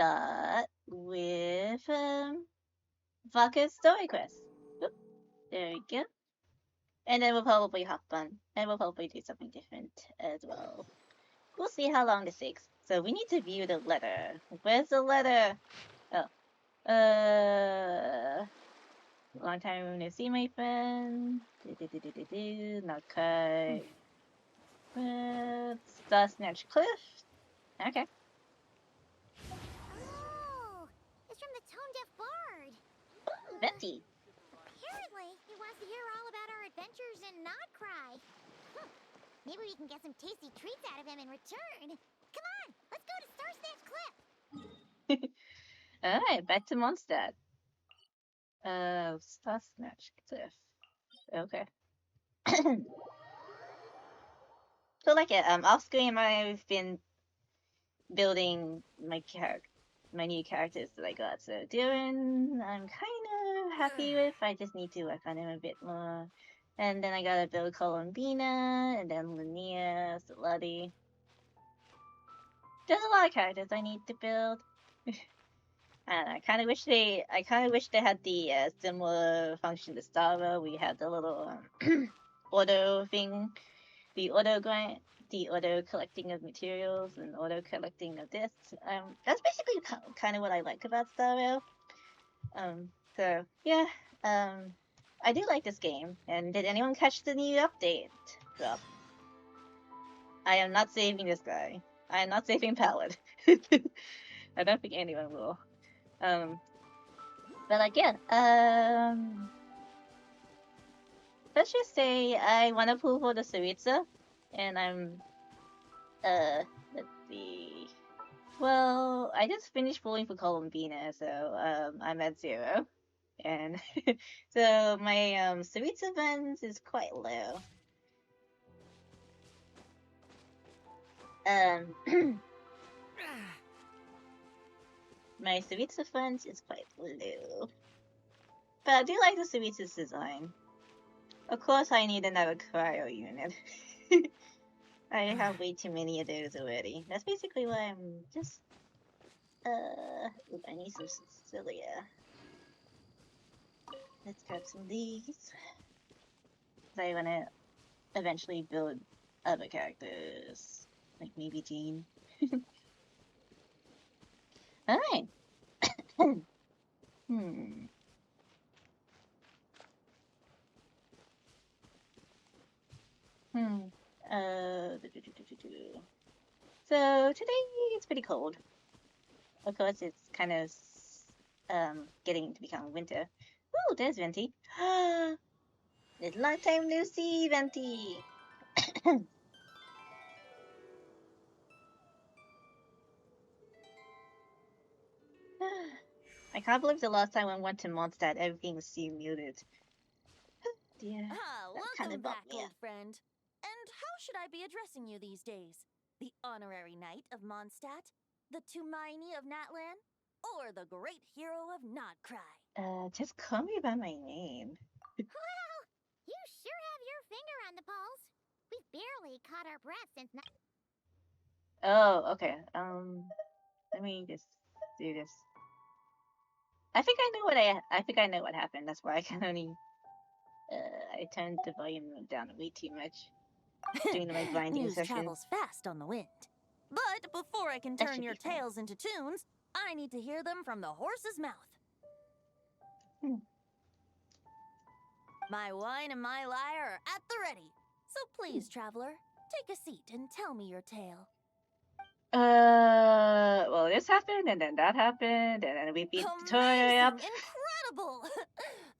start with Varka's story quest. Oop, there we go. And then we'll probably hop on, and we'll probably do something different as well. We'll see how long this takes. So we need to view the letter. Where's the letter? Oh. Long time no see, my friend. Nod Krai. Star Snatch Cliff. Okay. Oh, it's from the Tone Deaf Bard. Venti. Apparently, he wants to hear all about our adventures in Nod Krai. Maybe we can get some tasty treats out of him in return. Come on, let's go to Star Snatch Cliff. Alright, back to Mondstadt. Star Snatch Cliff. Okay. So like it, off screen I've been building my new characters that I got. So Durin, I'm kind of happy with. I just need to work on him a bit more. And then I gotta build Columbina, and then Linnea, Salati. There's a lot of characters I need to build. And I kind of wish they had the similar function to Starro. We had the little auto thing, the auto collecting of materials and auto collecting of discs. That's basically kind of what I like about Starro. So yeah, I do like this game. And did anyone catch the new update drop? I am not saving this guy. I am not saving Pallet. I don't think anyone will. But like, yeah, let's just say I want to pull for the Saritsa, and I'm, let's see. Well, I just finished pulling for Columbina, so, I'm at 0. And so my, Saritsa funds is quite low. My Saritsa funds is quite low. But I do like the Saritsa's design. Of course I need another cryo unit. I have way too many of those already. That's basically why I'm just... I need some Sicilia. Let's grab some of these. I want to eventually build other characters. Like maybe Jean. Alright. So today it's pretty cold. Of course, it's kind of getting to become winter. Ooh, there's Venti. It's long time no see, Venti. I can't believe the last time I went to Mondstadt, everything was still muted. Dear, welcome back, old friend. And how should I be addressing you these days? The honorary knight of Mondstadt, the Tumaini of Natlan, or the great hero of Nod Krai? Just call me by my name. Well, you sure have your finger on the pulse. We've barely caught our breath since. Oh, okay. Let me just do this. I think I know what happened. That's why I can only. I turned the volume down way too much during my grinding News session. travels fast on the wind. But before I can turn your tales into tunes, I need to hear them from the horse's mouth. My wine and my lyre are at the ready. So please, traveler, take a seat and tell me your tale. Well, this happened, and then that happened, and then we beat the toy up. Incredible!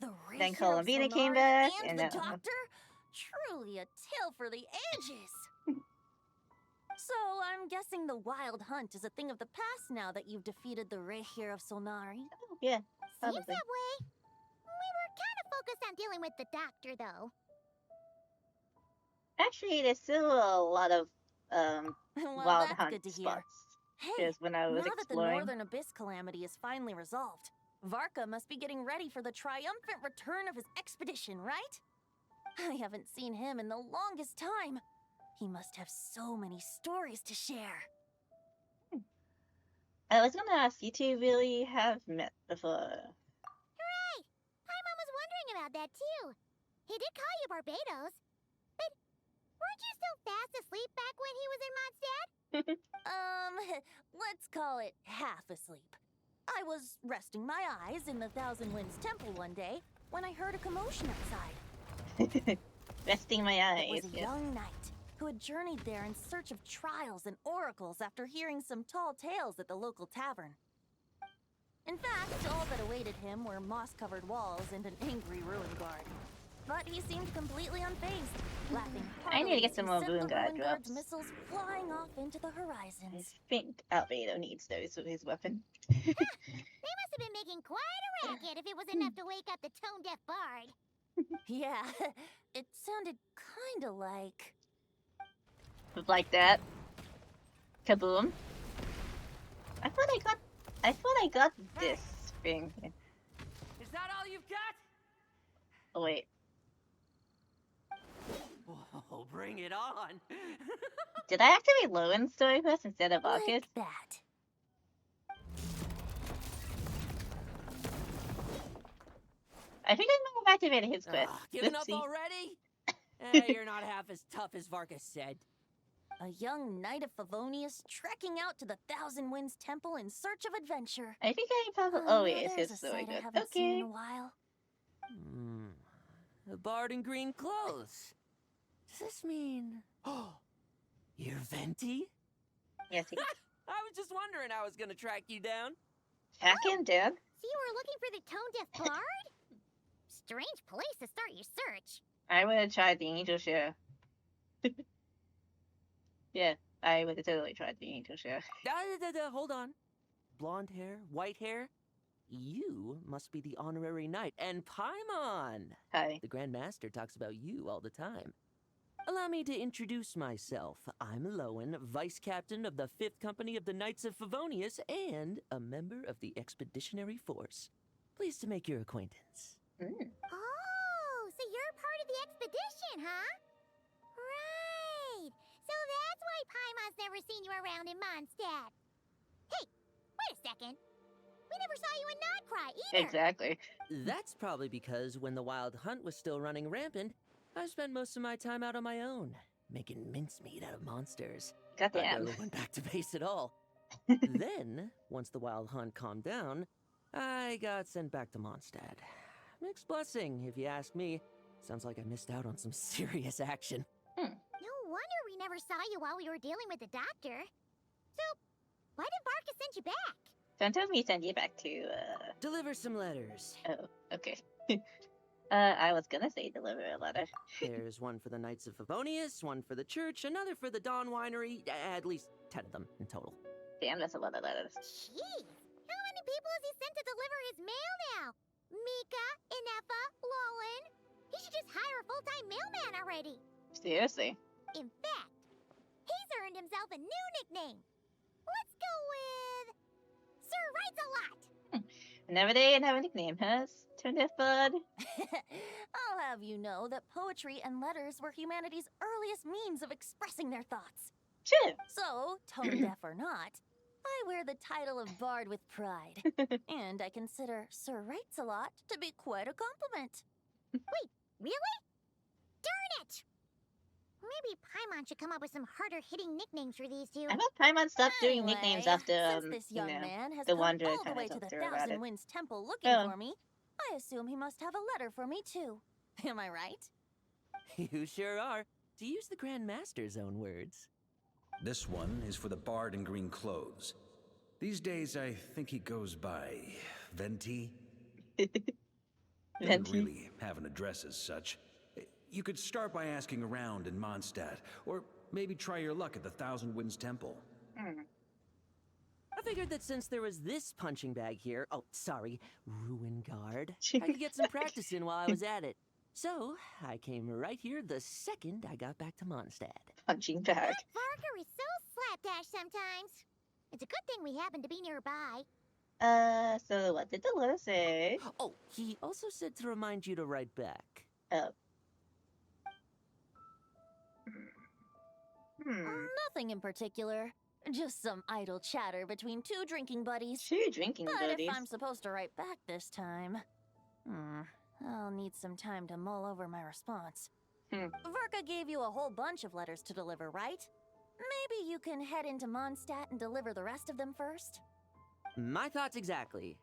The then Columbina came back, and the doctor? Truly a tale for the ages! So, I'm guessing the wild hunt is a thing of the past now that you've defeated the Rehir of Solnari? Oh, yeah. Seems that way. We were kind of focused on dealing with the doctor, though. Actually, there's still a lot of wild hunt spots. Hey, when I was now exploring. That the Northern Abyss calamity is finally resolved, Varka must be getting ready for the triumphant return of his expedition, right? I haven't seen him in the longest time. He must have so many stories to share. I was gonna ask, you two really have met before? Hooray! Paimon was wondering about that too. He did call you Barbados, but weren't you still fast asleep back when he was in Mondstadt? Let's call it half asleep. I was resting my eyes in the Thousand Winds Temple one day when I heard a commotion outside. Resting my eyes. It was a young knight who had journeyed there in search of trials and oracles after hearing some tall tales at the local tavern. In fact, all that awaited him were moss-covered walls and an angry ruin guard. But he seemed completely unfazed, laughing I need to get some more ruin ruin guard drops. missiles flying off into the horizons. I think Albedo needs those with his weapon. They must have been making quite a racket if it was enough to wake up the tone-deaf bard. Yeah, it sounded kinda like... Like that. Kaboom. I thought I got this thing. Is that all you've got? Oh wait. Whoa, bring it on. Did I activate Lohen's story quest instead of Varka's? like that. I think I might have activated his quest. Giving up Oopsie. already? You're not half as tough as Varka said. A young knight of Favonius trekking out to the Thousand Winds Temple in search of adventure. I think I probably. Oh wait, it's there's his a story sight I quest. haven't seen in Okay. a while. A bard in green clothes. Does this mean... Oh, you're Venti? Yes, he I was just wondering how I was gonna track you down. hack him down. So you were looking for the tone-deaf bard? Strange place to start your search. I would have tried the angel share. Yeah, I would have totally tried the angel share. Hold on. Blonde hair, white hair. You must be the honorary knight. And Paimon! Hi. The Grand Master talks about you all the time. Allow me to introduce myself. I'm Lohen, Vice Captain of the 5th Company of the Knights of Favonius and a member of the Expeditionary Force. Pleased to make your acquaintance. Mm. Oh, so you're part of the expedition, huh? Right. So that's why Paimon's never seen you around in Mondstadt. Hey, wait a second. We never saw you in Nod Krai either. Exactly. That's probably because when the Wild Hunt was still running rampant, I spent most of my time out on my own, making mincemeat out of monsters. I Goddamn. never went back to base at all. Then, once the Wild Hunt calmed down, I got sent back to Mondstadt. Mixed blessing, if you ask me. Sounds like I missed out on some serious action. No wonder we never saw you while we were dealing with the doctor. So, why did Varka send you back? Don't tell me send you back to, Deliver some letters. Oh, okay. I was gonna say deliver a letter. There's one for the Knights of Favonius, one for the church, another for the Dawn Winery, at least 10 of them in total. Damn, that's a lot of letters. Jeez, how many people has he sent to deliver his mail now? Mika, Inefa, Lohen. He should just hire a full-time mailman already. Seriously. In fact, he's earned himself a new nickname. Let's go with Sir Writes a Lot. Never day and have a nickname, huh? Turn deaf bud. I'll have you know that poetry and letters were humanity's earliest means of expressing their thoughts. True. So, tone deaf or not, I wear the title of bard with pride. And I consider Sir Writes a Lot to be quite a compliment. Wait, really? Darn it! Maybe Paimon should come up with some harder-hitting nicknames for these two. I thought Paimon stopped doing nicknames Anyway, after, since this you young know, man has the come Wanderer all the kinda way to the talked to her about Thousand it. Winds Temple looking Oh. for me, I assume he must have a letter for me too. Am I right? You sure are. To use the Grand Master's own words. This one is for the bard in green clothes. These days, I think he goes by Venti. Doesn't Venti. really have an address as such. You could start by asking around in Mondstadt, or maybe try your luck at the Thousand Winds Temple. I figured that since there was this punching bag here, oh, sorry, ruin guard, I could get some practice in while I was at it. So, I came right here the second I got back to Mondstadt. Punching bag. Varka is so slapdash sometimes. It's a good thing we happen to be nearby. So what did the letter say? Oh, he also said to remind you to write back. Oh. Nothing in particular. Just some idle chatter between two drinking buddies. Two drinking But buddies. if I'm supposed to write back this time, I'll need some time to mull over my response. Varka gave you a whole bunch of letters to deliver, right? Maybe you can head into Mondstadt and deliver the rest of them first? My thoughts exactly,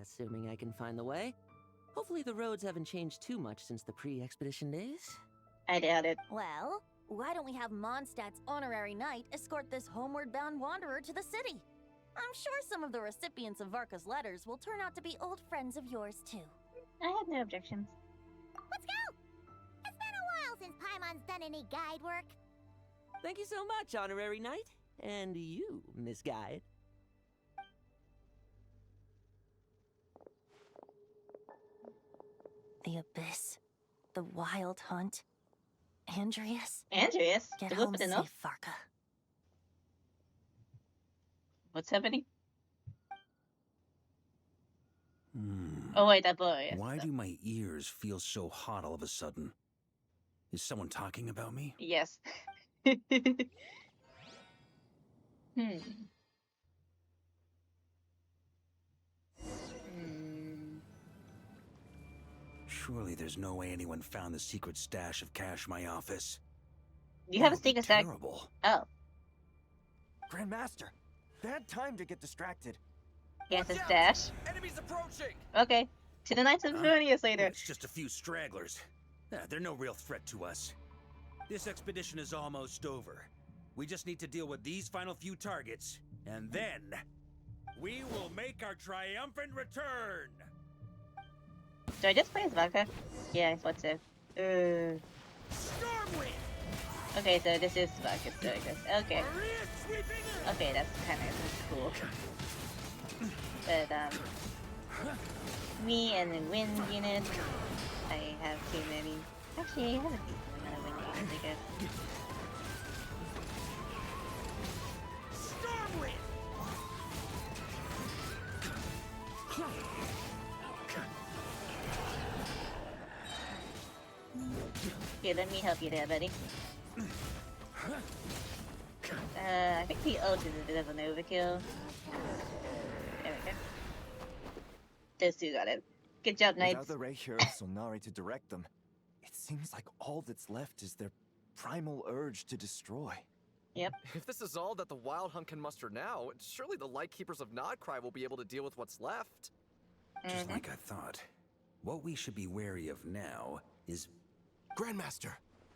assuming I can find the way. Hopefully the roads haven't changed too much since the pre-expedition days. I doubt it. Well, why don't we have Mondstadt's honorary knight escort this homeward-bound wanderer to the city? I'm sure some of the recipients of Varka's letters will turn out to be old friends of yours, too. I have no objections. Let's go! It's been a while since Paimon's done any guide work. Thank you so much, honorary knight. And you, Miss Guide. The Abyss. The Wild Hunt. Andrius? Andrius? Get The home Wolf safe, enough? Varka. What's happening? Oh wait, that boy. Why do my ears feel so hot all of a sudden? Is someone talking about me? Yes. Surely there's no way anyone found the secret stash of cash in my office. You have a That would be secret stash. terrible. Oh, Grandmaster, bad time to get distracted. he has a stash. Enemies approaching! Okay. To the Knights of Boreas Oh, later. it's just a few stragglers. They're no real threat to us. This expedition is almost over. We just need to deal with these final few targets, and then we will make our triumphant return. Do I just play as Varka? Yeah, I thought so. Stormwind! Okay, so this is Varka, so I guess. Okay. Maria sweeping in! Okay, that's kind of cool. But, me and the wind unit. I have too many. Actually, I have a decent amount of wind units, I guess. Stormwind! Okay, let me help you there, buddy. I think the ult is a bit of an overkill. There we go. Those two got it. Good job, Knights. Without the Ray here of Sonari to direct them, it seems like all that's left is their primal urge to destroy. Yep. If this is all that the Wild Hunt can muster now, surely the Lightkeepers of Nod Krai will be able to deal with what's left. Just like I thought. What we should be wary of now is... Grandmaster,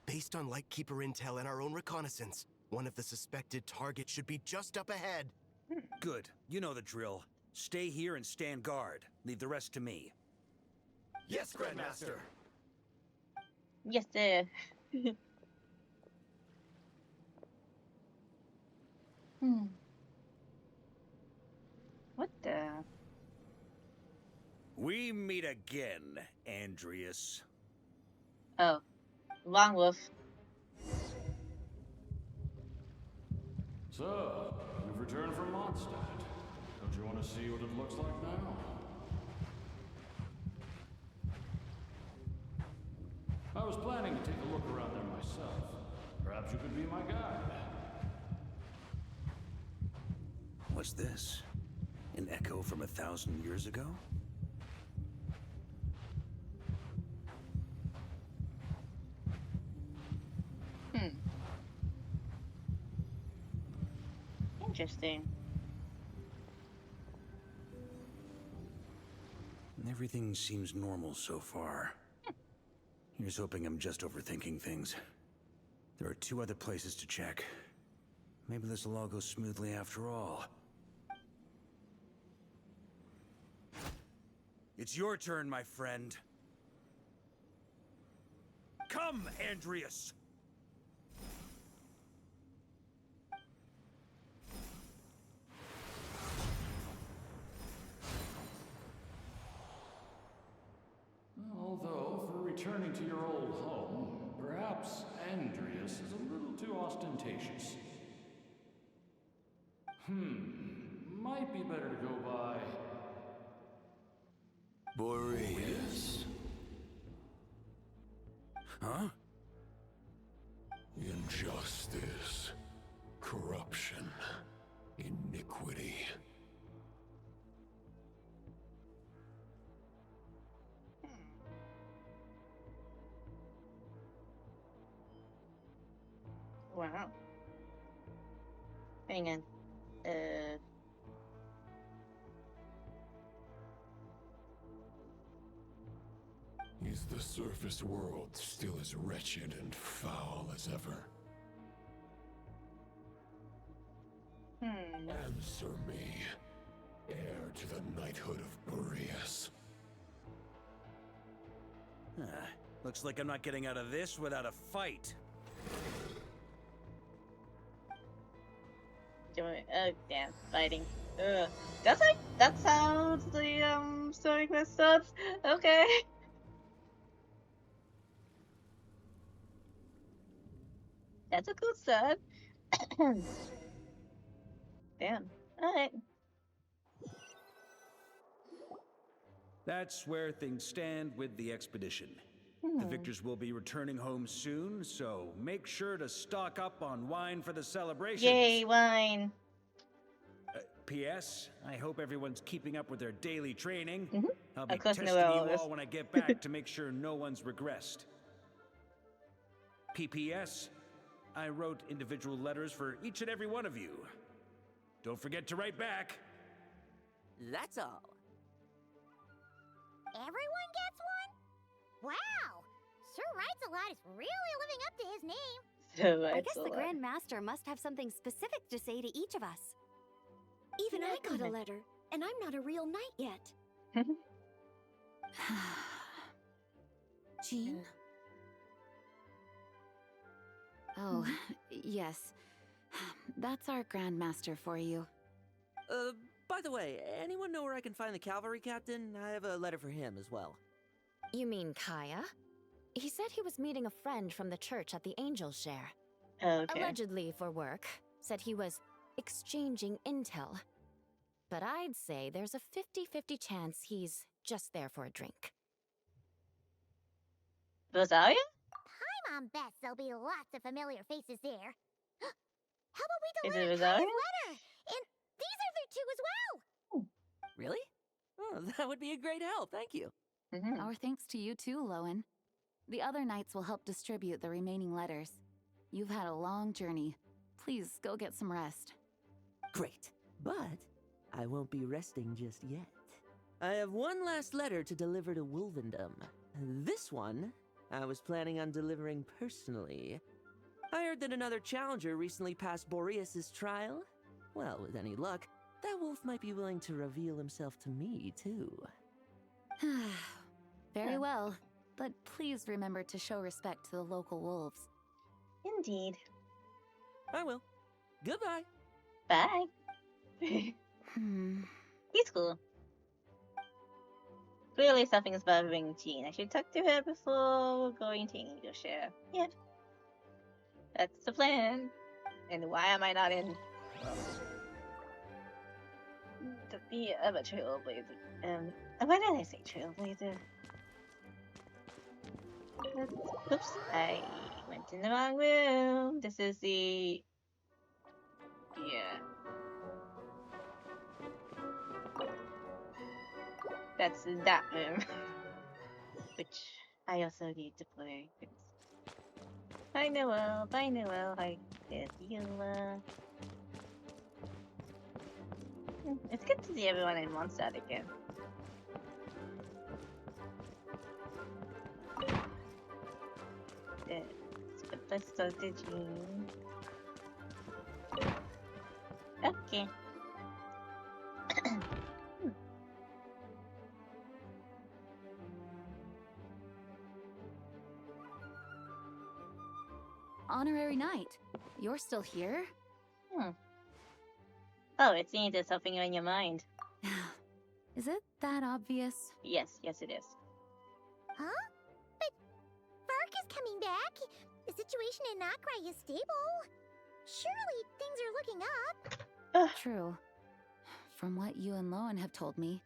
based on Lightkeeper intel and our own reconnaissance, one of the suspected targets should be just up ahead. Good. You know the drill. Stay here and stand guard. Leave the rest to me. Yes, Grandmaster. Yes, sir. What the? We meet again, Andrius. Oh. Long Wolf. So, you've returned from Mondstadt. Don't you want to see what it looks like now? I was planning to take a look around there myself. Perhaps you could be my guide. What's this? An echo from 1,000 years ago? Interesting. Everything seems normal so far. Here's hoping I'm just overthinking things. There are 2 other places to check. Maybe this will all go smoothly after all. It's your turn, my friend. Come, Andrius! Although, for returning to your old home, perhaps Andrius is a little too ostentatious. Might be better to go by... Boreas. Huh? Injustice. Corruption. Wow. Hang on. Is the surface world still as wretched and foul as ever? Answer me, heir to the knighthood of Boreas. Looks like I'm not getting out of this without a fight. Oh, damn, fighting. That's like, that sounds the, story quest starts. Okay. That's a good start. Damn. Alright. That's where things stand with the expedition. The victors will be returning home soon, so make sure to stock up on wine for the celebrations. Yay, wine. P.S. I hope everyone's keeping up with their daily training. I'll be Of course, testing Noel you is. all when I get back to make sure no one's regressed. P.P.S. I wrote individual letters for each and every one of you. Don't forget to write back. That's all. Everyone gets one? Wow! Sir Wrights-a-lot is really living up to his name. So I it's guess a the lot. Grand Master must have something specific to say to each of us. Even I got a letter, and I'm not a real knight yet. Jean? Oh, yes. That's our Grand Master for you. By the way, anyone know where I can find the cavalry captain? I have a letter for him as well. You mean Kaeya? He said he was meeting a friend from the church at the Angel Share. Okay. Allegedly for work. Said he was exchanging intel. But I'd say there's a 50-50 chance he's just there for a drink. Rosaria? I'm on bets there'll be lots of familiar faces there. How about we Is it deliver Kaeya's Rosaria? letter? And these are there too as well. Really? Oh, that would be a great help, thank you. Our thanks to you too, Lohen. The other knights will help distribute the remaining letters. You've had a long journey. Please go get some rest. Great, but I won't be resting just yet. I have one last letter to deliver to Wolvendom. This one, I was planning on delivering personally. I heard that another challenger recently passed Boreas' trial. Well, with any luck, that wolf might be willing to reveal himself to me, too. Very well, but please remember to show respect to the local wolves. Indeed. I will. Goodbye. Bye. He's cool. Clearly something is bothering Jean. I should talk to her before going to Angel Share. Yep. That's the plan. And why am I not in... to be a trailblazer. Why did I say trailblazer? Oops, I went in the wrong room. This is the... yeah. That's that room. Which I also need to play. Hi Noel, bye Noel, hi Kaeya. It's good to see everyone in Mondstadt again. Let's start the dream. Okay. Honorary Knight, you're still here? Oh, it seems there's something on your mind. Is it that obvious? Yes, yes it is. Huh? But Varka's coming back. The situation in Nod Krai is stable. Surely things are looking up. True. From what you and Lohen have told me,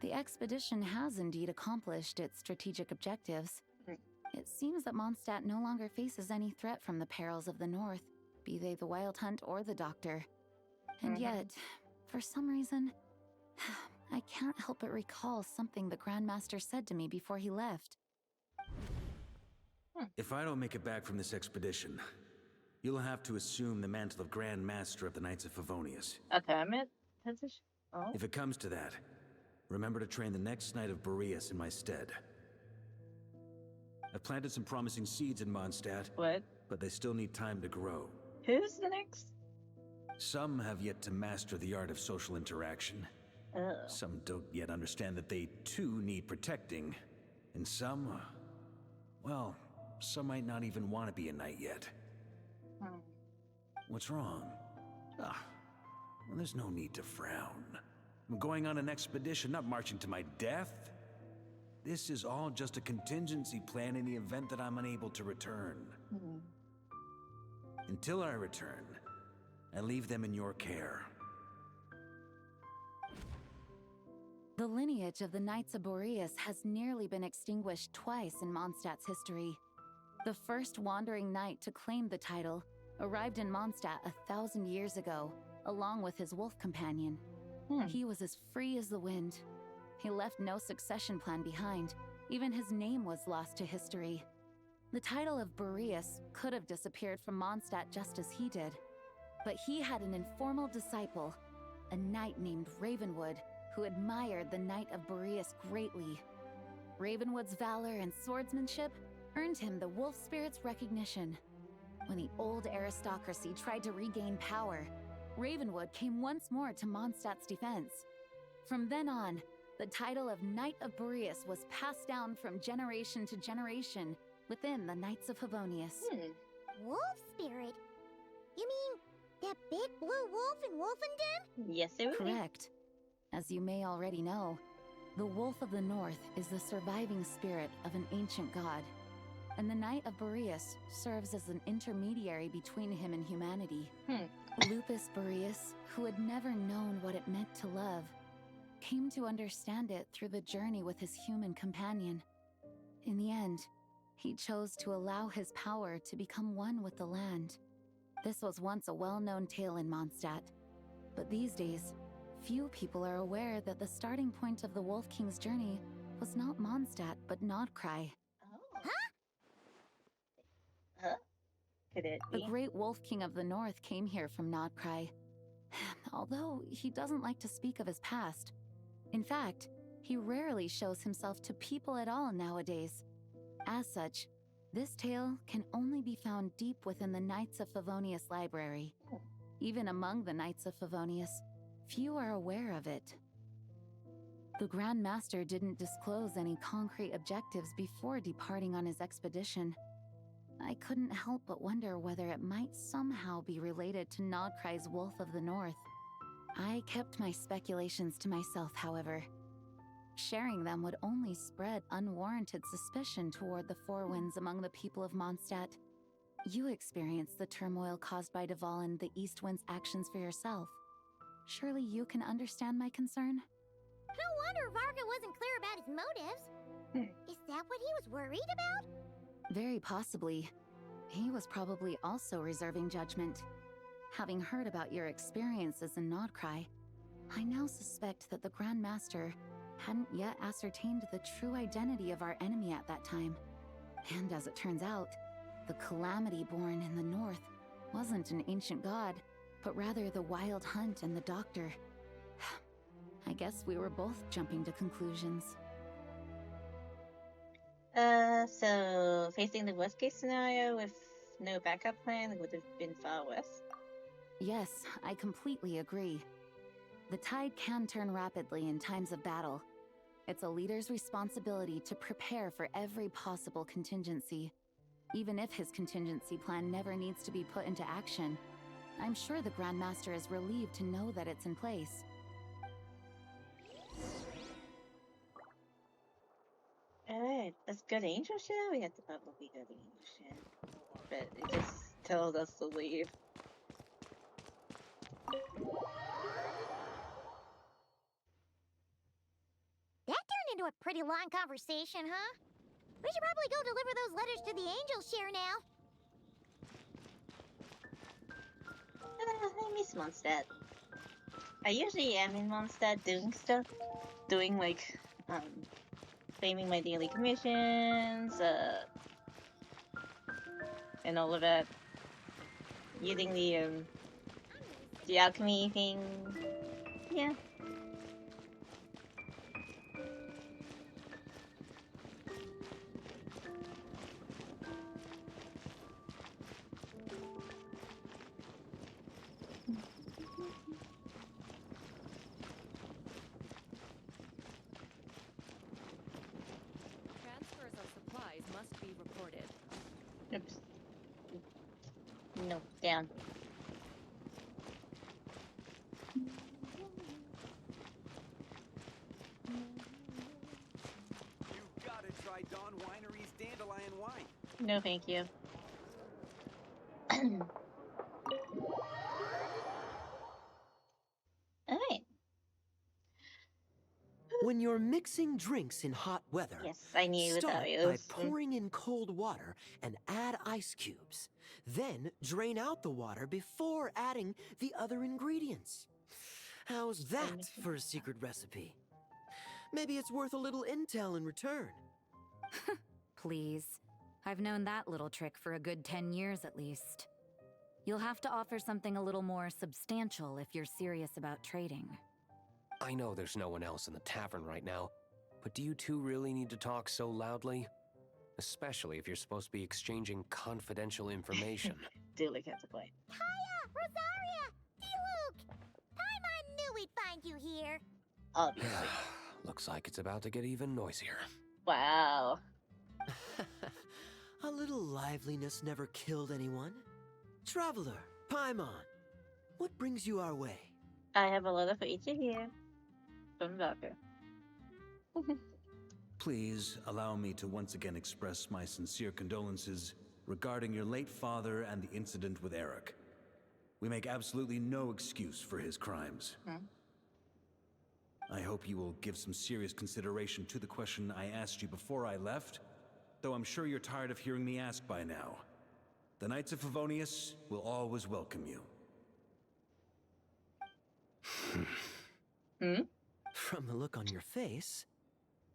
the expedition has indeed accomplished its strategic objectives. It seems that Mondstadt no longer faces any threat from the perils of the North, be they the Wild Hunt or the Doctor. And yet, for some reason, I can't help but recall something the Grandmaster said to me before he left. If I don't make it back from this expedition, you'll have to assume the mantle of Grand Master of the Knights of Favonius. A permit position? Oh. If it comes to that, remember to train the next Knight of Boreas in my stead. I've planted some promising seeds in Mondstadt. What? But they still need time to grow. Who's the next? Some have yet to master the art of social interaction. Oh. Some don't yet understand that they too need protecting. And some, well, some might not even want to be a knight yet. What's wrong? Well, there's no need to frown. I'm going on an expedition, not marching to my death. This is all just a contingency plan in the event that I'm unable to return. Until I return, I leave them in your care. The lineage of the Knights of Boreas has nearly been extinguished twice in Mondstadt's history. The first wandering knight to claim the title arrived in Mondstadt 1,000 years ago, along with his wolf companion. He was as free as the wind. He left no succession plan behind. Even his name was lost to history. The title of Boreas could have disappeared from Mondstadt just as he did. But he had an informal disciple, a knight named Ravenwood, who admired the Knight of Boreas greatly. Ravenwood's valor and swordsmanship earned him the Wolf Spirit's recognition. When the old aristocracy tried to regain power, Ravenwood came once more to Mondstadt's defense. From then on, the title of Knight of Boreas was passed down from generation to generation within the Knights of Favonius. Wolf Spirit? You mean that big blue wolf in Wolfenden? Yes, it would. Correct. As you may already know, the Wolf of the North is the surviving spirit of an ancient god, and the Knight of Boreas serves as an intermediary between him and humanity. Lupus Boreas, who had never known what it meant to love, came to understand it through the journey with his human companion. In the end, he chose to allow his power to become one with the land. This was once a well-known tale in Mondstadt, but these days, few people are aware that the starting point of the Wolf King's journey was not Mondstadt, but Nod Krai. Could it be? The great Wolf King of the North came here from Nod Krai, although he doesn't like to speak of his past. In fact, he rarely shows himself to people at all nowadays. As such, this tale can only be found deep within the Knights of Favonius library. Even among the Knights of Favonius, few are aware of it. The Grand Master didn't disclose any concrete objectives before departing on his expedition. I couldn't help but wonder whether it might somehow be related to Nod Krai's Wolf of the North. I kept my speculations to myself, however. Sharing them would only spread unwarranted suspicion toward the Four Winds among the people of Mondstadt. You experienced the turmoil caused by Duval and the East Wind's actions for yourself. Surely you can understand my concern? No wonder Varka wasn't clear about his motives. Is that what he was worried about? Very possibly. He was probably also reserving judgment. Having heard about your experiences in Nod Krai, I now suspect that the Grand Master hadn't yet ascertained the true identity of our enemy at that time. And as it turns out, the calamity born in the north wasn't an ancient god, but rather the Wild Hunt and the Doctor. I guess we were both jumping to conclusions. So facing the worst case scenario with no backup plan would have been far worse? Yes, I completely agree. The tide can turn rapidly in times of battle. It's a leader's responsibility to prepare for every possible contingency. Even if his contingency plan never needs to be put into action, I'm sure the Grand Master is relieved to know that it's in place. Alright, let's go to Angel Shell. We have to probably go to Angel Shell. But it just tells us to leave. That turned into a pretty long conversation, huh? We should probably go deliver those letters to the Angel Share now. I miss Mondstadt. I usually am in Mondstadt doing stuff. Doing like, claiming my daily commissions, and all of that. using the alchemy thing. Yeah. Transfers of supplies must be reported. Oops. No, down. You've got to try Dawn Winery's Dandelion Wine. No, thank you. Alright. When you're mixing drinks in hot weather, Yes, I knew that start it by was. pouring in cold water and add ice cubes. Then drain out the water before adding the other ingredients. How's that for a secret recipe? Maybe it's worth a little intel in return. Please. I've known that little trick for a good 10 years at least. You'll have to offer something a little more substantial if you're serious about trading. I know there's no one else in the tavern right now, but do you two really need to talk so loudly? Especially if you're supposed to be exchanging confidential information. Diluc has a point. Kaeya! Rosaria! Diluc! Paimon knew we'd find you here. Obviously. Looks like it's about to get even noisier. Wow. A little liveliness never killed anyone. Traveler, Paimon, what brings you our way? I have a letter for each of you. From Varka. Please allow me to once again express my sincere condolences regarding your late father and the incident with Eric. We make absolutely no excuse for his crimes. I hope you will give some serious consideration to the question I asked you before I left, though I'm sure you're tired of hearing me ask by now. The Knights of Favonius will always welcome you. From the look on your face,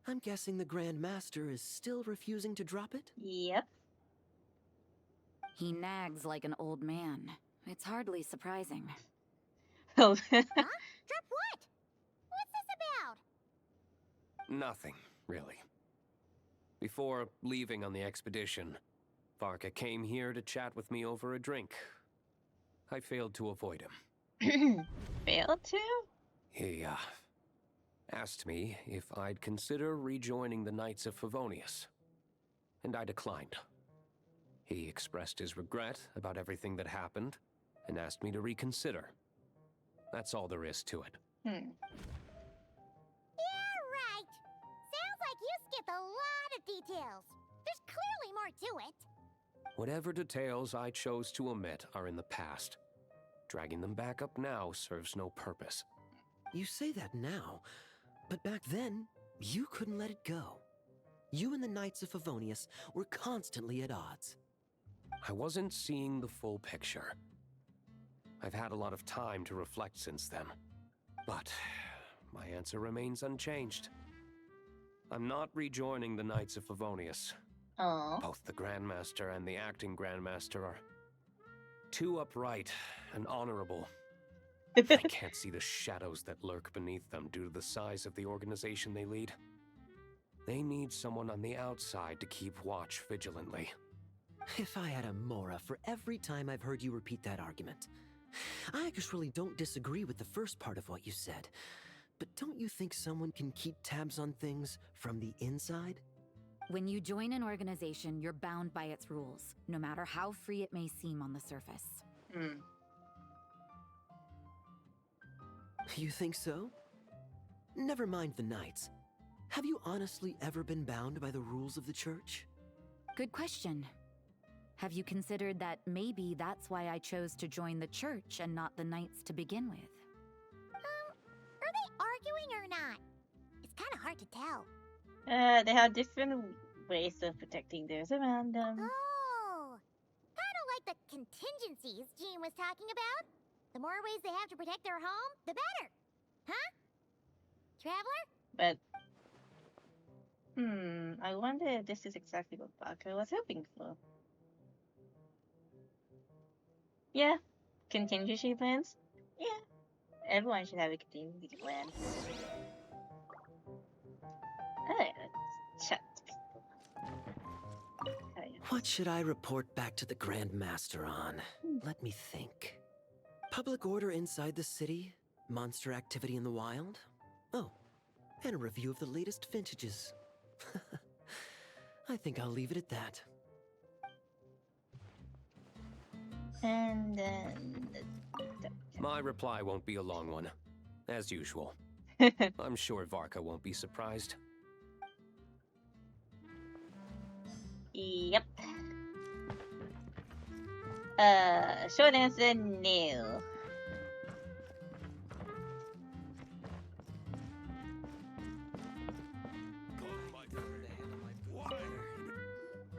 I'm guessing the Grand Master is still refusing to drop it? Yep. He nags like an old man. It's hardly surprising. Oh. Huh? Drop what? What's this about? Nothing, really. Before leaving on the expedition, Varka came here to chat with me over a drink. I failed to avoid him. Failed to? He, asked me if I'd consider rejoining the Knights of Favonius, and I declined. He expressed his regret about everything that happened, and asked me to reconsider. That's all there is to it. Yeah, right. Sounds like you skipped a lot of details. There's clearly more to it. Whatever details I chose to omit are in the past. Dragging them back up now serves no purpose. You say that now, but back then, you couldn't let it go. You and the Knights of Favonius were constantly at odds. I wasn't seeing the full picture. I've had a lot of time to reflect since then, but my answer remains unchanged. I'm not rejoining the Knights of Favonius. Oh. Both the Grandmaster and the acting Grandmaster are too upright and honorable. I can't see the shadows that lurk beneath them due to the size of the organization they lead. They need someone on the outside to keep watch vigilantly. If I had a Mora for every time I've heard you repeat that argument. I actually don't disagree with the first part of what you said, but don't you think someone can keep tabs on things from the inside? When you join an organization, you're bound by its rules, no matter how free it may seem on the surface. You think so? Never mind the Knights. Have you honestly ever been bound by the rules of the Church? Good question. Have you considered that maybe that's why I chose to join the Church and not the Knights to begin with? Are they arguing or not? It's kind of hard to tell. They have different ways of protecting those around them. Oh, kind of like the contingencies Jean was talking about. The more ways they have to protect their home, the better. Huh? Traveler? But, I wonder if this is exactly what Varka was hoping for. Yeah. Contingency plans? Yeah. Everyone should have a contingency plan. Alright, let's chat to people. What should I report back to the Grand Master on? Let me think. Public order inside the city? Monster activity in the wild? Oh, and a review of the latest vintages. I think I'll leave it at that. And then... My reply won't be a long one, as usual. I'm sure Varka won't be surprised. Yep. Short answer, no.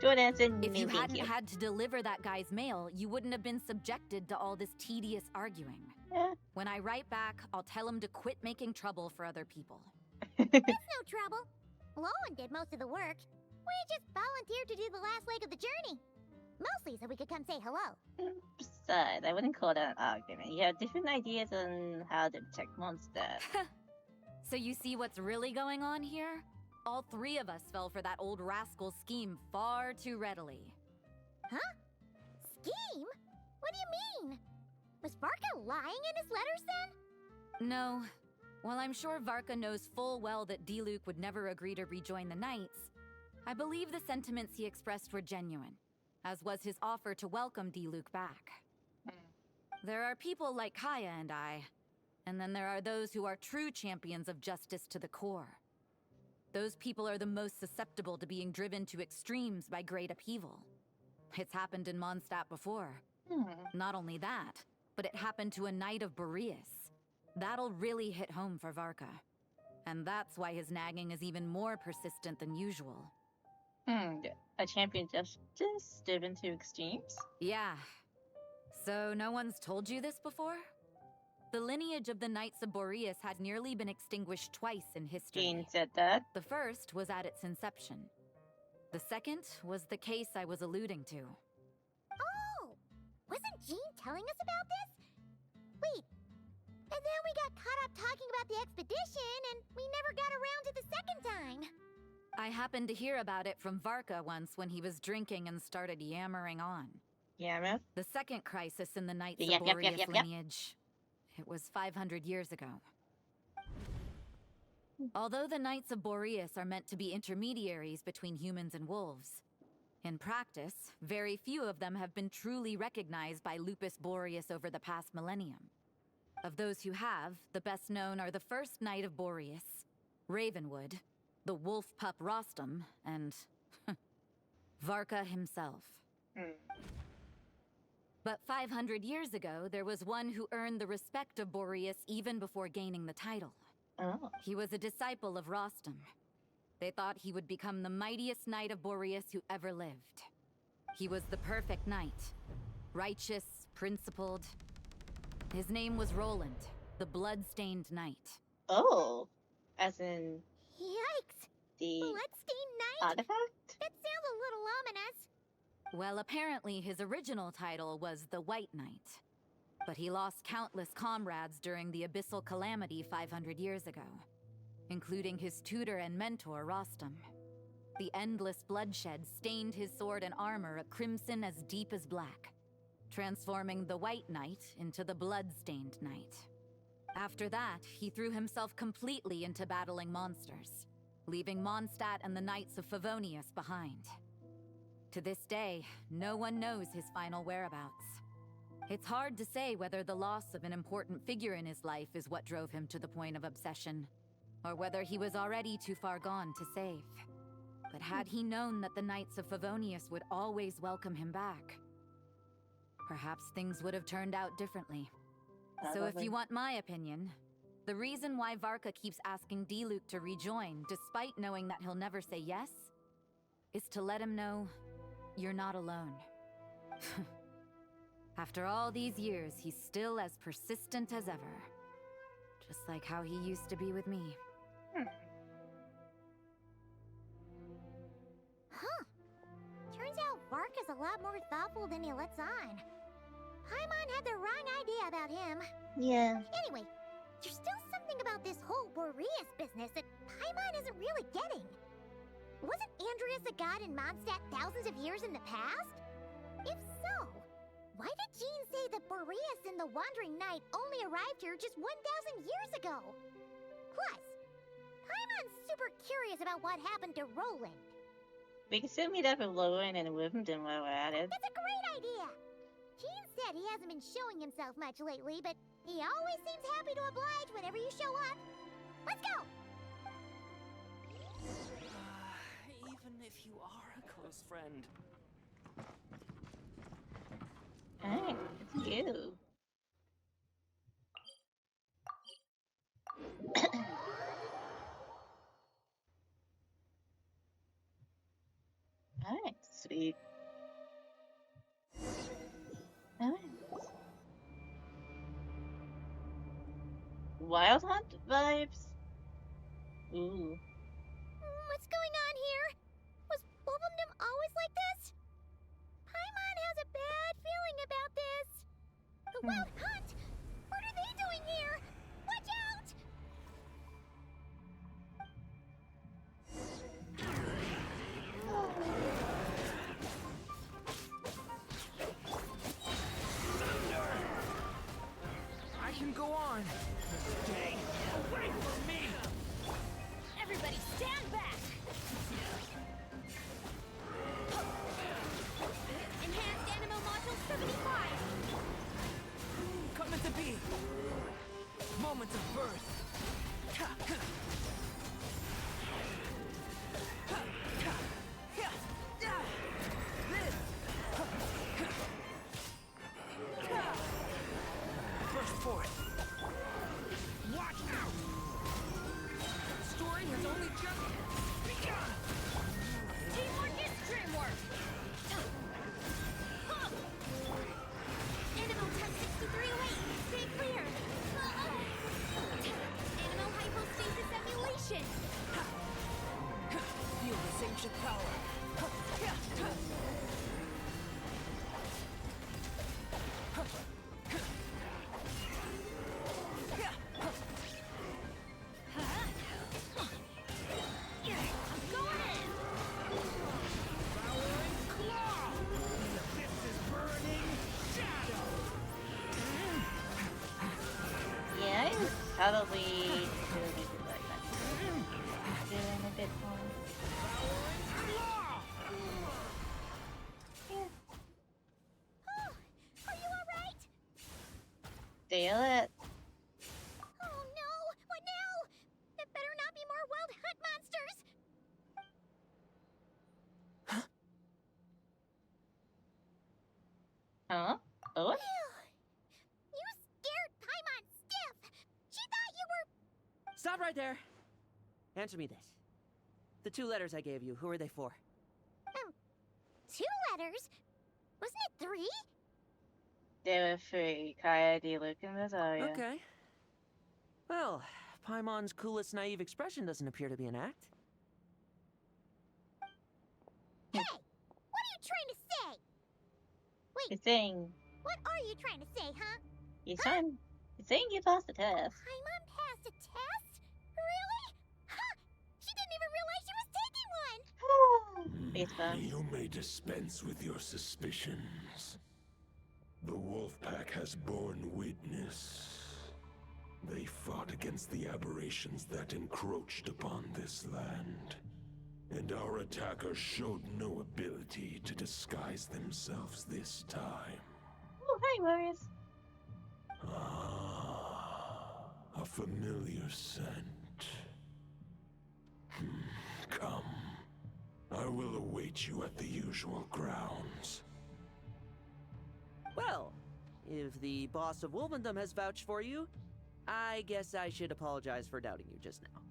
Short answer, no. If you thank hadn't you. had to deliver that guy's mail, you wouldn't have been subjected to all this tedious arguing. Yeah. When I write back, I'll tell him to quit making trouble for other people. That's no trouble. Lohen did most of the work. We just volunteered to do the last leg of the journey. Mostly so we could come say hello. Besides, I wouldn't call that an argument. You have different ideas on how to protect Mondstadt. So you see what's really going on here? All three of us fell for that old rascal's scheme far too readily. Huh? Scheme? What do you mean? Was Varka lying in his letters then? No. While I'm sure Varka knows full well that Diluc would never agree to rejoin the Knights, I believe the sentiments he expressed were genuine, as was his offer to welcome Diluc back. There are people like Kaeya and I, and then there are those who are true champions of justice to the core. Those people are the most susceptible to being driven to extremes by great upheaval. It's happened in Mondstadt before. Not only that, but it happened to a Knight of Boreas. That'll really hit home for Varka. And that's why his nagging is even more persistent than usual. A champion justice driven to extremes? Yeah. So no one's told you this before? The lineage of the Knights of Boreas had nearly been extinguished twice in history. Jean said that. The first was at its inception. The second was the case I was alluding to. Oh! Wasn't Jean telling us about this? Wait. And then we got caught up talking about the expedition, and we never got around to the second time. I happened to hear about it from Varka once when he was drinking and started yammering on. Yammer? The second crisis in the Knights Yep, of yep, Boreas yep, yep, yep. lineage. It was 500 years ago. Although the Knights of Boreas are meant to be intermediaries between humans and wolves, in practice, very few of them have been truly recognized by Lupus Boreas over the past millennium. Of those who have, the best known are the first Knight of Boreas, Ravenwood, the wolf pup Rostam, and Varka himself. But 500 years ago, there was one who earned the respect of Boreas even before gaining the title. Oh. He was a disciple of Rostam. They thought he would become the mightiest Knight of Boreas who ever lived. He was the perfect knight. Righteous, principled. His name was Roland, the Bloodstained Knight. Oh. As in... Yikes! The... Bloodstained Knight? artifact? That sounds a little ominous. Well, apparently his original title was the White Knight. But he lost countless comrades during the Abyssal calamity 500 years ago, including his tutor and mentor, Rostam. The endless bloodshed stained his sword and armor a crimson as deep as black, transforming the White Knight into the Bloodstained Knight. After that, he threw himself completely into battling monsters, leaving Mondstadt and the Knights of Favonius behind. To this day, no one knows his final whereabouts. It's hard to say whether the loss of an important figure in his life is what drove him to the point of obsession, or whether he was already too far gone to save. But had he known that the Knights of Favonius would always welcome him back, perhaps things would have turned out differently. So if you want my opinion, the reason why Varka keeps asking Diluc to rejoin, despite knowing that he'll never say yes, is to let him know you're not alone. After all these years, he's still as persistent as ever. Just like how he used to be with me. Huh. Turns out Varka's a lot more thoughtful than he lets on. Paimon Paimon had the wrong idea about him. Yeah. Anyway, there's still something about this whole Boreas business that Paimon isn't really getting. Wasn't Andrius a god in Mondstadt thousands of years in the past? If so, why did Jean say that Boreas and the Wandering Knight only arrived here just 1,000 years ago? Plus, Paimon's super curious about what happened to Roland. We can still meet up with Lohen and Wimbledon while we're at it. That's a great idea! Jean said he hasn't been showing himself much lately, but he always seems happy to oblige whenever you show up. Let's go! Even if you are a close friend. Alright, it's you. Alright, sweet. Alright. Wild Hunt vibes? Ooh. What's going on here? Was Wolfendom always like this? Paimon has a bad feeling about this. The Wild Hunt? What are they doing here? Watch out! I can go on. Stay away from me. Everybody stand back! Enhanced Animal Module 75! Coming to be. Moment of birth. Burst forth. Watch out! The story has only just begun. Teamwork is dreamwork! Animal Test 6308! Stay clear! Animal Hypostasis Emulation! Feel this ancient power. Yeah, I would probably do like that. Doing a bit more. Yeah. Oh, are you alright? Feel it. Oh no! What now? There better not be more Wild Hunt monsters! Huh? Oh? You scared Paimon stiff! She thought you were... Stop right there. Answer me this. The 2 letters I gave you, who are they for? 2 letters? Wasn't it 3? There were 3. Kaeya, Diluc, and Rosaria. Okay. Well, Paimon's coolest naive expression doesn't appear to be an act. Hey! What are you trying to say? Wait, He's saying... what are you trying to say, huh? He's saying you passed the test. Paimon passed a test? Really? Ha! She didn't even realize she was taking one! Face bump. You may dispense with your suspicions. The wolf pack has borne witness. They fought against the aberrations that encroached upon this land. And our attackers showed no ability to disguise themselves this time. Oh, hi, Warriors. Ah, a familiar scent. Come. I will await you at the usual grounds. Well, if the boss of Wolvendom has vouched for you, I guess I should apologize for doubting you just now.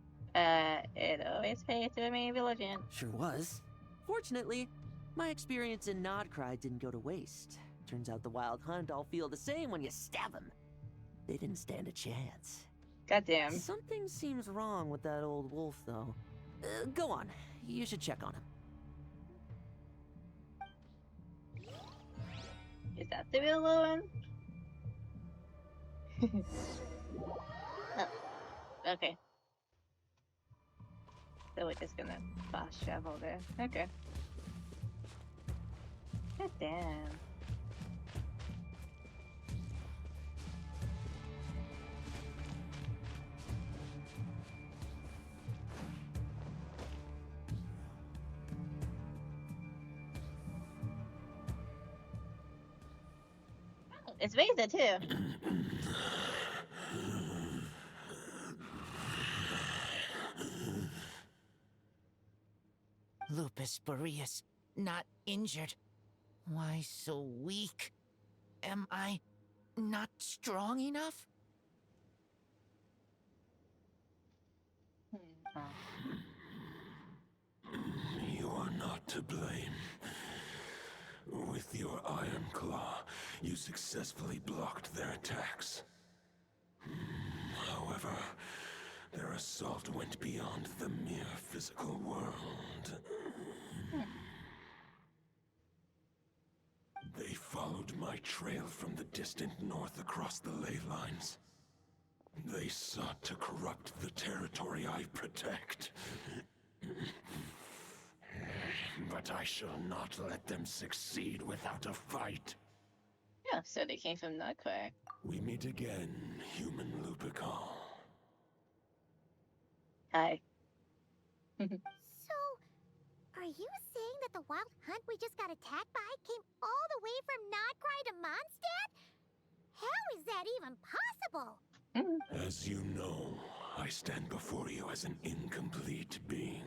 It always pays to remain vigilant. Sure was. Fortunately, my experience in Nod Krai didn't go to waste. Turns out the Wild Hunt all feel the same when you stab them. They didn't stand a chance. Goddamn. Something seems wrong with that old wolf, though. Go on. You should check on him. Is that the real Lohen? Oh, okay. So we're just gonna fast travel there. Okay. God damn. It's Vesa too. Lupus Boreas, not injured. Why so weak? Am I not strong enough? You are not to blame. With your iron claw, you successfully blocked their attacks. However, their assault went beyond the mere physical world. They followed my trail from the distant north across the ley lines. They sought to corrupt the territory I protect. But I shall not let them succeed without a fight. Yeah, so they came from Nod Krai. We meet again, human Lupical. Hi. So, are you saying that the wild hunt we just got attacked by came all the way from Nod Krai to Mondstadt? How is that even possible? As you know, I stand before you as an incomplete being.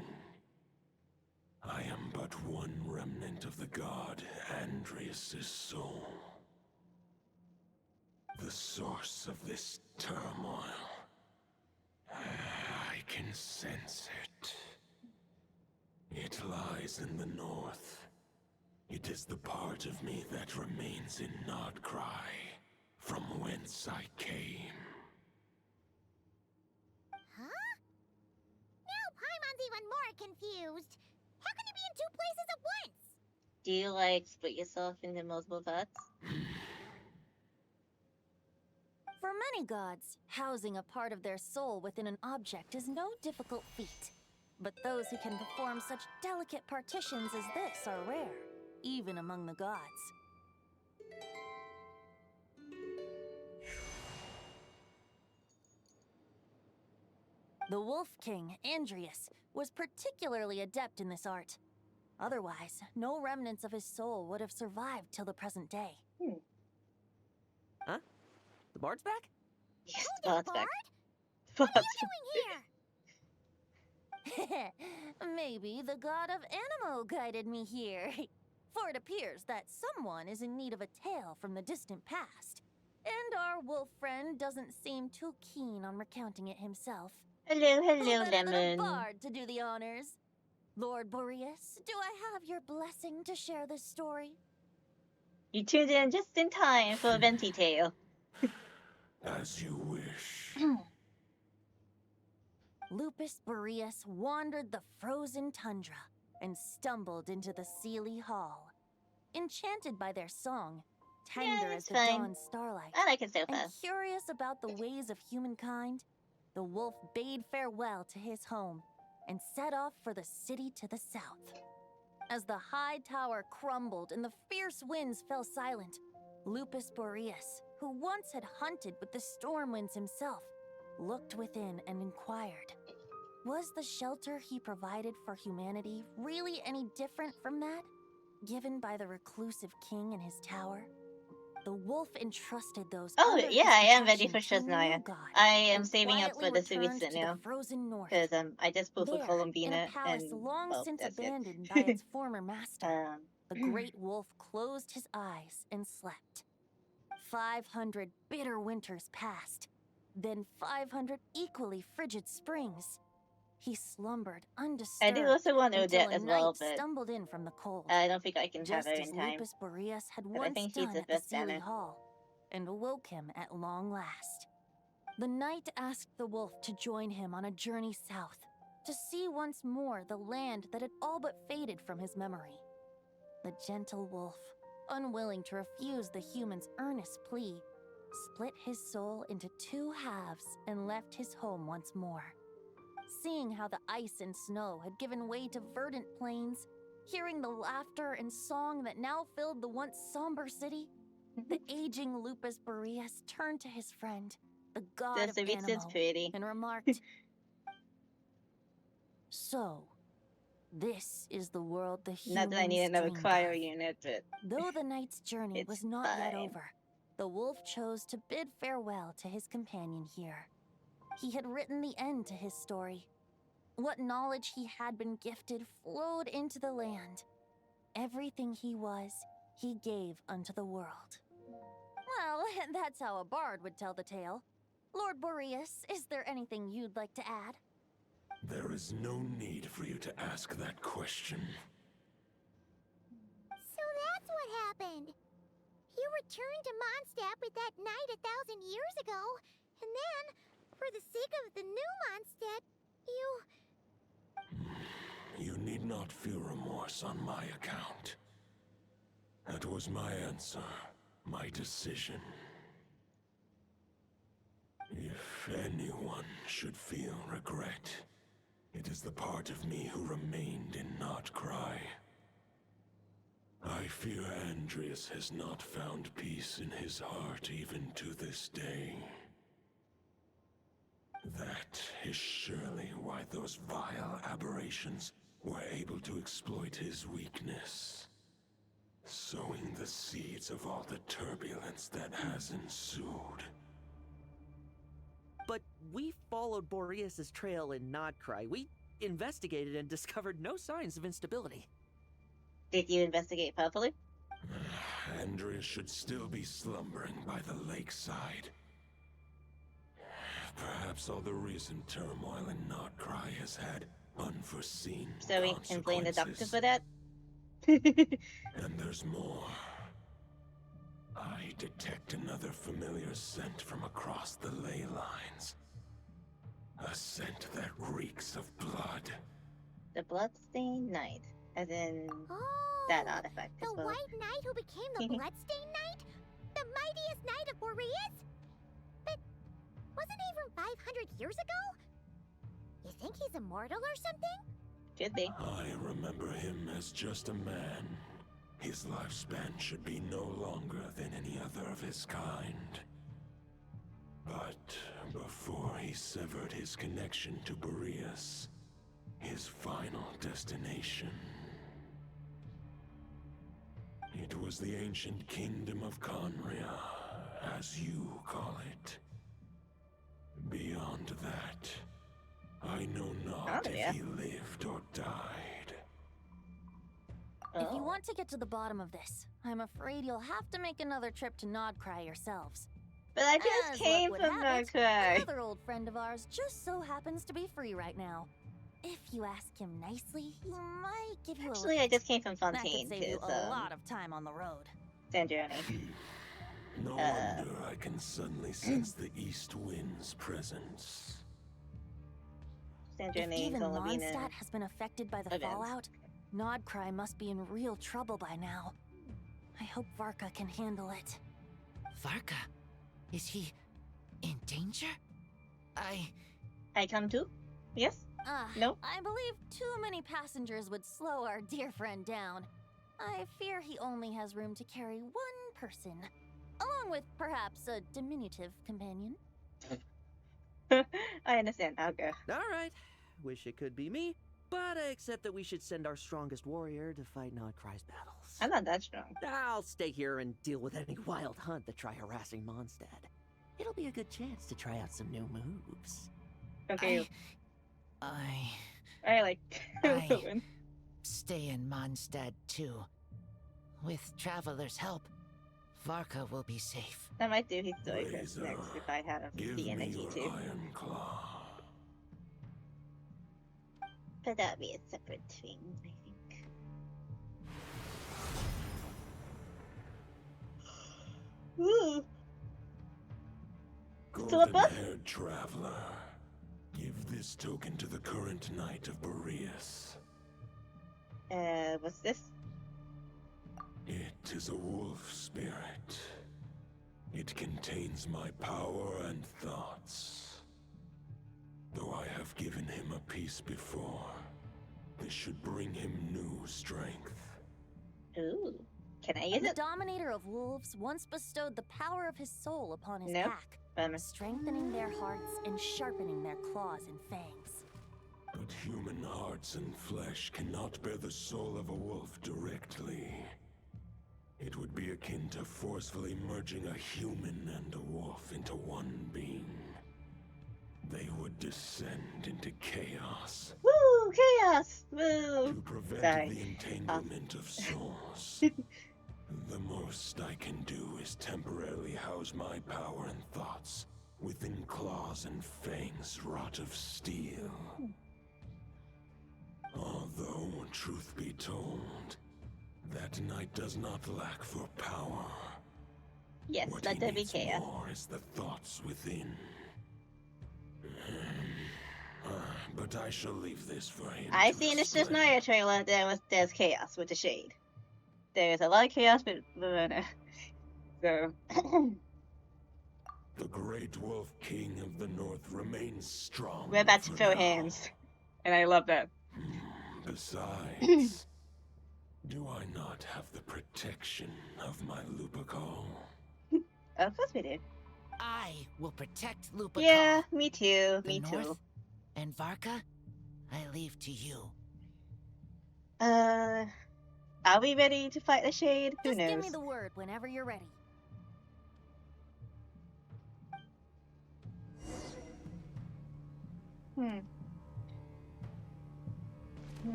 I am but one remnant of the god Andrius' soul. The source of this turmoil. I can sense it. It lies in the north. It is the part of me that remains in Nod Krai, from whence I came. Huh? Now Paimon's even more confused. How can you be in two places at once? Do you like split yourself into multiple parts? For many gods, housing a part of their soul within an object is no difficult feat. But those who can perform such delicate partitions as this are rare, even among the gods. The Wolf King, Andrius, was particularly adept in this art. Otherwise, no remnants of his soul would have survived till the present day. Huh? The bard's back? Yes, the bard's back. What are you doing here? Maybe the god of Animo guided me here. For it appears that someone is in need of a tale from the distant past. And our wolf friend doesn't seem too keen on recounting it himself. Hello, Who better than a Lemon. bard to do the honors? Lord Boreas, do I have your blessing to share this story? You tuned in just in time for a Venti tale. As you wish. Lupus Boreas wandered the frozen tundra and stumbled into the Sealy Hall. Enchanted by their song, tender as the dawn starlight, I like it so far. and curious about the ways of humankind, the wolf bade farewell to his home and set off for the city to the south. As the high tower crumbled and the fierce winds fell silent, Lupus Boreas, who once had hunted with the storm winds himself, looked within and inquired, was the shelter he provided for humanity really any different from that given by the reclusive king in his tower? The wolf entrusted those. Oh under yeah, his I am ready protection for to a new Shaznia. god, I am and saving up quietly for the returned suicide to now. the frozen north. Because I just pulled for There, Columbina in a palace and long well, since that's abandoned it. by its former master, the great wolf closed his eyes and slept. 500 bitter winters passed, then 500 equally frigid springs. He slumbered undisturbed I do also want until Odette a as well, night but stumbled in from the cold. I don't think I can have Just her as in time. Lupus Boreas had But I once think she's done the at the best Sealy banner. Hall, and awoke him at long last. The knight asked the wolf to join him on a journey south, to see once more the land that had all but faded from his memory. The gentle wolf, unwilling to refuse the human's earnest plea, split his soul into two halves and left his home once more. Seeing how the ice and snow had given way to verdant plains, hearing the laughter and song that now filled the once somber city, the aging Lupus Boreas turned to his friend, the god of Animo, and remarked, "So, this is the world the humans Not that I need another dreamed cryo of." unit, but Though the knight's journey was not yet over, the wolf chose to bid farewell to his companion here. He had written the end to his story. What knowledge he had been gifted flowed into the land. Everything he was, he gave unto the world. Well, that's how a bard would tell the tale. Lord Boreas, is there anything you'd like to add? There is no need for you to ask that question. So that's what happened. You returned to Mondstadt with that knight 1,000 years ago, and then, for the sake of the new Mondstadt, You need not feel remorse on my account. That was my answer, my decision. If anyone should feel regret, it is the part of me who remained in Nod Krai. I fear Andrius has not found peace in his heart even to this day. That is surely why those vile aberrations were able to exploit his weakness, sowing the seeds of all the turbulence that has ensued. But we followed Boreas' trail in Nod Krai. We investigated and discovered no signs of instability. Did you investigate properly? Andrius should still be slumbering by the lakeside. Perhaps all the recent turmoil in Nod Krai has had unforeseen So we can blame the doctor consequences. for that? And there's more. I detect another familiar scent from across the ley lines. A scent that reeks of blood. The Bloodstained Knight, as in that artifact as the well. white knight who became the Bloodstained Knight? The mightiest knight of Boreas? But wasn't he from 500 years ago? You think he's immortal or something? Should be. I remember him as just a man. His lifespan should be no longer than any other of his kind. But before he severed his connection to Boreas, his final destination, it was the ancient kingdom of Conria, as you call it. Beyond that, I know not if he lived or died. If you want to get to the bottom of this, I'm afraid you'll have to make another trip to Nod Krai yourselves. But I just As came luck would from have Nod it, Krai. Another old friend of ours just so happens to be free right now. If you ask him nicely, he might give you Actually, a I lift. just came from That Fontaine, could save you 'cause, a lot of time on the road. Sand journey. No wonder I can suddenly sense the east wind's presence. Sand If journey even is only being Mondstadt has been affected by the event. fallout, Nod Krai must be in real trouble by now. I hope Varka can handle it. Varka? Is he in danger? I come too? Yes? No? I believe too many passengers would slow our dear friend down. I fear he only has room to carry one person, along with perhaps a diminutive companion. I understand. I'll go. Alright. Wish it could be me, but I accept that we should send our strongest warrior to fight Nod Krai's battles. I'm not that strong. I'll stay here and deal with any wild hunt that try harassing Mondstadt. It'll be a good chance to try out some new moves. Okay. I like I stay in Mondstadt too. With Traveler's help, Varka will be safe. I might do his story first Razor, next if I have give the me energy your to. iron claw. But that'd be a separate thing, I think. Ooh. Still up? Golden-haired traveler, give this token to the current Knight of Boreas. What's this? It is a wolf spirit. It contains my power and thoughts. Though I have given him a piece before, this should bring him new strength. Ooh. Can I use The it? Dominator of Wolves once bestowed the power of his soul upon his Nope. pack, strengthening their hearts and sharpening their claws and fangs. But human hearts and flesh cannot bear the soul of a wolf directly. It would be akin to forcefully merging a human and a wolf into one being. They would descend into chaos. Woo! Chaos! Woo! To prevent Sorry. the entanglement of souls. The most I can do is temporarily house my power and thoughts within claws and fangs wrought of steel. Although, truth be told, that knight does not lack for power. Yes, What let he there be needs chaos. more is the thoughts within. But I shall leave this for him. I to seen the explain. Snyder trailer. There's chaos with the shade. There's a lot of chaos with Verona. So The great wolf king of the north remains strong. we're about to for throw now. hands, and I love that. Besides, do I not have the protection of my Lupical? Of course we do. I will protect Lupical. Yeah, me too. The Me North too. and Varka, I leave to you. Are we ready to fight the shade? Who Just knows? give me the word whenever you're ready.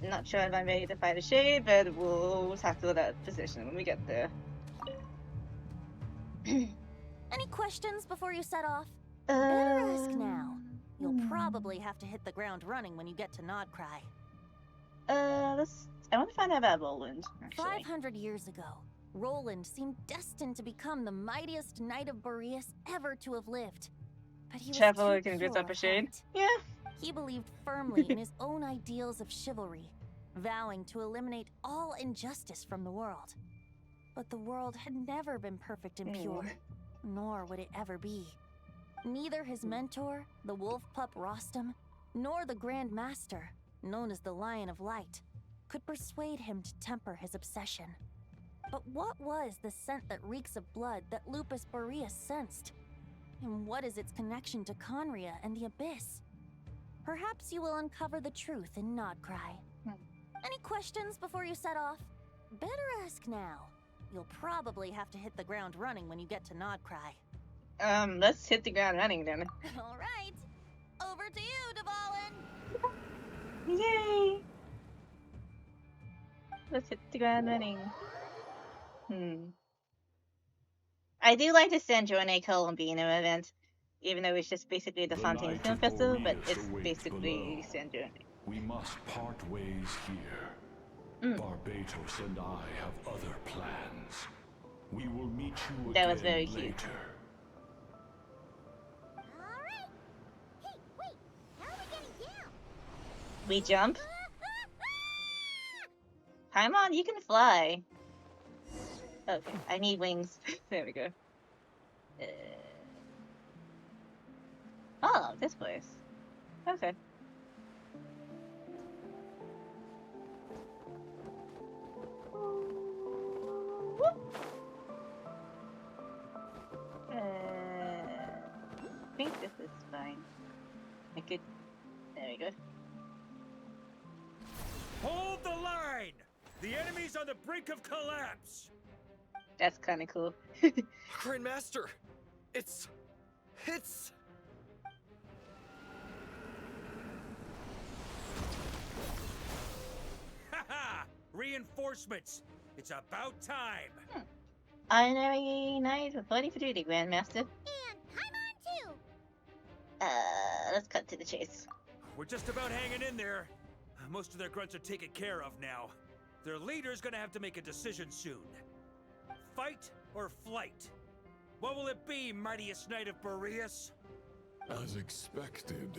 Not sure if I'm ready to fight a shade, but we'll tackle that position when we get there. Any questions before you set off? Better ask now. You'll probably have to hit the ground running when you get to Nod Krai. I want to find out about Roland, actually. 500 years ago, Roland seemed destined to become the mightiest Knight of Boreas ever to have lived. But he was Traveler too can dress pure up a of shade? heart. Yeah. He believed firmly in his own ideals of chivalry, vowing to eliminate all injustice from the world. But the world had never been perfect and pure, nor would it ever be. Neither his mentor, the wolf pup Rostam, nor the Grand Master, known as the Lion of Light, could persuade him to temper his obsession. But what was the scent that reeks of blood that Lupus Boreas sensed? And what is its connection to Conria and the Abyss? Perhaps you will uncover the truth in Nod Krai. Any questions before you set off? Better ask now. You'll probably have to hit the ground running when you get to Nod Krai. Let's hit the ground running then. All right. Over to you, Dvalin. Yay! Let's hit the ground running. I do like the San Giorgio Colombino event, even though it's just basically the Fontaine Knights Film of Festival, but Boreas it's awaits basically below. San Giorgio. We must part ways here. Barbatos and I have other plans. We will meet you That again was very cute. later. Alright! Hey, wait! How are we getting down? We jump? Paimon, you can fly. Okay, I need wings. There we go. Oh, this place. Okay. I think this is fine. I could. There we go. Hold the line! The enemy's on the brink of collapse! That's kind of cool. Grandmaster! It's... Haha! Reinforcements! It's about time! Honorary Knight reporting for duty, Grandmaster. And I'm on too! Let's cut to the chase. We're just about hanging in there. Most of their grunts are taken care of now. Their leader's gonna have to make a decision soon. Fight or flight? What will it be, mightiest Knight of Boreas? As expected,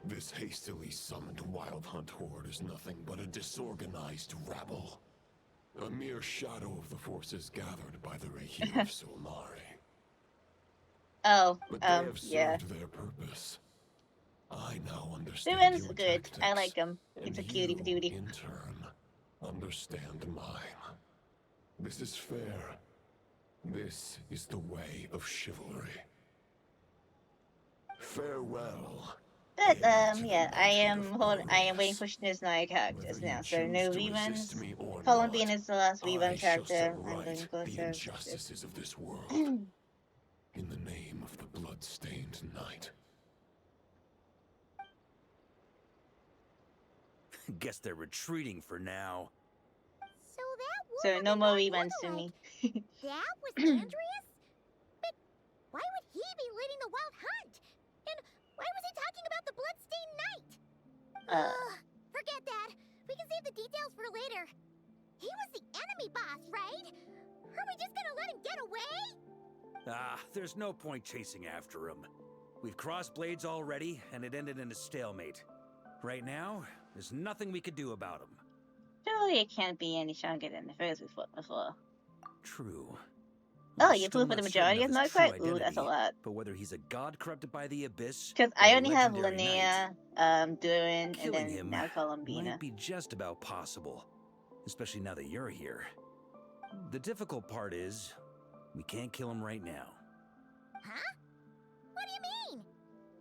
this hastily summoned Wild Hunt horde is nothing but a disorganized rabble. A mere shadow of the forces gathered by the Rahir of Solmare. Oh, But they have yeah. served their purpose. I now understand Durin's your good. tactics, I like him. He's and a cutie you, patootie. in turn, understand mine. This is fair. This is the way of chivalry. Farewell. But yeah, I am waiting for his Knight characters now. So no reruns. Columbine is the last rerun character. I'm going to go the to injustices of this world. In the name of the Bloodstained Knight. Guess they're retreating for now. So no more reruns to me. That was Andrius? But why would he be leading the wild hunt? And why was he talking about the Bloodstained Knight? Forget that. We can save the details for later. He was the enemy boss, right? Are we just gonna let him get away? There's no point chasing after him. We've crossed blades already, and it ended in a stalemate. Right now, there's nothing we could do about him. Surely it can't be any stronger than the first before. True. Oh, you flew for the majority of Nod Krai? Ooh, that's a lot. But whether he's a god corrupted by the Abyss... Because I only have Linnea, Durin, and then him now Columbina. might be just about possible. Especially now that you're here. The difficult part is, we can't kill him right now. Huh? What do you mean?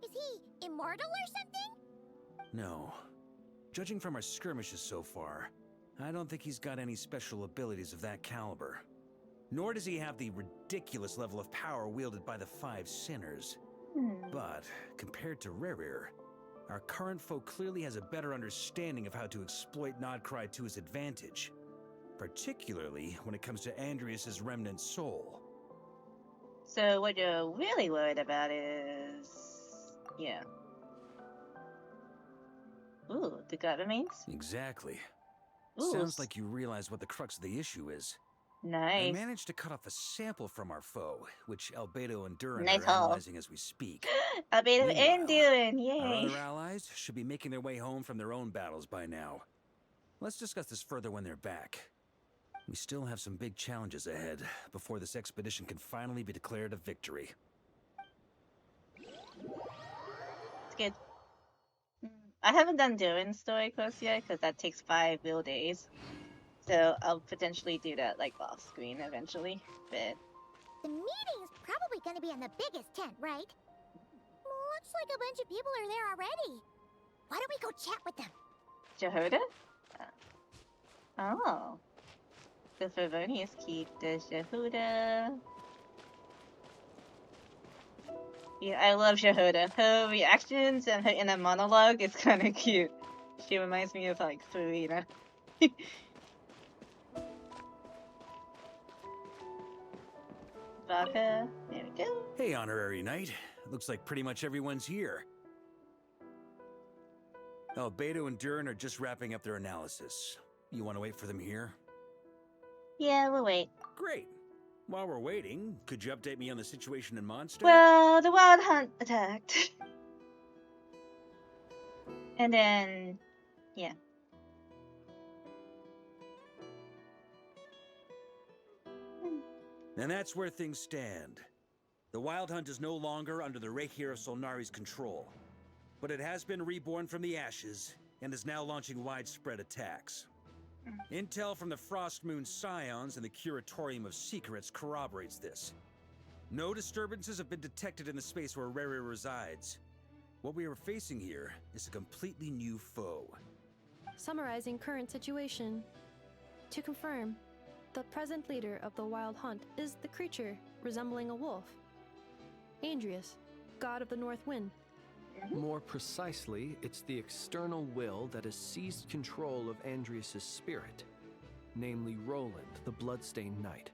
Is he immortal or something? No. Judging from our skirmishes so far, I don't think he's got any special abilities of that caliber. Nor does he have the ridiculous level of power wielded by the Five Sinners. But, compared to Rerir, our current foe clearly has a better understanding of how to exploit Nod Krai to his advantage. Particularly when it comes to Andrius' remnant soul. So what you're really worried about is... yeah. Ooh, the god remains? Exactly. Ooh. Sounds like you realize what the crux of the issue is. Nice. I managed to cut off a sample from our foe, which Albedo and Durin Nice are haul. analyzing as we speak. Albedo and Durin, yay! Our other allies should be making their way home from their own battles by now. Let's discuss this further when they're back. We still have some big challenges ahead before this expedition can finally be declared a victory. It's good. I haven't done Durin's story quest yet, because that takes 5 real days. So I'll potentially do that like off screen eventually, but... The meeting's probably gonna be in the biggest tent, right? Looks like a bunch of people are there already. Why don't we go chat with them? Jehoda? Oh. The Favonius keep the Jehoda. Yeah, I love Jehoda. Her reactions and her inner monologue is kind of cute. She reminds me of like Serena. Varka, there we go. Hey, Honorary Knight. Looks like pretty much everyone's here. Albedo and Durin are just wrapping up their analysis. You want to wait for them here? Yeah, we'll wait. Great. While we're waiting, could you update me on the situation in Mondstadt? Well, the wild hunt attacked. And then, yeah. And that's where things stand. The Wild Hunt is no longer under the Reikir of Solnari's control, but it has been reborn from the ashes and is now launching widespread attacks. Intel from the Frostmoon Scions and the Curatorium of Secrets corroborates this. No disturbances have been detected in the space where Rerir resides. What we are facing here is a completely new foe. Summarizing current situation. To confirm, the present leader of the Wild Hunt is the creature resembling a wolf. Andrius, god of the North Wind. More precisely, it's the external will that has seized control of Andrius' spirit, namely Roland, the Bloodstained Knight.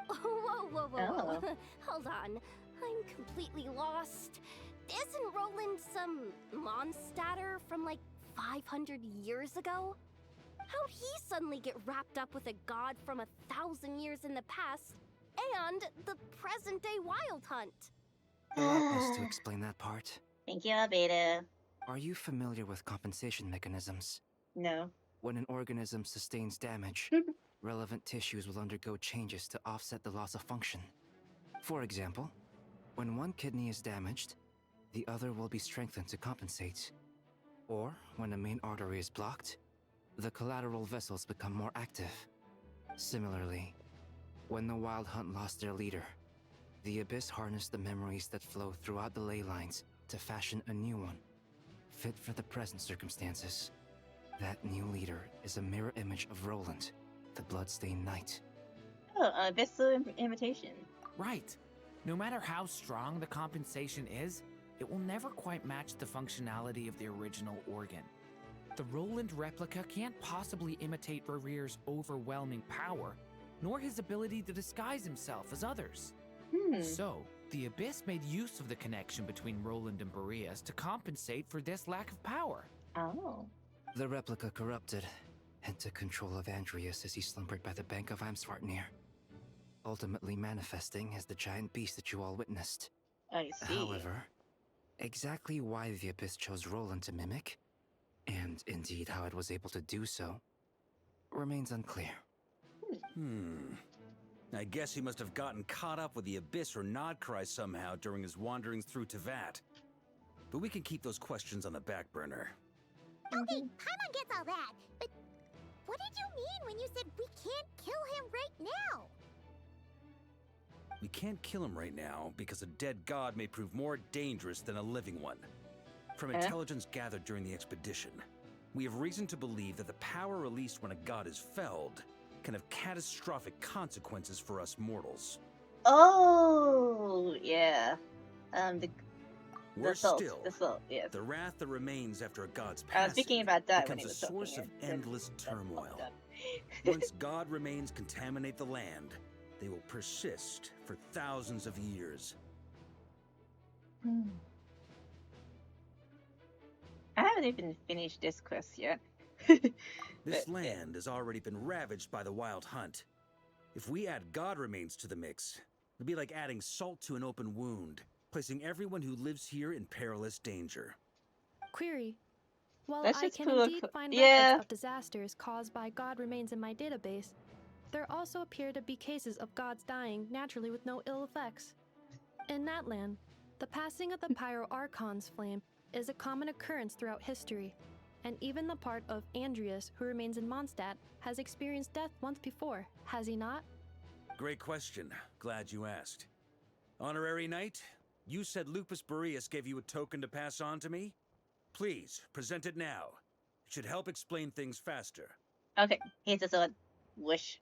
Whoa. Hold on. I'm completely lost. Isn't Roland some Mondstadter from like 500 years ago? How'd he suddenly get wrapped up with a god from 1,000 years in the past and the present-day Wild Hunt? You want us to explain that part? Thank you, Albedo. Are you familiar with compensation mechanisms? No. When an organism sustains damage, relevant tissues will undergo changes to offset the loss of function. For example, When one kidney is damaged, the other will be strengthened to compensate. Or, when a main artery is blocked, the collateral vessels become more active. Similarly, when the Wild Hunt lost their leader, the Abyss harnessed the memories that flow throughout the ley lines to fashion a new one, fit for the present circumstances. That new leader is a mirror image of Roland, the Bloodstained Knight. Oh, Abyssal imitation. Right. No matter how strong the compensation is, it will never quite match the functionality of the original organ. The Roland replica can't possibly imitate Barir's overwhelming power, nor his ability to disguise himself as others. So, the Abyss made use of the connection between Roland and Boreas to compensate for this lack of power. Oh. The replica corrupted and took control of Andrius as he slumbered by the bank of Amsvartnir, ultimately manifesting as the giant beast that you all witnessed. I see. However, exactly why the Abyss chose Roland to mimic, and indeed how it was able to do so, remains unclear. I guess he must have gotten caught up with the Abyss or Nod Krai somehow during his wanderings through Teyvat. But we can keep those questions on the back burner. Okay, Paimon gets all that, but what did you mean when you said we can't kill him right now? We can't kill him right now because a dead god may prove more dangerous than a living one. From intelligence gathered during the expedition, we have reason to believe that the power released when a god is felled can have catastrophic consequences for us mortals. Oh, yeah. Worse still, the salt, yes. the wrath that remains after a god's I was passing speaking about that when becomes he a was source talking. of endless turmoil. Once god remains contaminate the land, they will persist for thousands of years. I haven't even finished this quest yet. This land has already been ravaged by the Wild Hunt. If we add god remains to the mix, it'd be like adding salt to an open wound, placing everyone who lives here in perilous danger. Query. While That's I just can cool. indeed find Yeah. records of disasters caused by god remains in my database, there also appear to be cases of gods dying naturally with no ill effects. In that land, the passing of the Pyro-Archon's flame is a common occurrence throughout history, and even the part of Andrius who remains in Mondstadt has experienced death once before, has he not? Great question. Glad you asked. Honorary Knight, you said Lupus Boreas gave you a token to pass on to me? Please, present it now. It should help explain things faster. Okay, here's a sword. Whoosh.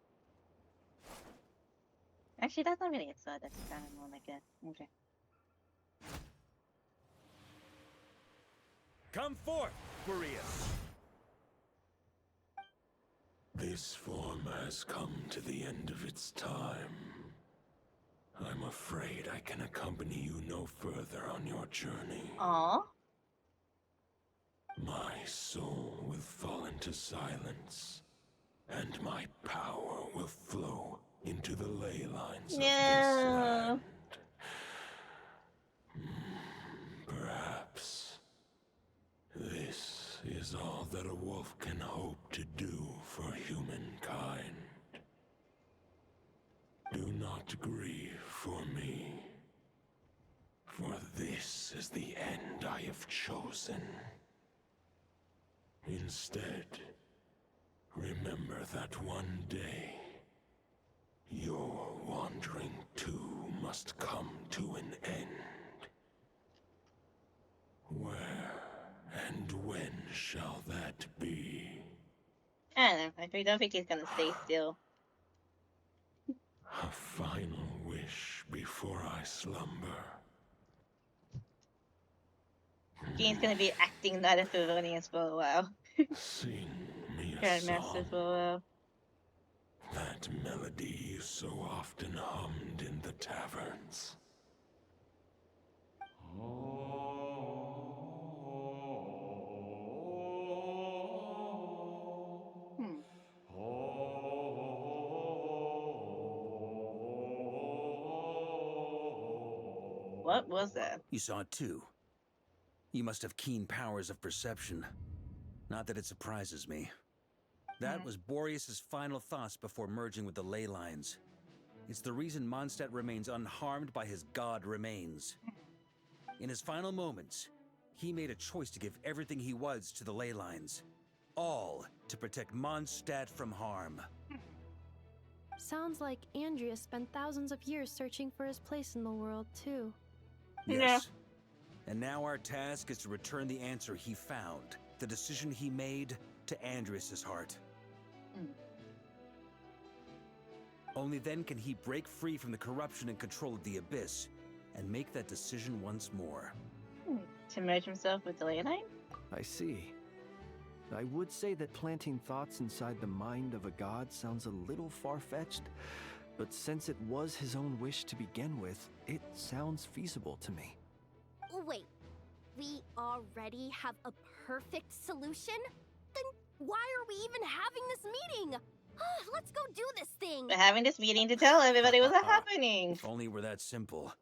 Actually, that's not really a sword. That's kind of more like a... Okay. Come forth, Boreas! This form has come to the end of its time. I'm afraid I can accompany you no further on your journey. Aww. My soul will fall into silence, and my power will flow into the ley lines of this land. Perhaps this is all that a wolf can hope to do for humankind. Do not grieve for me, for this is the end I have chosen. Instead, remember that one day, your wandering too must come to an end. Where and when shall that be? I don't know. I don't think he's gonna stay still. A final wish before I slumber. He's gonna be acting that as Favonius for a while. Sing me a Grandmaster song. for a while. That melody you so often hummed in the taverns. What was that? You saw it too. You must have keen powers of perception. Not that it surprises me. That was Boreas' final thoughts before merging with the ley lines. It's the reason Mondstadt remains unharmed by his god remains. In his final moments, he made a choice to give everything he was to the ley lines. All to protect Mondstadt from harm. Sounds like Andrius spent thousands of years searching for his place in the world, too. Yes. And now our task is to return the answer he found, the decision he made, to Andrius' heart. Only then can he break free from the corruption and control of the Abyss, and make that decision once more. To merge himself with the Leonine? I see. I would say that planting thoughts inside the mind of a god sounds a little far-fetched, but since it was his own wish to begin with, it sounds feasible to me. Wait, we already have a perfect solution? Then why are we even having this meeting? Let's go do this thing! We're having this meeting to tell everybody what's happening. If only we're that simple.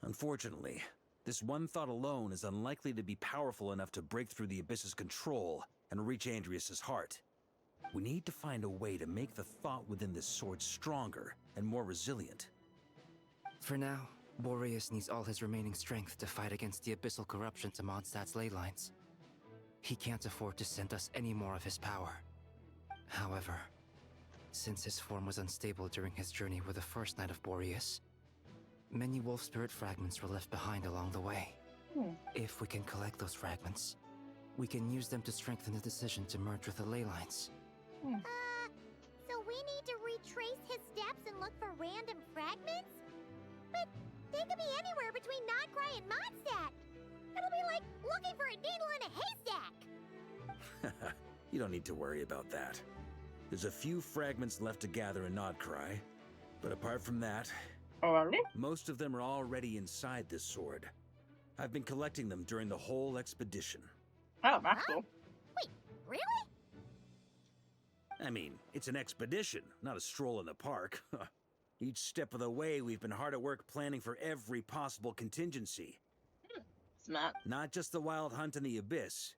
Unfortunately, this one thought alone is unlikely to be powerful enough to break through the Abyss's control and reach Andrius' heart. We need to find a way to make the thought within this sword stronger and more resilient. For now, Boreas needs all his remaining strength to fight against the abyssal corruption to Mondstadt's ley lines. He can't afford to send us any more of his power. However, since his form was unstable during his journey with the first Knight of Boreas, many Wolf Spirit Fragments were left behind along the way. If we can collect those fragments, we can use them to strengthen the decision to merge with the ley lines. So we need to retrace his steps and look for random fragments? But they could be anywhere between Nod Krai and Mondstadt. It'll be like looking for a needle in a haystack. You don't need to worry about that. There's a few fragments left to gather in Nod Krai, but apart from that, most of them are already inside this sword. I've been collecting them during the whole expedition. Oh, that's cool. Wait, really? I mean, it's an expedition, not a stroll in the park. Each step of the way, we've been hard at work planning for every possible contingency. Smart. Not just the wild hunt in the Abyss,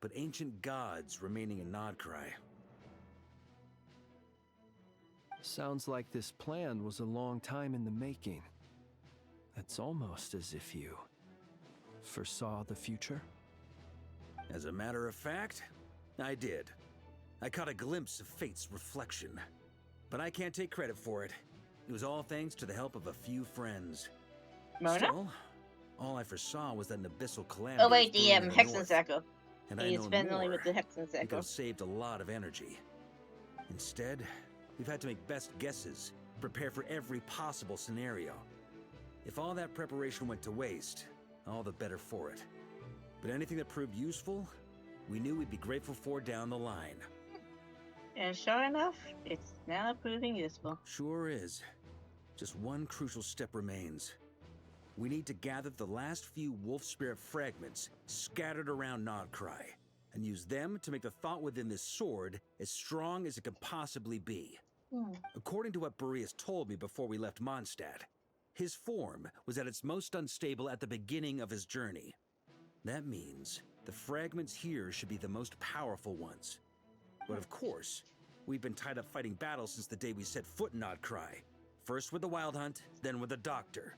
but ancient gods remaining in Nod Krai. Sounds like this plan was a long time in the making. It's almost as if you foresaw the future. As a matter of fact, I did. I caught a glimpse of fate's reflection. But I can't take credit for it. It was all thanks to the help of a few friends. Mona? Still, all I foresaw was that an abyssal calamity. Oh wait, was the brewing in Hexen north, Circle. and He's I know friendly more. with the Hexen We could Circle. have saved a lot of energy. Instead, we've had to make best guesses, prepare for every possible scenario. If all that preparation went to waste, all the better for it. But anything that proved useful, we knew we'd be grateful for down the line. And sure enough, it's now proving useful. Sure is. Just one crucial step remains. We need to gather the last few Wolf Spirit Fragments scattered around Nod Krai, and use them to make the thought within this sword as strong as it could possibly be. According to what Boreas told me before we left Mondstadt, his form was at its most unstable at the beginning of his journey. That means the fragments here should be the most powerful ones. But of course, we've been tied up fighting battles since the day we set foot in Nod Krai. First with the Wild Hunt, then with the Doctor.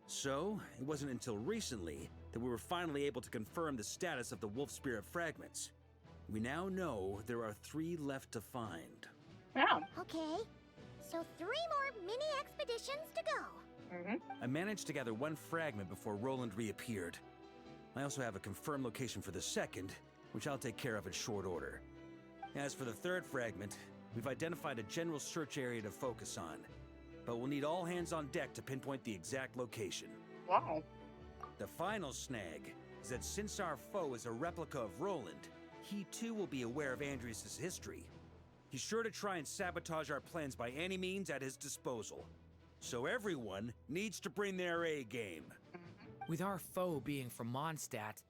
So, it wasn't until recently that we were finally able to confirm the status of the Wolf Spirit Fragments. We now know there are 3 left to find. Wow. Okay, so 3 more mini expeditions to go. I managed to gather 1 fragment before Roland reappeared. I also have a confirmed location for the second, which I'll take care of in short order. As for the 3rd fragment, we've identified a general search area to focus on, but we'll need all hands on deck to pinpoint the exact location. Wow. The final snag is that since our foe is a replica of Roland, he too will be aware of Andrius' history. He's sure to try and sabotage our plans by any means at his disposal. So everyone needs to bring their A game. With our foe being from Mondstadt,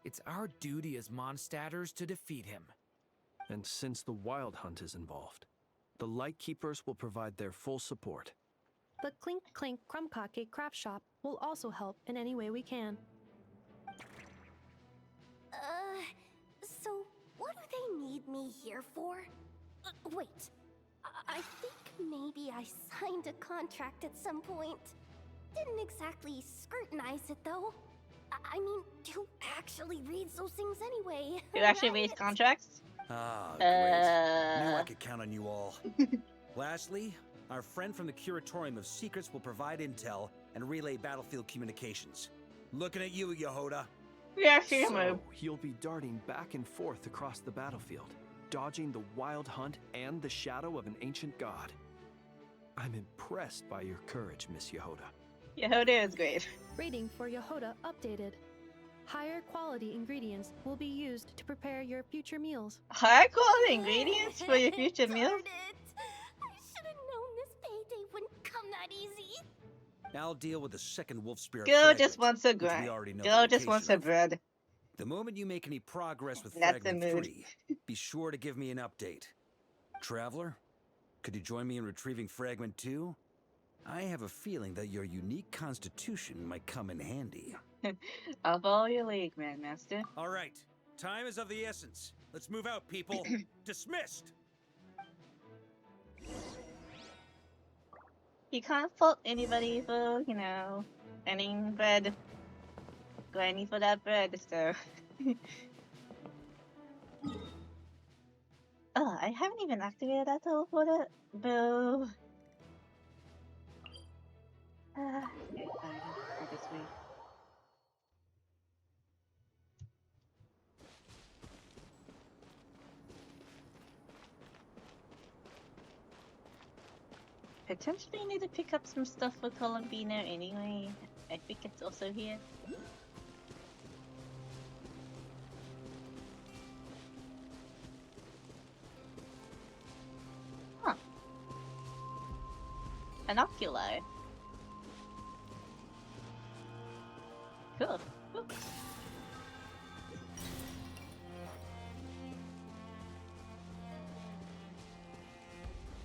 it's our duty as Mondstadters to defeat him. And since the Wild Hunt is involved, the Lightkeepers will provide their full support. The Clink Clink Krumkake craft shop will also help in any way we can. So what do they need me here for? Wait, I think maybe I signed a contract at some point. Didn't exactly scrutinize it, though. I mean, who actually reads those things anyway? Who actually reads contracts? Ah, great. Knew I could count on you all. Lastly, our friend from the Curatorium of Secrets will provide intel and relay battlefield communications. Looking at you, Yehoda. Yeah, so you'll be darting back and forth across the battlefield, dodging the wild hunt and the shadow of an ancient god. I'm impressed by your courage, Miss Yehoda. Yehoda is great. Rating for Yehoda updated. Higher quality ingredients will be used to prepare your future meals. Higher quality ingredients for your future meals? I should have known this payday wouldn't come that easy. I'll deal with the second Wolf Spirit Girl Fragment, just wants a which grind. we already know Girl the just wants location a of. bread. The moment you make any progress with That's Fragment the mood. 3, be sure to give me an update. Traveler, could you join me in retrieving Fragment 2? I have a feeling that your unique constitution might come in handy. I'll follow your lead, Grandmaster. All right, time is of the essence. Let's move out, people. Dismissed! You can't fault anybody for, you know, earning bread. Grinding for that bread, so. Oh, I haven't even activated that teleporter. Boo. Okay, fine. Go this way. Potentially need to pick up some stuff for Columbino anyway. I think it's also here. Huh. An oculi. Cool. Ooh.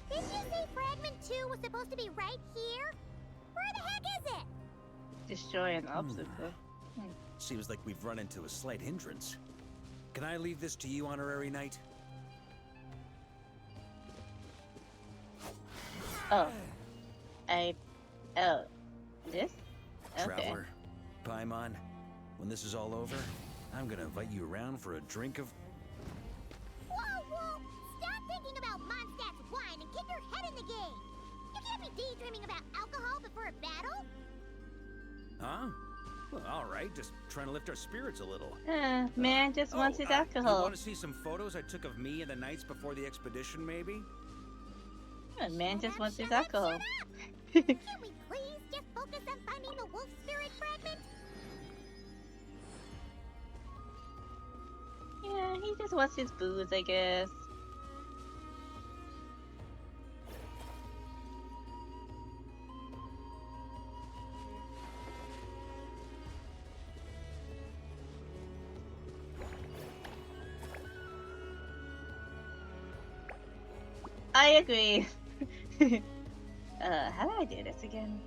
Didn't you say Fragment 2 was supposed to be right here? Where the heck is it? Destroy an obstacle. Seems like we've run into a slight hindrance. Can I leave this to you, Honorary Knight? Oh. Oh. This? Okay. Traveler, Paimon, when this is all over, I'm gonna invite you around for a drink of... Whoa, whoa! Stop thinking about Mondstadt's wine and get your head in the game! You can't be daydreaming about alcohol before a battle! Huh? Well, alright, just trying to lift our spirits a little. Man just wants his You alcohol. want to see some photos I took of me and the Knights before the expedition, maybe? Man just wants his alcohol. Can't we please just focus on finding the Wolf Spirit Fragment? Yeah, he just wants his booze, I guess. I agree. How do I do this again?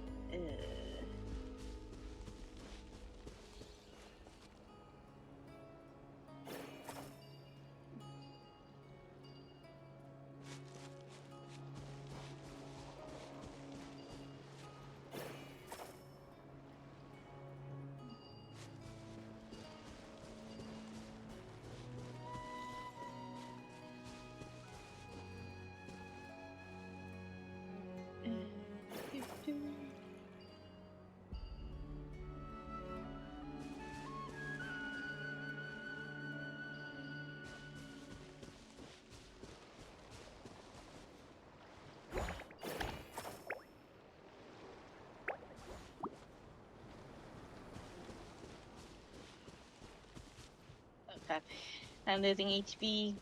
Okay. I'm losing HP.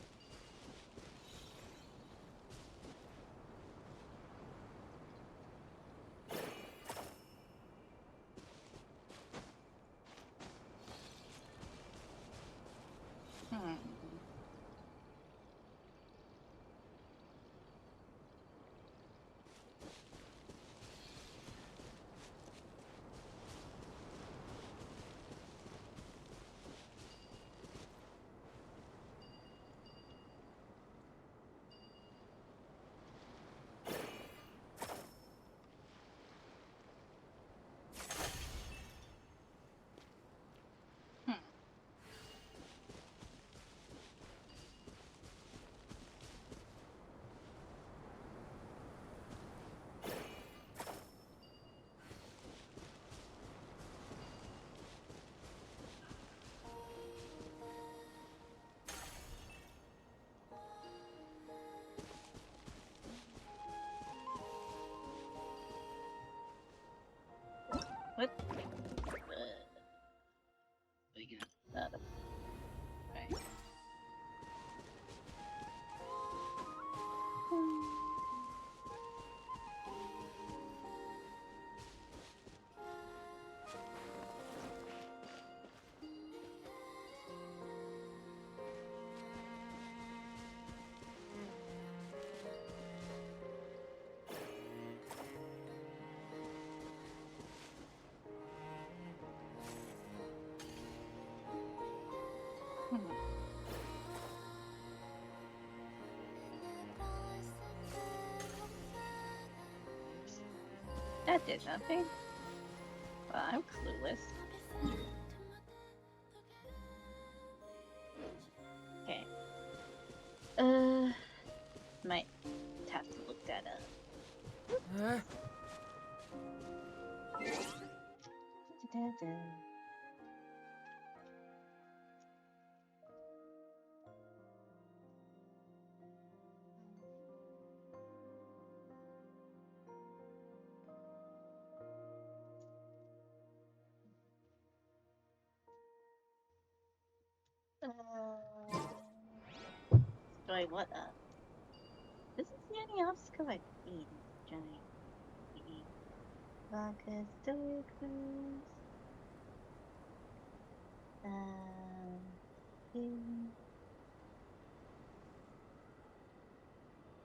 What? We got that. Right. That did nothing. Well, I'm clueless. Okay. Might have to look that up. Da-da-da. Wait, what up? This is the only obstacle I beat in this giant game. Varka, Stoicus.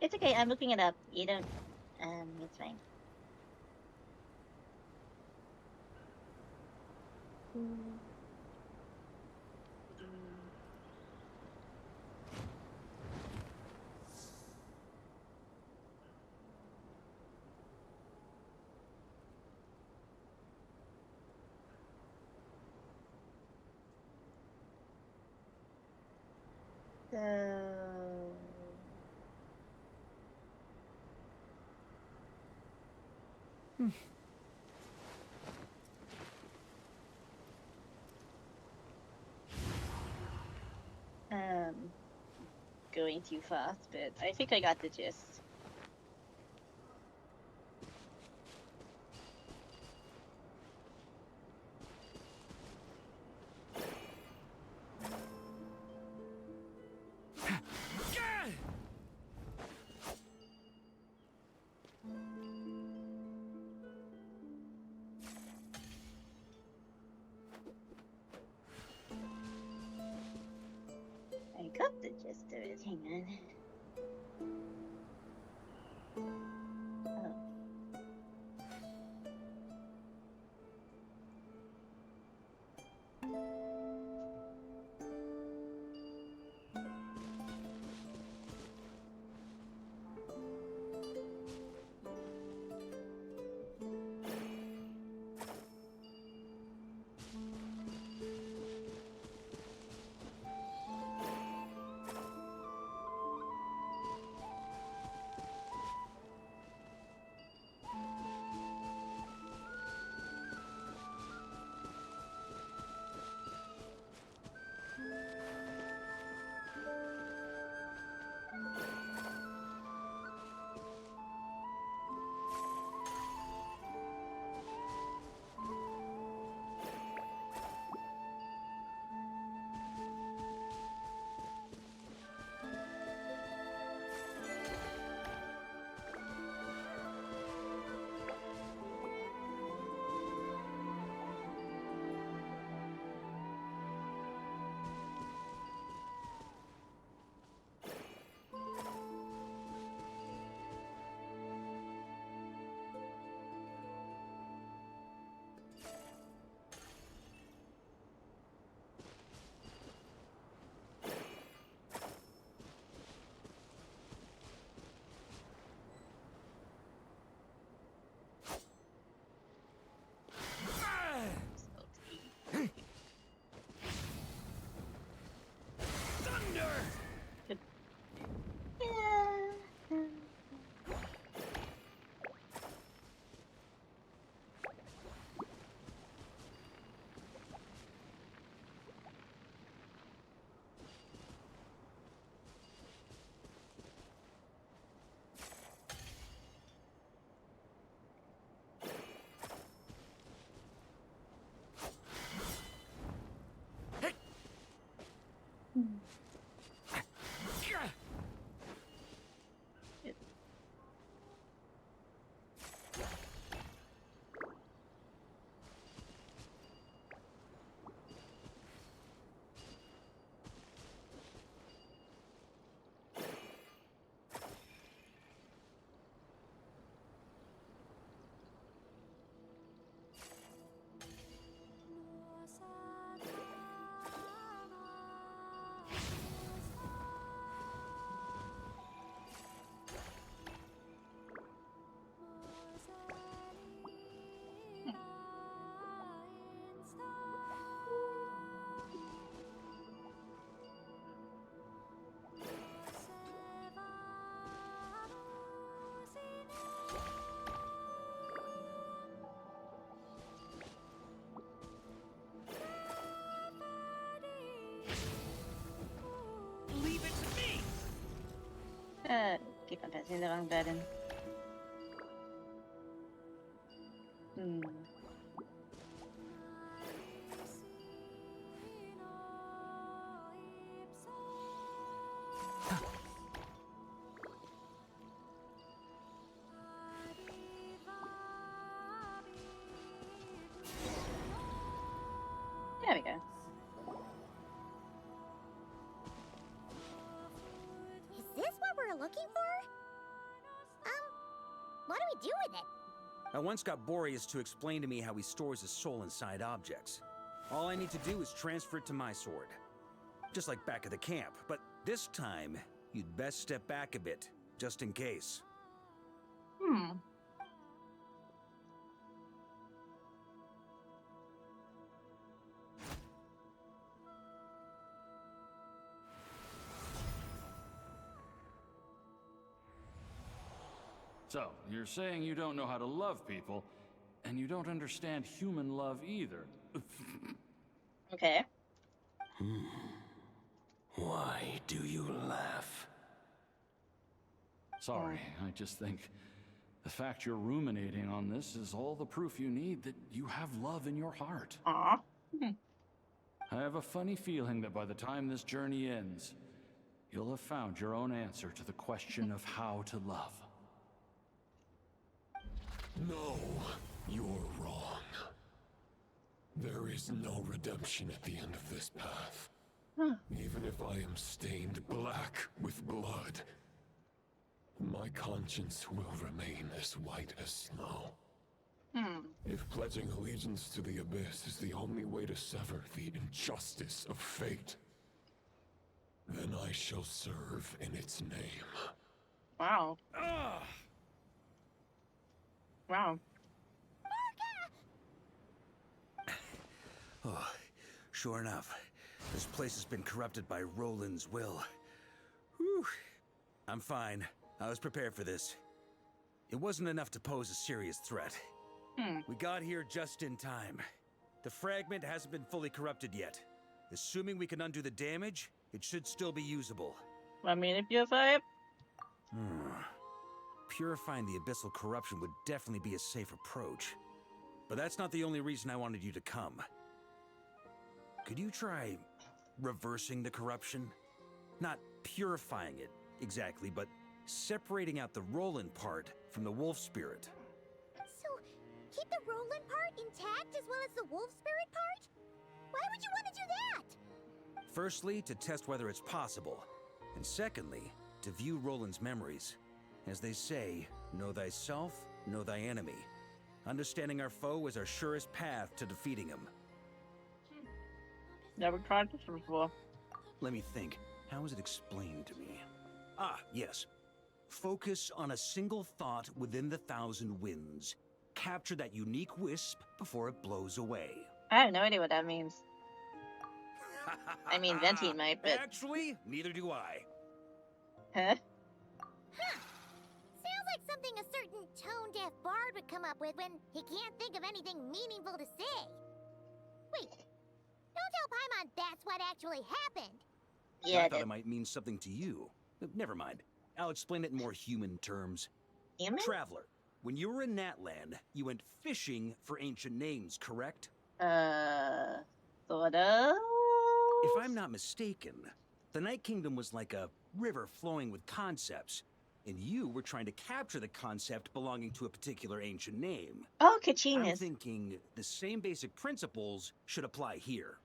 It's okay, I'm looking it up. You don't, it's fine. So... Going too fast, but I think I got the gist. I got the gist of it, hang on. Oh. Keep on pressing the wrong button. There we go. Is this what we're looking for? What do we do with it? I once got Boreas to explain to me how he stores his soul inside objects. All I need to do is transfer it to my sword. Just like back at the camp, but this time, you'd best step back a bit, just in case. So, you're saying you don't know how to love people, and you don't understand human love either. Okay. Why do you laugh? Sorry, I just think the fact you're ruminating on this is all the proof you need that you have love in your heart. Aww. I have a funny feeling that by the time this journey ends, you'll have found your own answer to the question of how to love. No, you're wrong. There is no redemption at the end of this path. Even if I am stained black with blood, my conscience will remain as white as snow. If pledging allegiance to the Abyss is the only way to sever the injustice of fate, then I shall serve in its name. Wow. Wow. Oh, sure enough. This place has been corrupted by Roland's will. Whew. I'm fine. I was prepared for this. It wasn't enough to pose a serious threat. We got here just in time. The fragment hasn't been fully corrupted yet. Assuming we can undo the damage, it should still be usable. Want me to purify it? Purifying the abyssal corruption would definitely be a safe approach. But that's not the only reason I wanted you to come. Could you try reversing the corruption? Not purifying it, exactly, but separating out the Roland part from the Wolf Spirit. So, keep the Roland part intact as well as the Wolf Spirit part? Why would you want to do that? Firstly, to test whether it's possible. And secondly, to view Roland's memories. As they say, know thyself, know thy enemy. Understanding our foe is our surest path to defeating him. Never tried this before. Let me think. How is it explained to me? Ah, yes. Focus on a single thought within the 1,000 winds. Capture that unique wisp before it blows away. I have no idea what that means. I mean, Venti might, but... Actually, neither do I. Huh? Sounds like something a certain tone-deaf bard would come up with when he can't think of anything meaningful to say. Wait, don't tell Paimon that's what actually happened. Yeah, I thought it might mean something to you. Never mind. I'll explain it in more human terms. Human? Traveler, when you were in Natland, you went fishing for ancient names, correct? Sort of? If I'm not mistaken, the Night Kingdom was like a river flowing with concepts, and you were trying to capture the concept belonging to a particular ancient name. Oh, Kachinas. I'm thinking the same basic principles should apply here.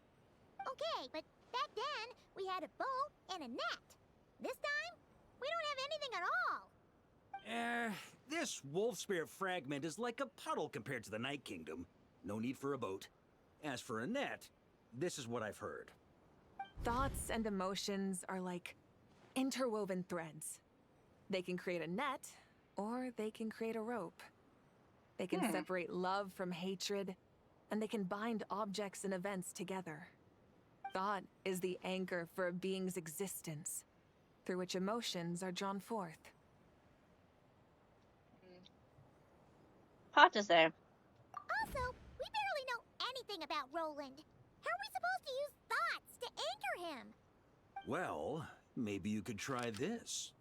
Okay, but back then, we had a bow and a net. This time, we don't have anything at all. This Wolf Spirit Fragment is like a puddle compared to the Night Kingdom. No need for a boat. As for a net, this is what I've heard. Thoughts and emotions are like interwoven threads. They can create a net, or they can create a rope. They can separate love from hatred, and they can bind objects and events together. Thought is the anchor for a being's existence, through which emotions are drawn forth. Hard to say. Also, we barely know anything about Roland. How are we supposed to use thoughts to anchor him? Well, maybe you could try this.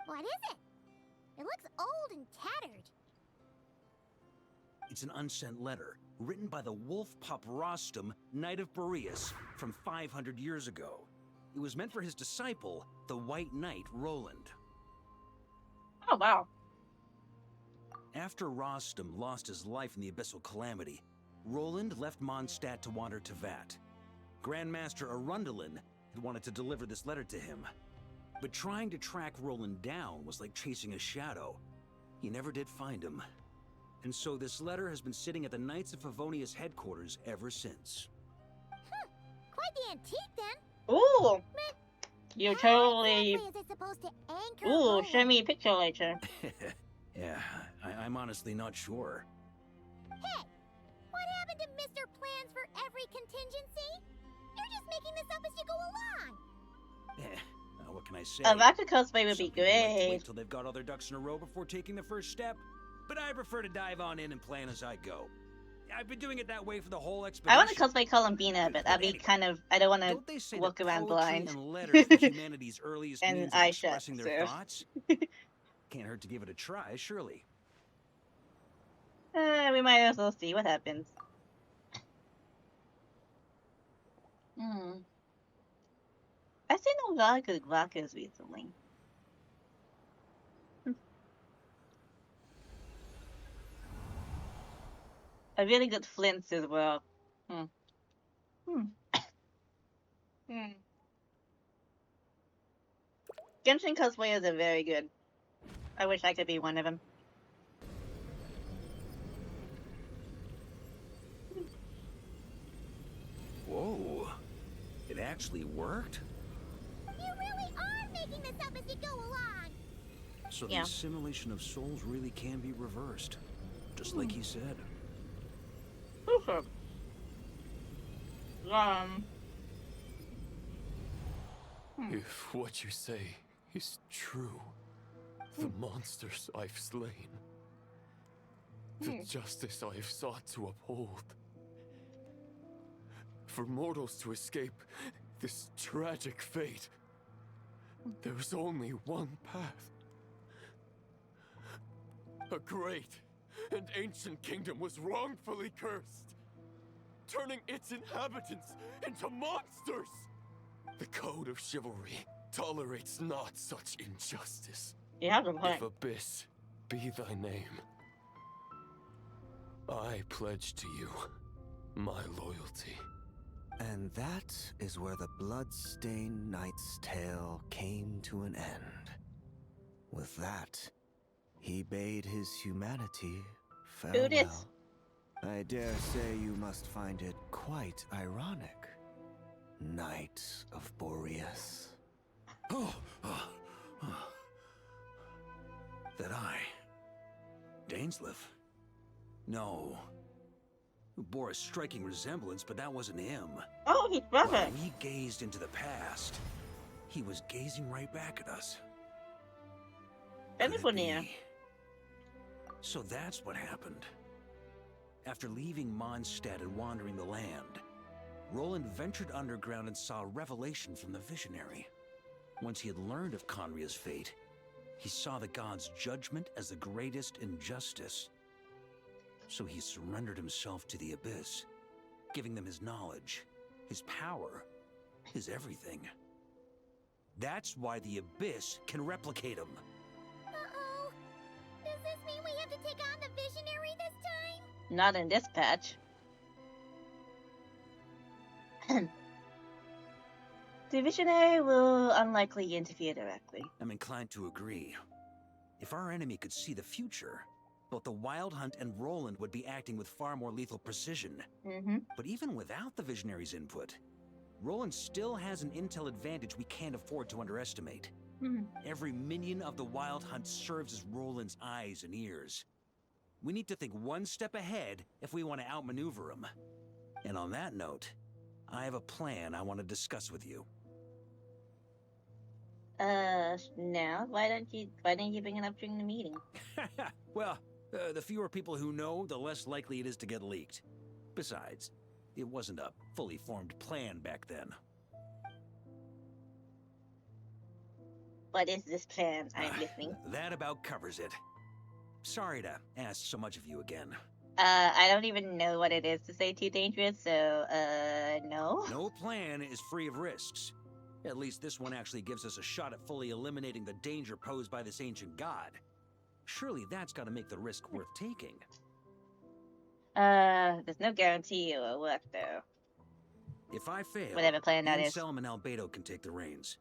What is it? It looks old and tattered. It's an unsent letter, written by the Wolf Rostam, Knight of Boreas, from 500 years ago. It was meant for his disciple, the White Knight, Roland. Oh, wow. After Rostam lost his life in the Abyssal Calamity, Roland left Mondstadt to wander to Vat. Grandmaster Arundelen had wanted to deliver this letter to him. But trying to track Roland down was like chasing a shadow. He never did find him. And so this letter has been sitting at the Knights of Favonius headquarters ever since. Quite the antique then. Ooh! You totally... Is it supposed to anchor Ooh, Roland? show me a picture later. Yeah, I'm honestly not sure. Hey! What happened to Mr. Plans for every contingency? You're just making this up as you go along. What can I say? A Varka cosplay would be Some people like to great. wait till they've got all their ducks in a row before taking the first step. But I prefer to dive on in and plan as I go. I've been doing it that way for the whole expedition. I want to cosplay Columbina, but that'd be kind of... I don't want Don't they say to walk that around poetry blind. and letters were humanity's earliest And means of eyeshadow, expressing their so. thoughts? Can't hurt to give it a try, surely. We might as well see what happens. I've seen a lot of good Varkas recently. A really good Flints as well. Genshin cosplayers are very good. I wish I could be one of them. Whoa. It actually worked? You really are making this up as you go along. So Yeah. the assimilation of souls really can be reversed. Just like he said. Super. If what you say is true, the monsters I've slain, the justice I have sought to uphold, for mortals to escape this tragic fate, there's only one path. A great and ancient kingdom was wrongfully cursed, turning its inhabitants into monsters. The code of chivalry tolerates not such injustice. You have a point. If Abyss be thy name, I pledge to you my loyalty. And that is where the Bloodstained Knight's tale came to an end. With that, he bade his humanity farewell. I dare say you must find it quite ironic, Knight of Boreas. That I... Dainsleif? No. Bore a striking resemblance, but that wasn't him. Oh, he's brother. When we gazed into the past, he was gazing right back at us. Could it be? So that's what happened. After leaving Mondstadt and wandering the land, Roland ventured underground and saw a revelation from the visionary. Once he had learned of Conria's fate, he saw the gods' judgment as the greatest injustice. So he surrendered himself to the Abyss, giving them his knowledge, his power, his everything. That's why the Abyss can replicate him. Uh-oh. Does this mean we have to take on the Visionary this time? Not in this patch. The Visionary will unlikely interfere directly. I'm inclined to agree. If our enemy could see the future, both the Wild Hunt and Roland would be acting with far more lethal precision. But even without the Visionary's input, Roland still has an intel advantage we can't afford to underestimate. Every minion of the Wild Hunt serves as Roland's eyes and ears. We need to think one step ahead if we want to outmaneuver him. And on that note, I have a plan I want to discuss with you. Now, why didn't you bring it up during the meeting? Well, the fewer people who know, the less likely it is to get leaked. Besides, it wasn't a fully formed plan back then. What is this plan? I'm listening. That about covers it. Sorry to ask so much of you again. I don't even know what it is to say too dangerous, so, no. No plan is free of risks. At least this one actually gives us a shot at fully eliminating the danger posed by this ancient god. Surely that's gotta make the risk worth taking. There's no guarantee it will work, though. If I fail, Whatever plan that is. Anselm and Albedo can take the reins.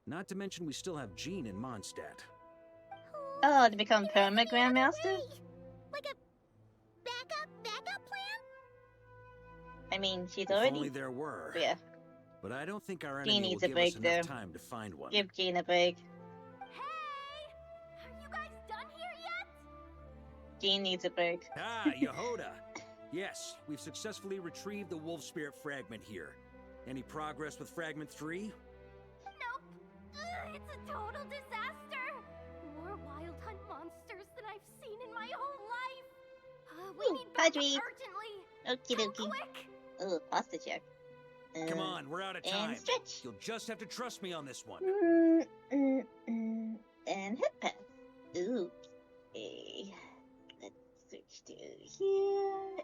Not to mention we still have Jean in Mondstadt. Oh, to become perma grandmaster? Like a backup plan? I mean, she's If already. only there were. Yeah. But I don't think our Jean enemy will needs a give break, us enough though. time to find one. Give Jean a break. Are you guys done here yet? Jean needs a break. Ah, Yehoda! Yes, we've successfully retrieved the Wolf Spirit Fragment here. Any progress with Fragment 3? Nope. It's a total disaster. More wild hunt monsters than I've seen in my whole life. We need backup Padre. urgently. Okie dokie. Oh, pasta check. Come on, we're out of time. And stretch. You'll just have to trust me on this one. And hit pass. Ooh. Okay. Let's switch to here.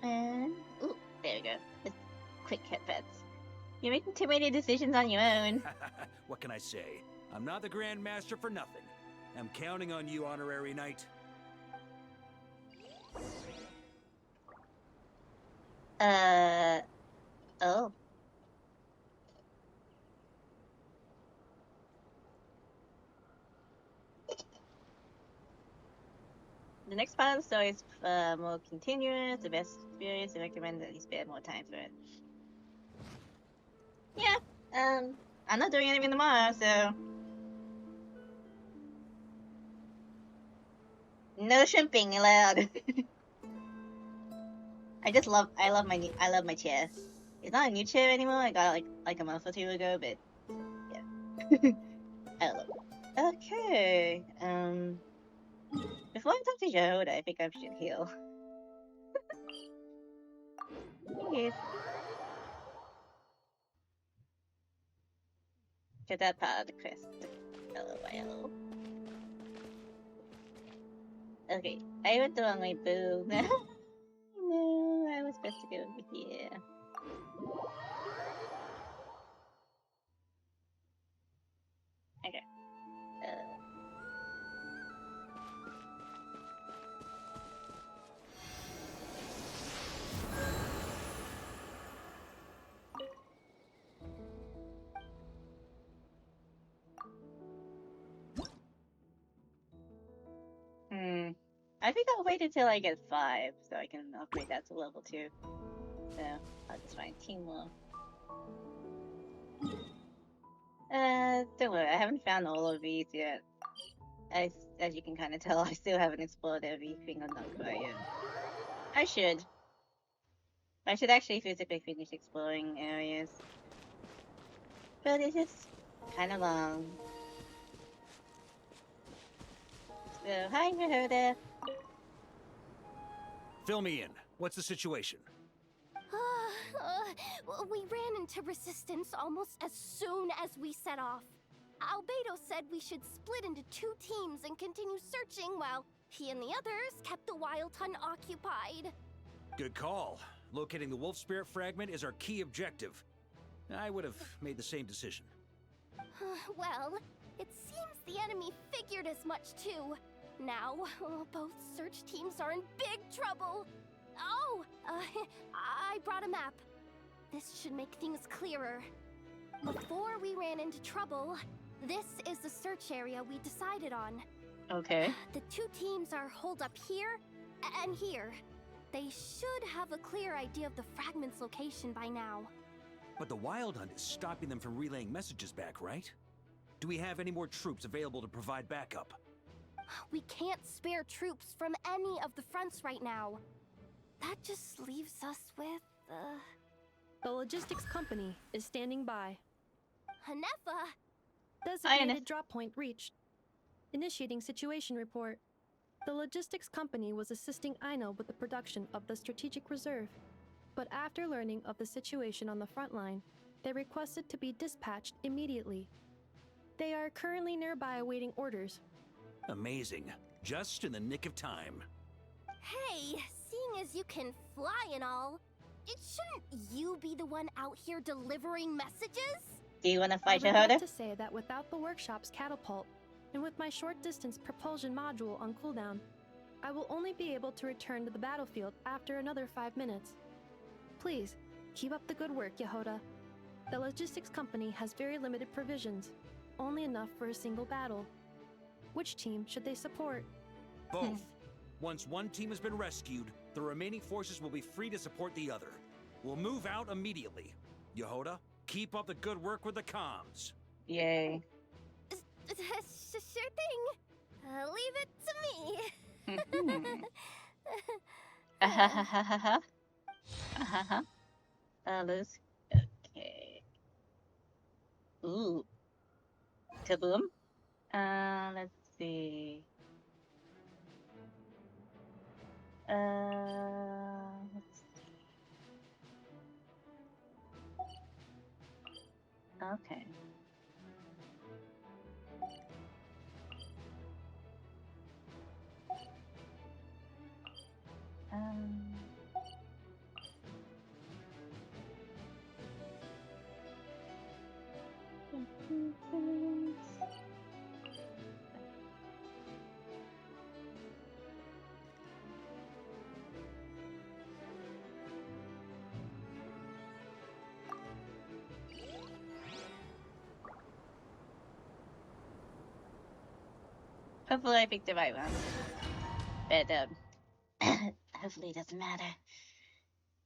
And ooh, there we go. Just quick hit pass. You're making too many decisions on your own. What can I say? I'm not the Grand Master for nothing. I'm counting on you, Honorary Knight. Oh. The next part of the story is more continuous, the best experience. I recommend that you spend more time for it. Yeah, I'm not doing anything tomorrow, so no shrimping allowed. I love my chair. It's not a new chair anymore. I got it like a month or two ago, but yeah. I love it. Okay. Before I talk to Yehoda, I think I should heal. Yes. Get that part of the quest. LOL. Okay, I went the wrong way, boo. No, I was supposed to go over here. Okay. I think I'll wait until I get 5 so I can upgrade that to level 2. So I'll just find teamwork. Don't worry, I haven't found all of these yet. As you can kind of tell, I still haven't explored everything on Nod Krai yet. I should. I should actually physically finish exploring areas. But it's just kind of long. So, hi, Yehoda. Fill me in. What's the situation? We ran into resistance almost as soon as we set off. Albedo said we should split into 2 teams and continue searching while he and the others kept the wild hunt occupied. Good call. Locating the Wolf Spirit Fragment is our key objective. I would have made the same decision. Well, it seems the enemy figured as much too. Now, both search teams are in big trouble. Oh, I brought a map. This should make things clearer. Before we ran into trouble, this is the search area we decided on. Okay. The 2 teams are holed up here and here. They should have a clear idea of the fragment's location by now. But the Wild Hunt is stopping them from relaying messages back, right? Do we have any more troops available to provide backup? We can't spare troops from any of the fronts right now. That just leaves us with, The logistics company is standing by. Hanefa! Designated drop point reached. Initiating situation report. The logistics company was assisting Aino with the production of the strategic reserve, but after learning of the situation on the front line, they requested to be dispatched immediately. They are currently nearby awaiting orders. Amazing. Just in the nick of time. Hey, seeing as you can fly and all, shouldn't you be the one out here delivering messages? Do you want to fight I regret Yehoda? to say that without the workshop's catapult, and with my short-distance propulsion module on cooldown, I will only be able to return to the battlefield after another 5 minutes. Please, keep up the good work, Yehoda. The logistics company has very limited provisions, only enough for a single battle. Which team should they support? Both. Once one team has been rescued, the remaining forces will be free to support the other. We'll move out immediately. Yehoda, keep up the good work with the comms. Yay. Sure thing. Leave it to me. Let's... Okay. Ooh. Kaboom. Let's see. Let's see. Okay. Hopefully I picked the right one. But, hopefully it doesn't matter.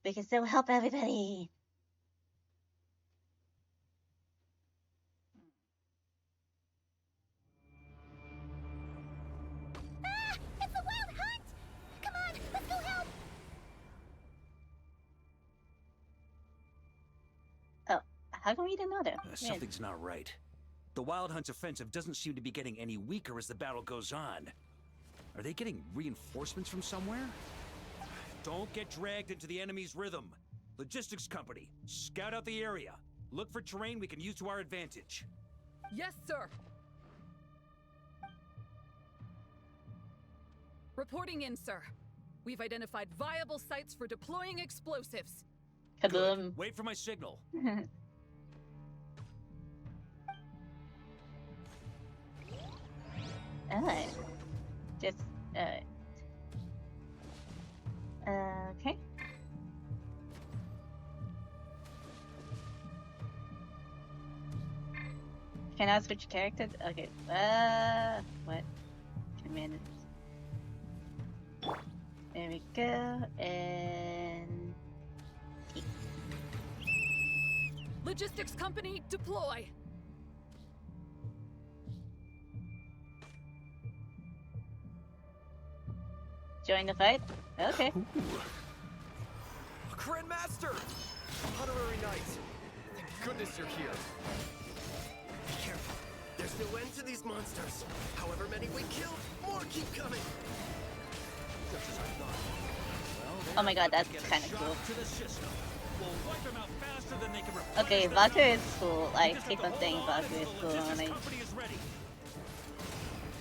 We can still help everybody. Ah! It's the Wild Hunt! Come on, let's go help! Oh, how come we didn't know that? Something's not right. The Wild Hunt's offensive doesn't seem to be getting any weaker as the battle goes on. Are they getting reinforcements from somewhere? Don't get dragged into the enemy's rhythm. Logistics company, scout out the area. Look for terrain we can use to our advantage. Yes, sir. Reporting in, sir. We've identified viable sites for deploying explosives. Kaboom. Wait for my signal. Alright. Just, okay. Can I switch characters? Okay. What? Command. There we go. And... Logistics company, deploy. Join the fight? Okay. Grandmaster! Honorary Knight! Thank goodness you're here. Be careful. There's no end to these monsters. However many we kill, more keep coming. Just as I thought. Oh my god, that's kind of cool. We'll wipe them out faster than they can replace Okay, them. Varka is cool. I keep on saying Varka is cool, and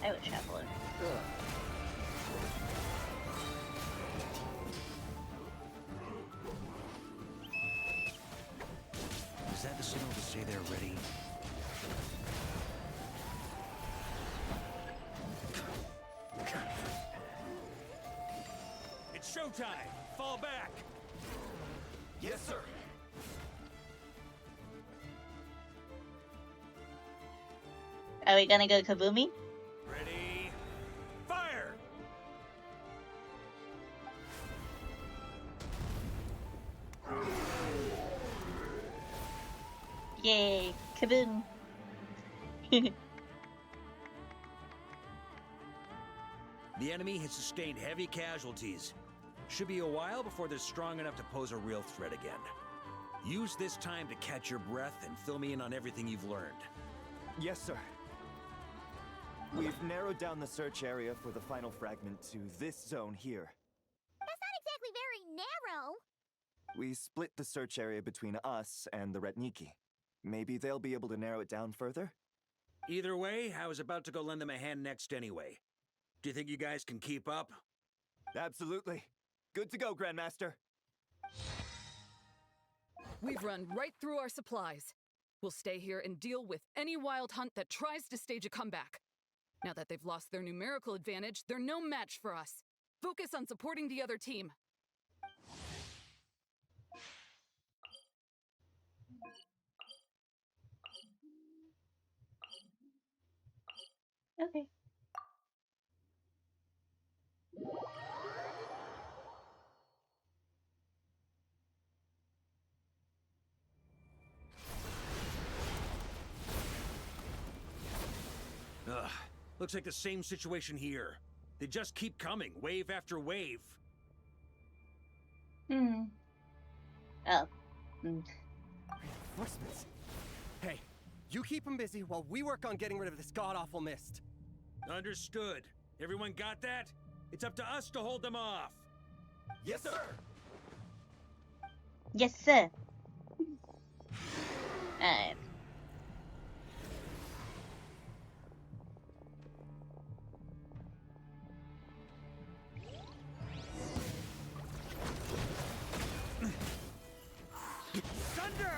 I would travel it. Cool. Is that the signal to say they're ready? It's showtime! Fall back! Yes, sir. Are we gonna go kaboomy? Ready? Fire! Yay! Kaboom! The enemy has sustained heavy casualties. Should be a while before they're strong enough to pose a real threat again. Use this time to catch your breath and fill me in on everything you've learned. Yes, sir. We've narrowed down the search area for the final fragment to this zone here. That's not exactly very narrow. We split the search area between us and the Retniki. Maybe they'll be able to narrow it down further? Either way, I was about to go lend them a hand next anyway. Do you think you guys can keep up? Absolutely. Good to go, Grandmaster. We've run right through our supplies. We'll stay here and deal with any wild hunt that tries to stage a comeback. Now that they've lost their numerical advantage, they're no match for us. Focus on supporting the other team. Okay. Ugh. Looks like the same situation here. They just keep coming, wave after wave. Oh. Reinforcements. Hey, you keep them busy while we work on getting rid of this god-awful mist. Understood. Everyone got that? It's up to us to hold them off. Yes, sir. Yes, sir. Alright. Thunder!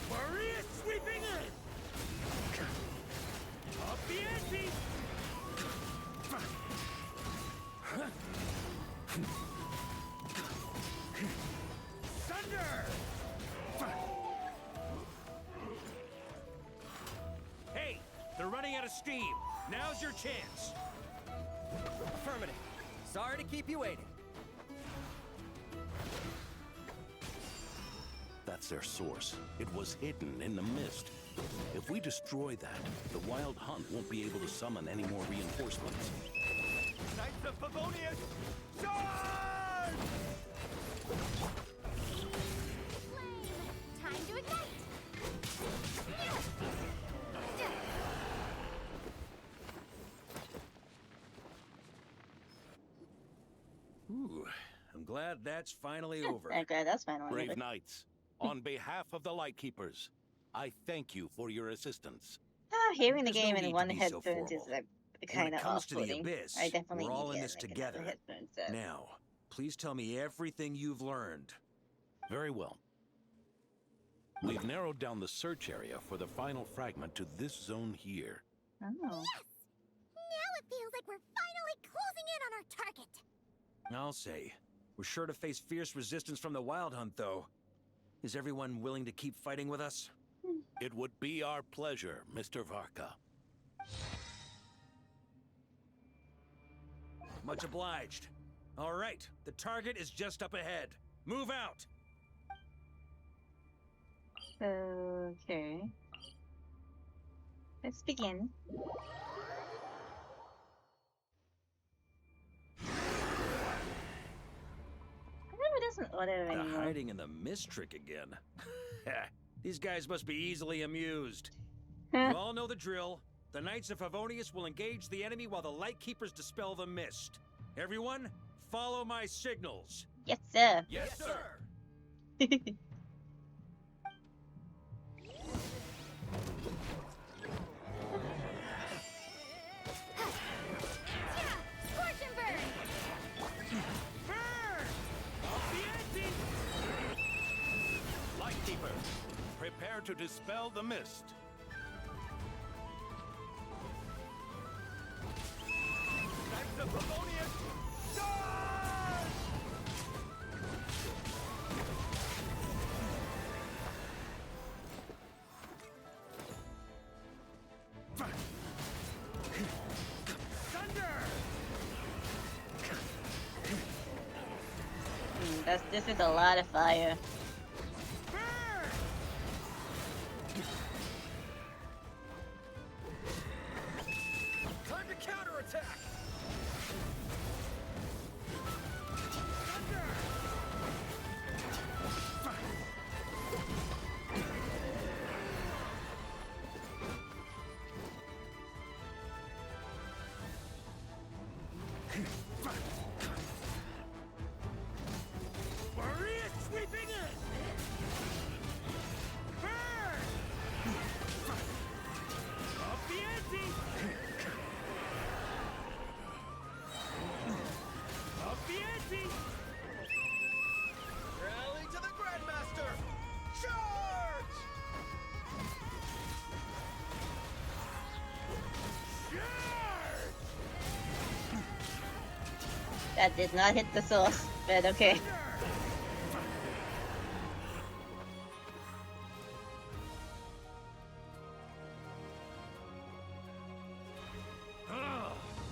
Boreas sweeping in! Up the ante! Thunder! Hey, they're running out of steam. Now's your chance. Affirmative. Sorry to keep you waiting. That's their source. It was hidden in the mist. If we destroy that, the Wild Hunt won't be able to summon any more reinforcements. Knights of Favonius, charge! Time to ignite! Ooh, I'm glad that's finally over. I'm glad that's finally Brave over. Knights, on behalf of the Lightkeepers, I thank you for your assistance. Hearing the There's game no in need one to be so headphones is formal. like When kind it of comes to the off-putting. Abyss, I definitely we're all need in to this get, like, together. another headphone set. Now, please tell me everything you've learned. Very well. We've narrowed down the search area for the final fragment to this zone here. Oh. Yes! Now it feels like we're finally closing in on our target. I'll say. We're sure to face fierce resistance from the Wild Hunt, though. Is everyone willing to keep fighting with us? It would be our pleasure, Mr. Varka. Much obliged. All right, the target is just up ahead. Move out! Okay. Let's begin. It doesn't auto The anymore. hiding in the mist trick again. These guys must be easily amused. You all know the drill. The Knights of Favonius will engage the enemy while the Lightkeepers dispel the mist. Everyone, follow my signals. Yes, sir. Yes, sir. Scorch and burn! Burn! Up the ante! Lightkeeper, prepare to dispel the mist. Knights of Favonius, charge! Thunder! This is a lot of fire. Time to counterattack! Boreas sweeping in! Burn! That did not hit the source, but okay.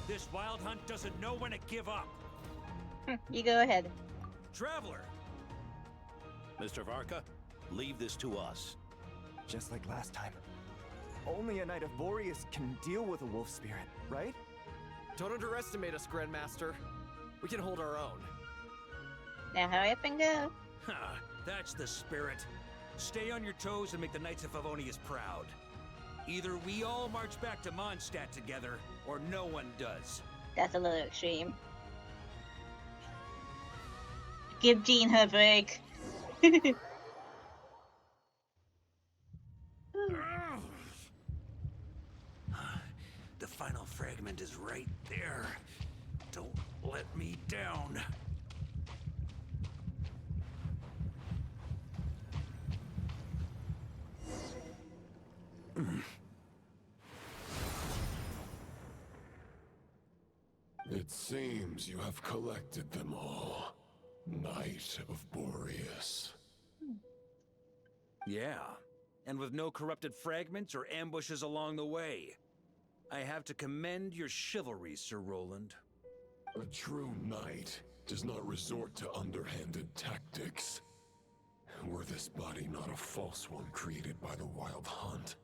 This wild hunt doesn't know when to give up. You go ahead. Traveler! Mr. Varka, leave this to us. Just like last time. Only a Knight of Boreas can deal with a wolf spirit, right? Don't underestimate us, Grandmaster. We can hold our own. Now hurry up and go. That's the spirit. Stay on your toes and make the Knights of Favonius proud. Either we all march back to Mondstadt together, or no one does. That's a little extreme. Give Jean her break. The final fragment is right there. Don't let me down. It seems you have collected them all. Knight of Boreas. Yeah, and with no corrupted fragments or ambushes along the way. I have to commend your chivalry, Sir Roland. A true knight does not resort to underhanded tactics. Were this body not a false one created by the Wild Hunt,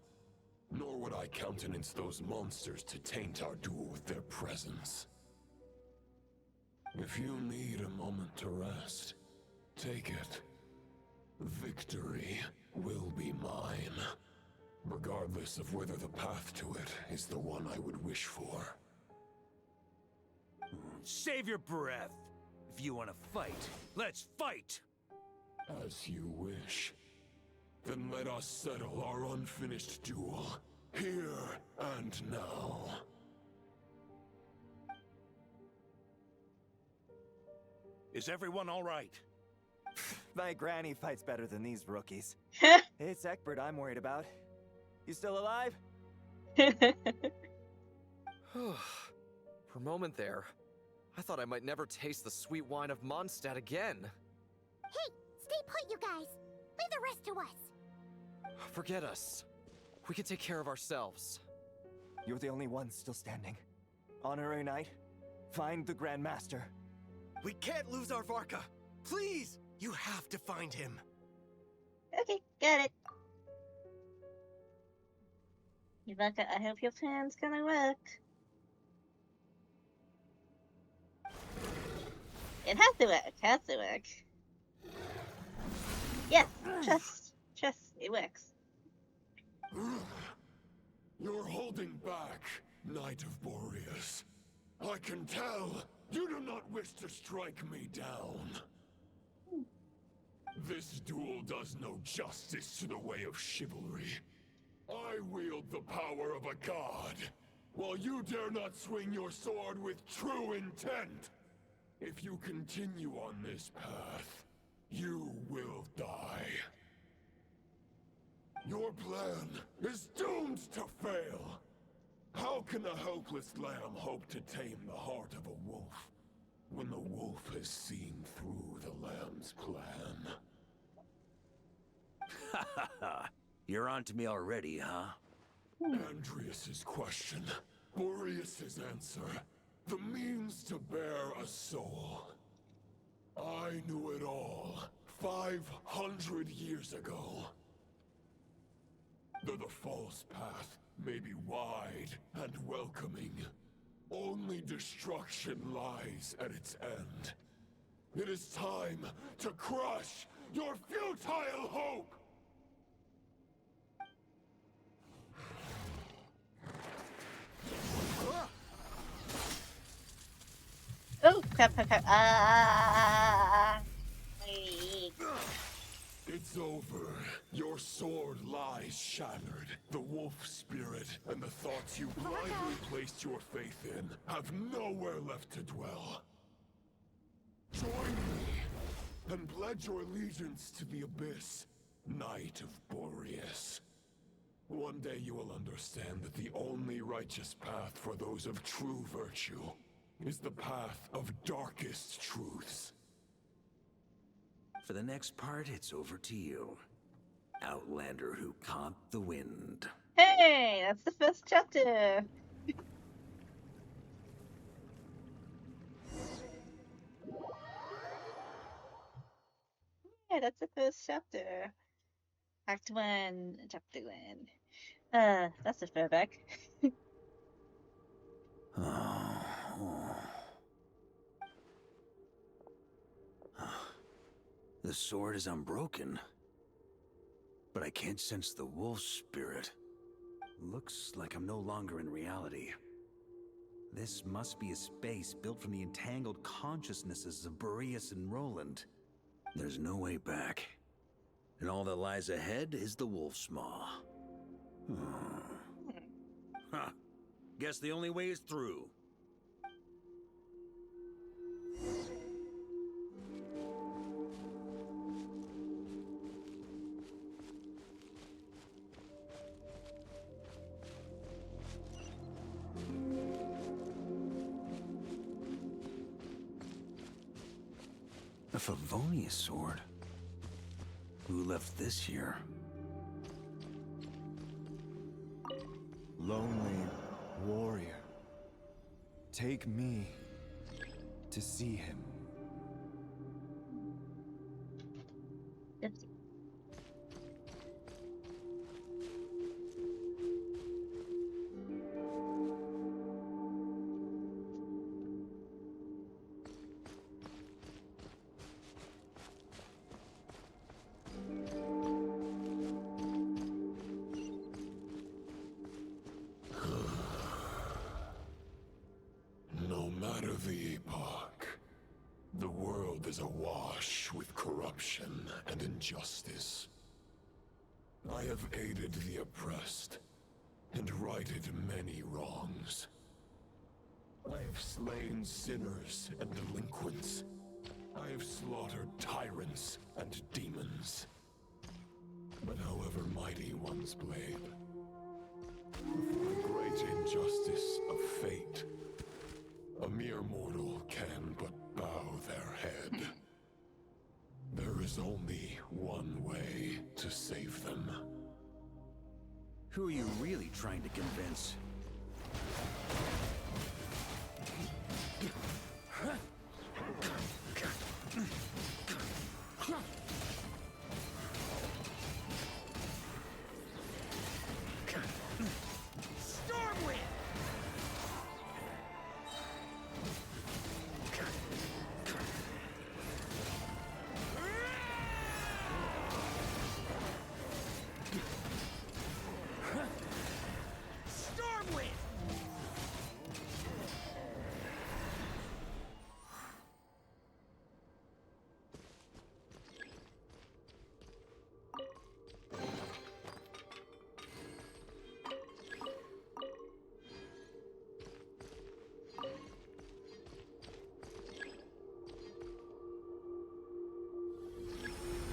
nor would I countenance those monsters to taint our duel with their presence. If you need a moment to rest, take it. Victory will be mine, regardless of whether the path to it is the one I would wish for. Save your breath. If you want to fight, let's fight! As you wish. Then let us settle our unfinished duel, here and now. Is everyone all right? My granny fights better than these rookies. It's Egbert I'm worried about. You still alive? For a moment there, I thought I might never taste the sweet wine of Mondstadt again. Hey, stay put, you guys. Leave the rest to us. Forget us. We can take care of ourselves. You're the only one still standing. Honorary Knight, find the Grand Master. We can't lose our Varka! Please! You have to find him. Okay, got it. Varka, I hope your plan's gonna work. It has to work, Yes, trust, it works. You're holding back, Knight of Boreas. I can tell you do not wish to strike me down. This duel does no justice to the way of chivalry. I wield the power of a god, while you dare not swing your sword with true intent. If you continue on this path, you will die. Your plan is doomed to fail. How can a helpless lamb hope to tame the heart of a wolf, when the wolf has seen through the lamb's plan? Ha ha ha! You're on to me already, huh? Andrius's question, Boreas's answer, the means to bear a soul. I knew it all 500 years ago. Though the false path may be wide and welcoming, only destruction lies at its end. It is time to crush your futile hope! Oh, crap. It's over. Your sword lies shattered. The wolf spirit and the thoughts you blindly placed your faith in have nowhere left to dwell. Join me and pledge your allegiance to the Abyss, Knight of Boreas. One day you will understand that the only righteous path for those of true virtue is the path of darkest truths. For the next part, it's over to you. Outlander who caught the wind. Hey, that's the first chapter. Yeah, that's the first chapter. Act 1, Chapter 1. That's a throwback. The sword is unbroken, but I can't sense the wolf spirit. Looks like I'm no longer in reality. This must be a space built from the entangled consciousnesses of Boreas and Roland. There's no way back. And all that lies ahead is the wolf's maw. Huh. Guess the only way is through. A Favonius sword? Who left this here? Lonely warrior, take me to see him. No matter the epoch, the world is awash with corruption and injustice. I have aided the oppressed and righted many wrongs. I have slain sinners and delinquents. I have slaughtered tyrants and demons. But however mighty one's blade, before the great injustice of fate, a mere mortal can but bow their head. There is only one way to save them. Who are you really trying to convince?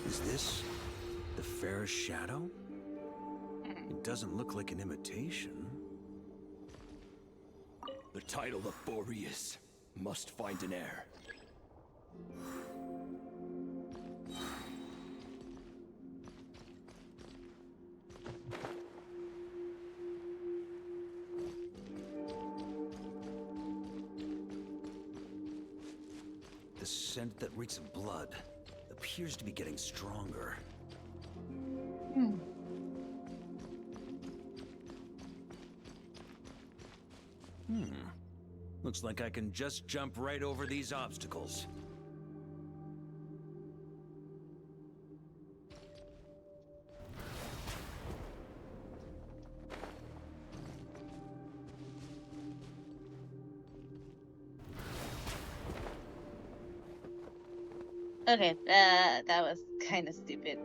Is this the fairest shadow? It doesn't look like an imitation. The title of Boreas must find an heir. The scent that reeks of blood appears to be getting stronger. Looks like I can just jump right over these obstacles. Okay, that was kind of stupid.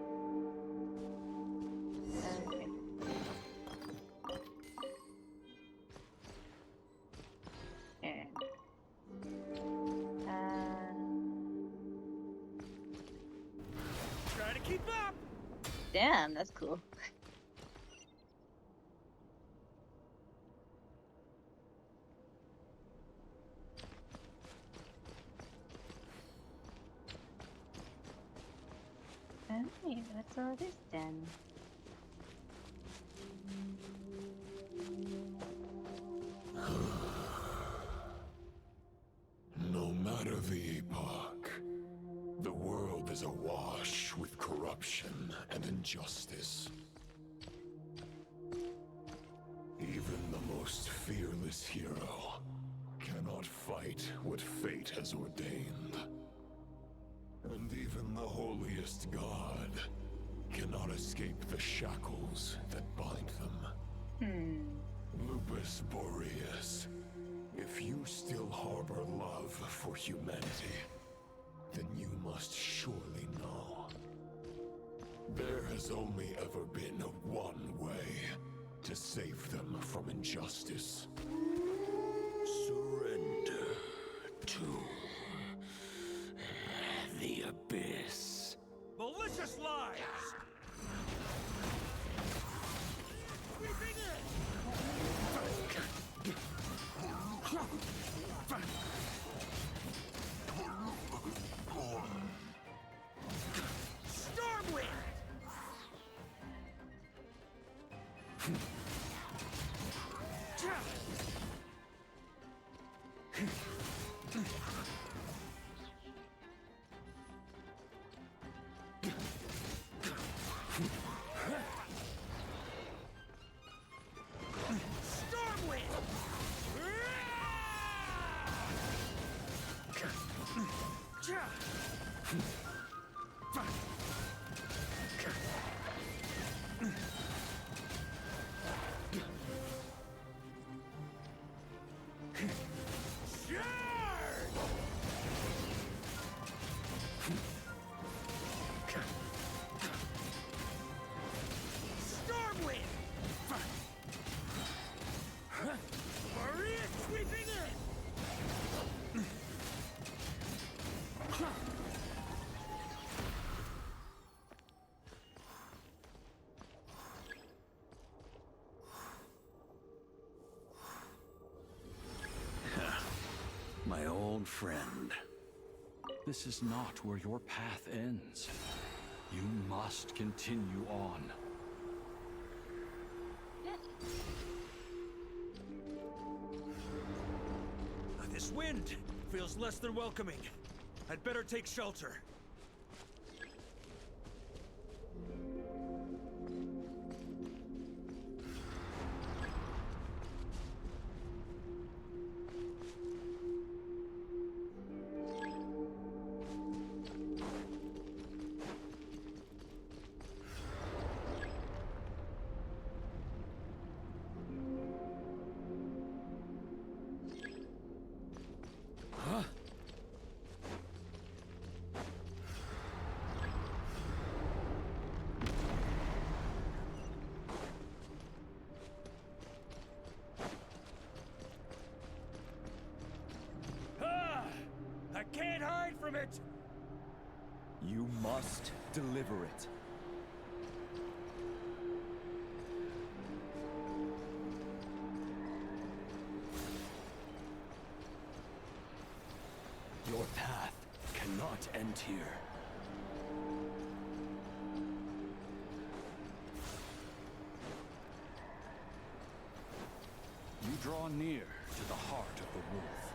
Okay. And, Try to keep up. damn, that's cool. Wait, what's all this then? No matter the epoch, the world is awash with corruption and injustice. Even the most fearless hero cannot fight what fate has ordained. And even the holiest god cannot escape the shackles that bind them. Lupus Boreas, if you still harbor love for humanity, then you must surely know. There has only ever been one way to save them from injustice. Surrender to the abyss. Malicious lies! Sweeping Stormwind! My old friend. This is not where your path ends. You must continue on. This wind feels less than welcoming. I'd better take shelter. I can't hide from it! You must deliver it. Your path cannot end here. You draw near to the heart of the wolf.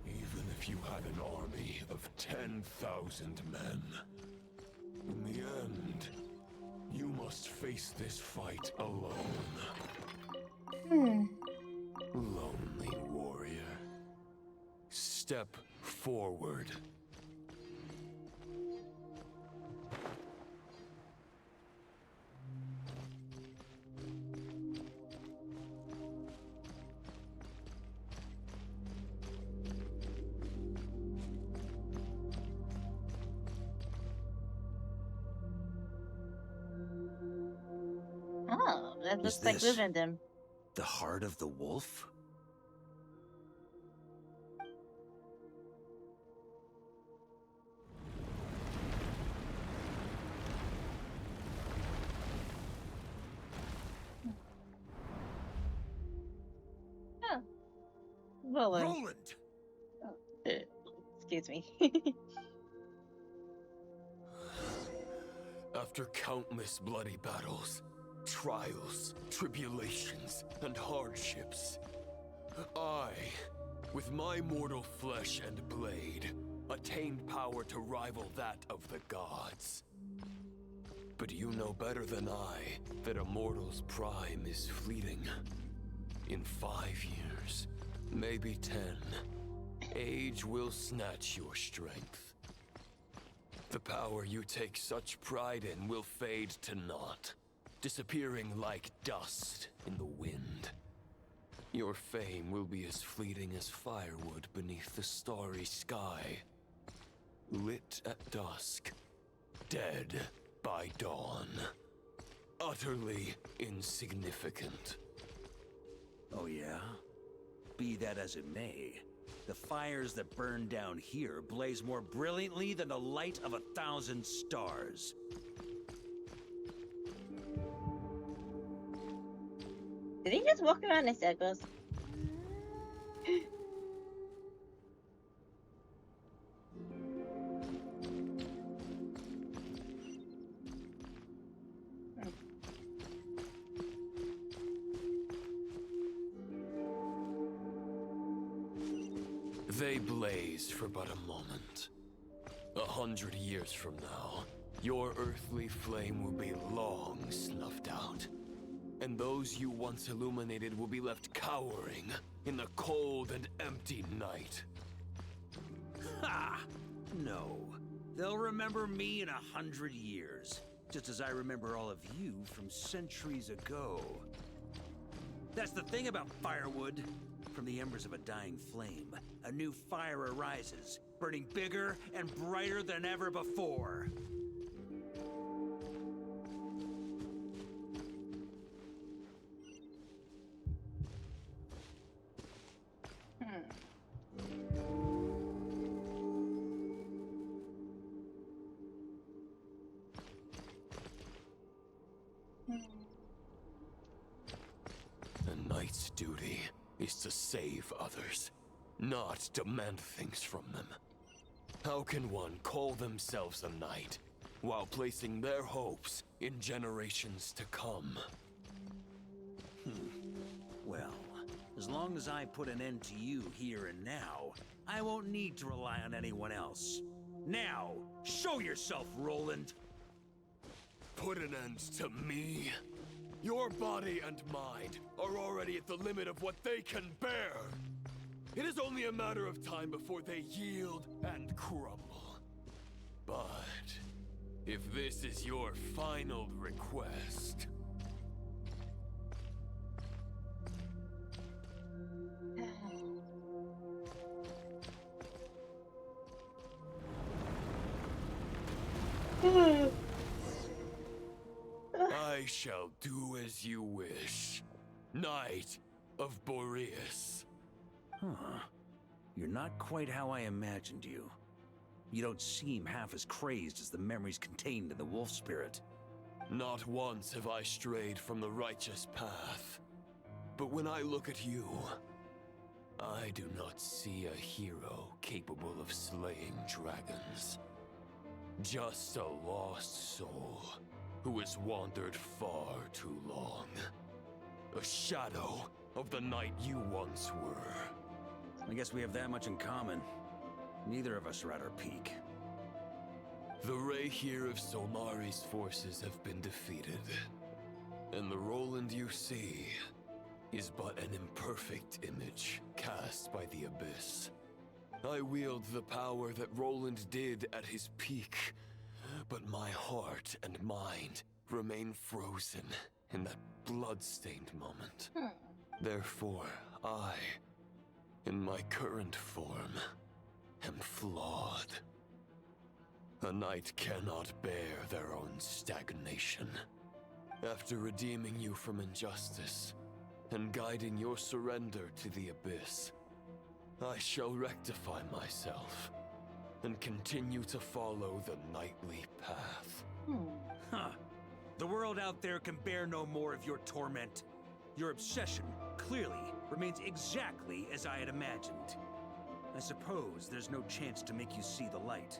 Even if you had an army of 10,000 men, in the end, you must face this fight alone. Lonely warrior. Step forward. Oh, that looks like this Rivendell. the heart of the wolf? Roland. Roland! Excuse me. After countless bloody battles, trials, tribulations, and hardships, I, with my mortal flesh and blade, attained power to rival that of the gods. But you know better than I that a mortal's prime is fleeting. In 5 years, maybe 10, age will snatch your strength. The power you take such pride in will fade to naught, disappearing like dust in the wind. Your fame will be as fleeting as firewood beneath the starry sky, lit at dusk, dead by dawn, utterly insignificant. Oh yeah? Be that as it may, the fires that burn down here blaze more brilliantly than the light of 1,000 stars. Did he just walk around in circles? They blaze for but a moment. 100 years from now, your earthly flame will be long snuffed out. And those you once illuminated will be left cowering in the cold and empty night. Ha! No. They'll remember me in 100 years, just as I remember all of you from centuries ago. That's the thing about firewood. From the embers of a dying flame, a new fire arises, burning bigger and brighter than ever before. A knight's duty is to save others, not demand things from them. How can one call themselves a knight while placing their hopes in generations to come? Well, as long as I put an end to you here and now, I won't need to rely on anyone else. Now, show yourself, Roland! Put an end to me? Your body and mind are already at the limit of what they can bear. It is only a matter of time before they yield and crumble. But if this is your final request... I shall do as you wish. Knight of Boreas. Huh. You're not quite how I imagined you. You don't seem half as crazed as the memories contained in the Wolf Spirit. Not once have I strayed from the righteous path. But when I look at you, I do not see a hero capable of slaying dragons. Just a lost soul who has wandered far too long. A shadow of the knight you once were. I guess we have that much in common. Neither of us are at our peak. The Rayhir of Solmari's forces have been defeated. And the Roland you see is but an imperfect image cast by the Abyss. I wield the power that Roland did at his peak, but my heart and mind remain frozen in that blood-stained moment. Therefore, I, in my current form, am flawed. A knight cannot bear their own stagnation. After redeeming you from injustice and guiding your surrender to the Abyss, I shall rectify myself and continue to follow the knightly path. Huh. The world out there can bear no more of your torment. Your obsession, clearly, remains exactly as I had imagined. I suppose there's no chance to make you see the light.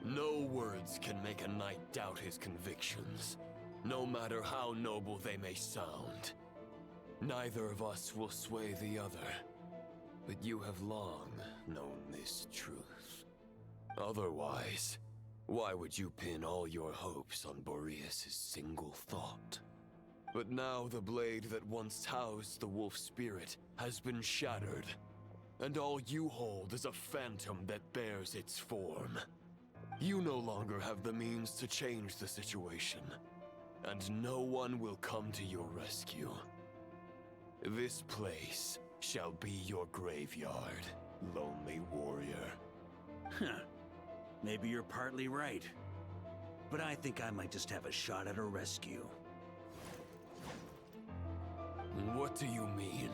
No words can make a knight doubt his convictions, no matter how noble they may sound. Neither of us will sway the other, but you have long known this truth. Otherwise, why would you pin all your hopes on Boreas' single thought? But now the blade that once housed the Wolf Spirit has been shattered, and all you hold is a phantom that bears its form. You no longer have the means to change the situation, and no one will come to your rescue. This place shall be your graveyard, lonely warrior. Huh. Maybe you're partly right. But I think I might just have a shot at a rescue. What do you mean?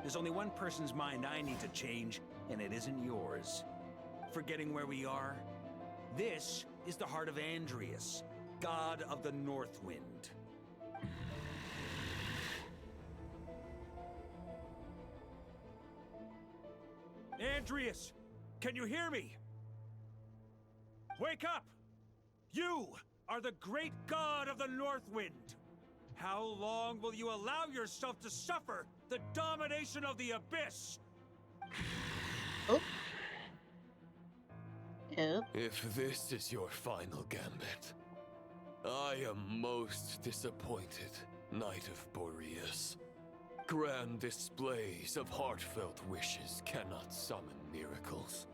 There's only one person's mind I need to change, and it isn't yours. Forgetting where we are? This is the heart of Andrius, god of the North Wind. Andrius! Can you hear me? Wake up! You are the great god of the North Wind! How long will you allow yourself to suffer the domination of the Abyss? Oh. Oh. If this is your final gambit, I am most disappointed, Knight of Boreas. Grand displays of heartfelt wishes cannot summon miracles.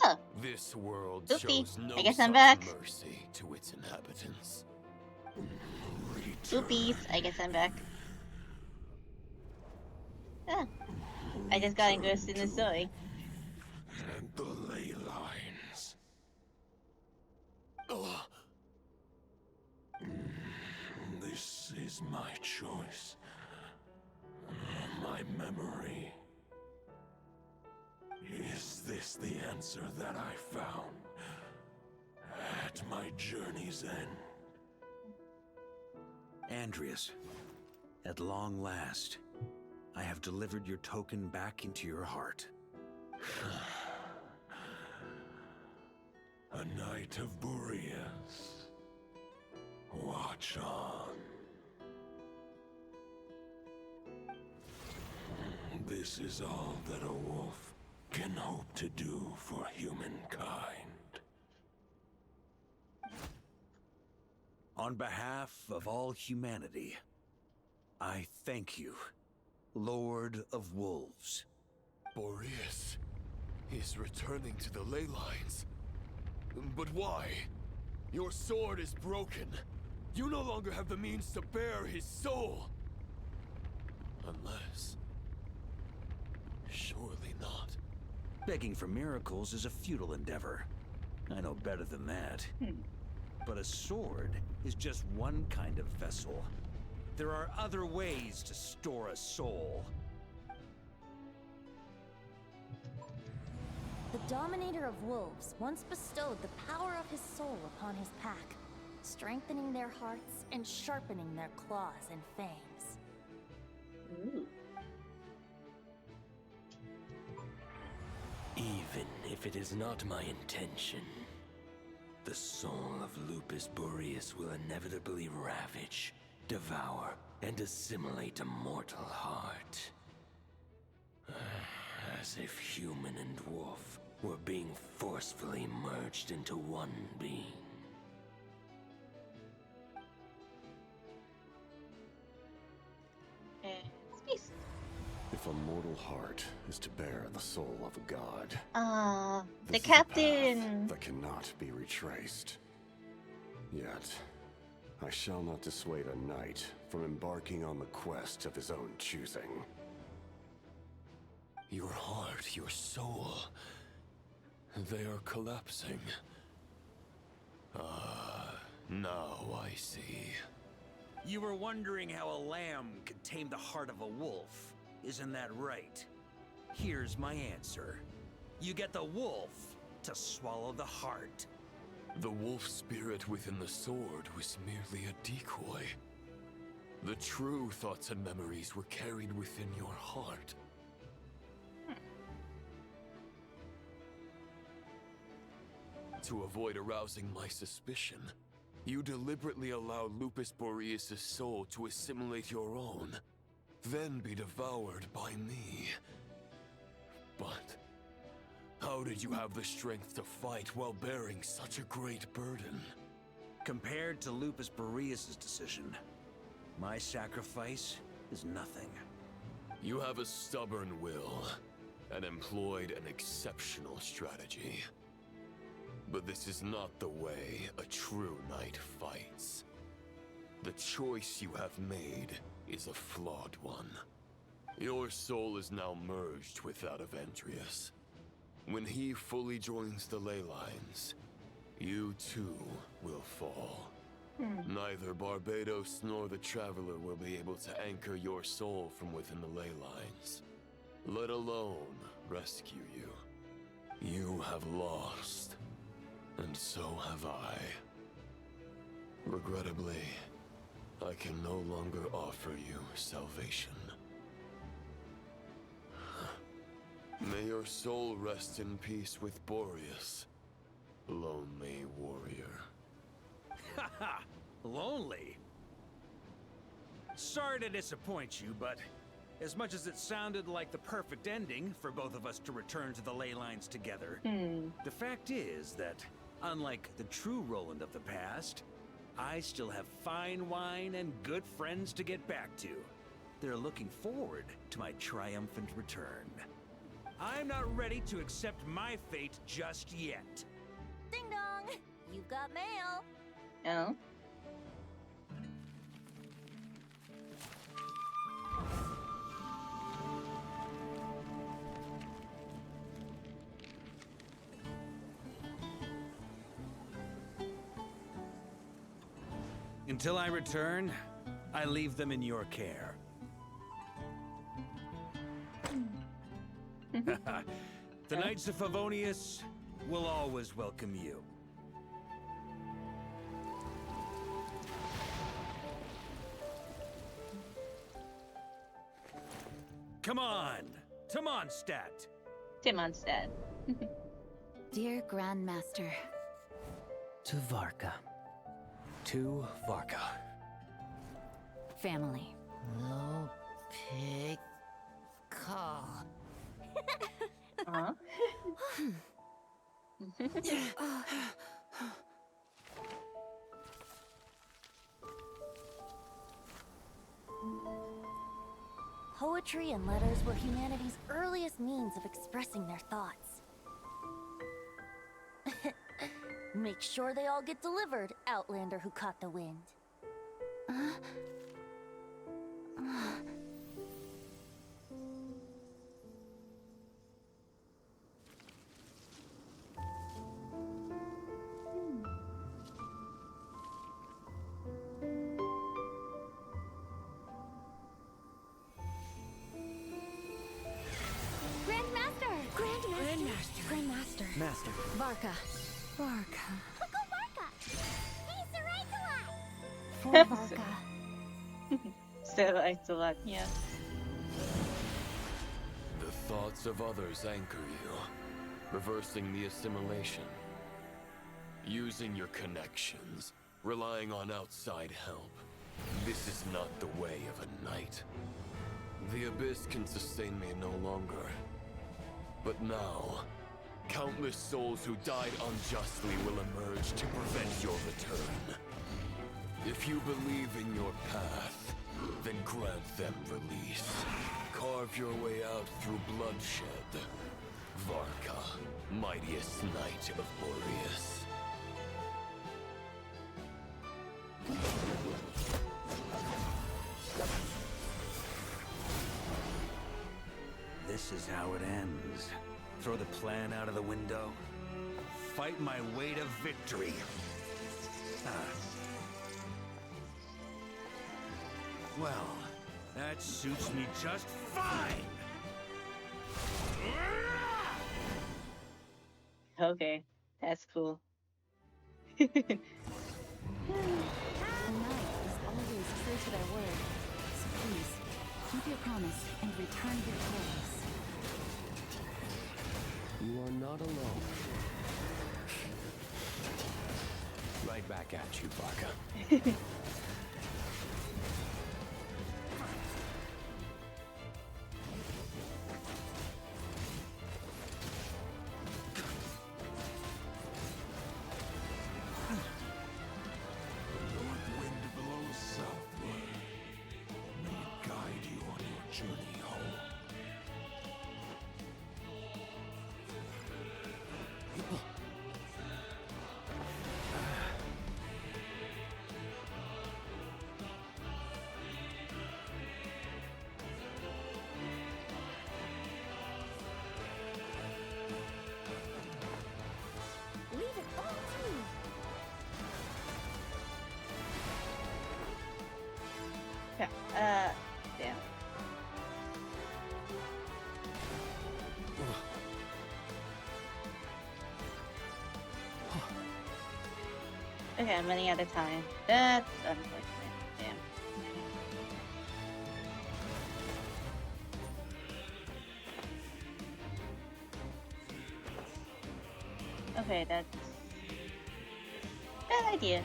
Oh. This world Oopsie. shows no I guess I'm such back. mercy to its inhabitants. Oopies, I guess I'm back. Ah. I just got engrossed in the story. And the ley lines. This is my choice. My memory. Is this the answer that I found at my journey's end? Andrius, at long last, I have delivered your token back into your heart. A Knight of Boreas. Watch on. This is all that a wolf can hope to do for humankind. On behalf of all humanity, I thank you, Lord of Wolves. Boreas is returning to the ley lines. But why? Your sword is broken. You no longer have the means to bear his soul. Unless... surely not. Begging for miracles is a futile endeavor. I know better than that. But a sword is just one kind of vessel. There are other ways to store a soul. The Dominator of Wolves once bestowed the power of his soul upon his pack, strengthening their hearts and sharpening their claws and fangs. Ooh. Even if it is not my intention, the soul of Lupus Boreas will inevitably ravage, devour, and assimilate a mortal heart. As if human and wolf were being forcefully merged into one being. Space. If a mortal heart is to bear the soul of a god, The this is a captain. path that cannot be retraced. Yet, I shall not dissuade a knight from embarking on the quest of his own choosing. Your heart, your soul, they are collapsing. Now I see. You were wondering how a lamb could tame the heart of a wolf, isn't that right? Here's my answer. You get the wolf to swallow the heart. The wolf spirit within the sword was merely a decoy. The true thoughts and memories were carried within your heart. To avoid arousing my suspicion, you deliberately allow Lupus Boreas' soul to assimilate your own, then be devoured by me. But how did you have the strength to fight while bearing such a great burden? Compared to Lupus Boreas' decision, my sacrifice is nothing. You have a stubborn will and employed an exceptional strategy. But this is not the way a true knight fights. The choice you have made is a flawed one. Your soul is now merged with that of Andrius. When he fully joins the ley lines, you too will fall. Neither Barbados nor the Traveler will be able to anchor your soul from within the ley lines, let alone rescue you. You have lost, and so have I. Regrettably, I can no longer offer you salvation. May your soul rest in peace with Boreas, lonely warrior. Haha, lonely? Sorry to disappoint you, but as much as it sounded like the perfect ending for both of us to return to the ley lines together, the fact is that, unlike the true Roland of the past, I still have fine wine and good friends to get back to. They're looking forward to my triumphant return. I'm not ready to accept my fate just yet. Ding dong! You've got mail. Oh. Until I return, I leave them in your care. The Knights of Favonius will always welcome you. Come on, to Mondstadt. To Mondstadt. Dear Grandmaster. To Varka. To Varka. Family. No pig call. Huh? Poetry and letters were humanity's earliest means of expressing their thoughts. Make sure they all get delivered, Outlander who caught the wind. Grandmaster. Master. Varka. Uncle Varka! Hey, Sarai For Varka. So I still like, yeah. The thoughts of others anchor you, reversing the assimilation. Using your connections, relying on outside help. This is not the way of a knight. The Abyss can sustain me no longer. But now, countless souls who died unjustly will emerge to prevent your return. If you believe in your path, then grant them release. Carve your way out through bloodshed. Varka, mightiest knight of Boreas. This is how it ends. Throw the plan out of the window. Fight my way to victory. Well, that suits me just fine! Okay, that's cool. The knight is always true to their word. Keep your promise and return victorious. You are not alone. Right back at you, Varka. Damn. Okay, I'm running out of time. That's unfortunate. Damn. Okay, that's bad idea.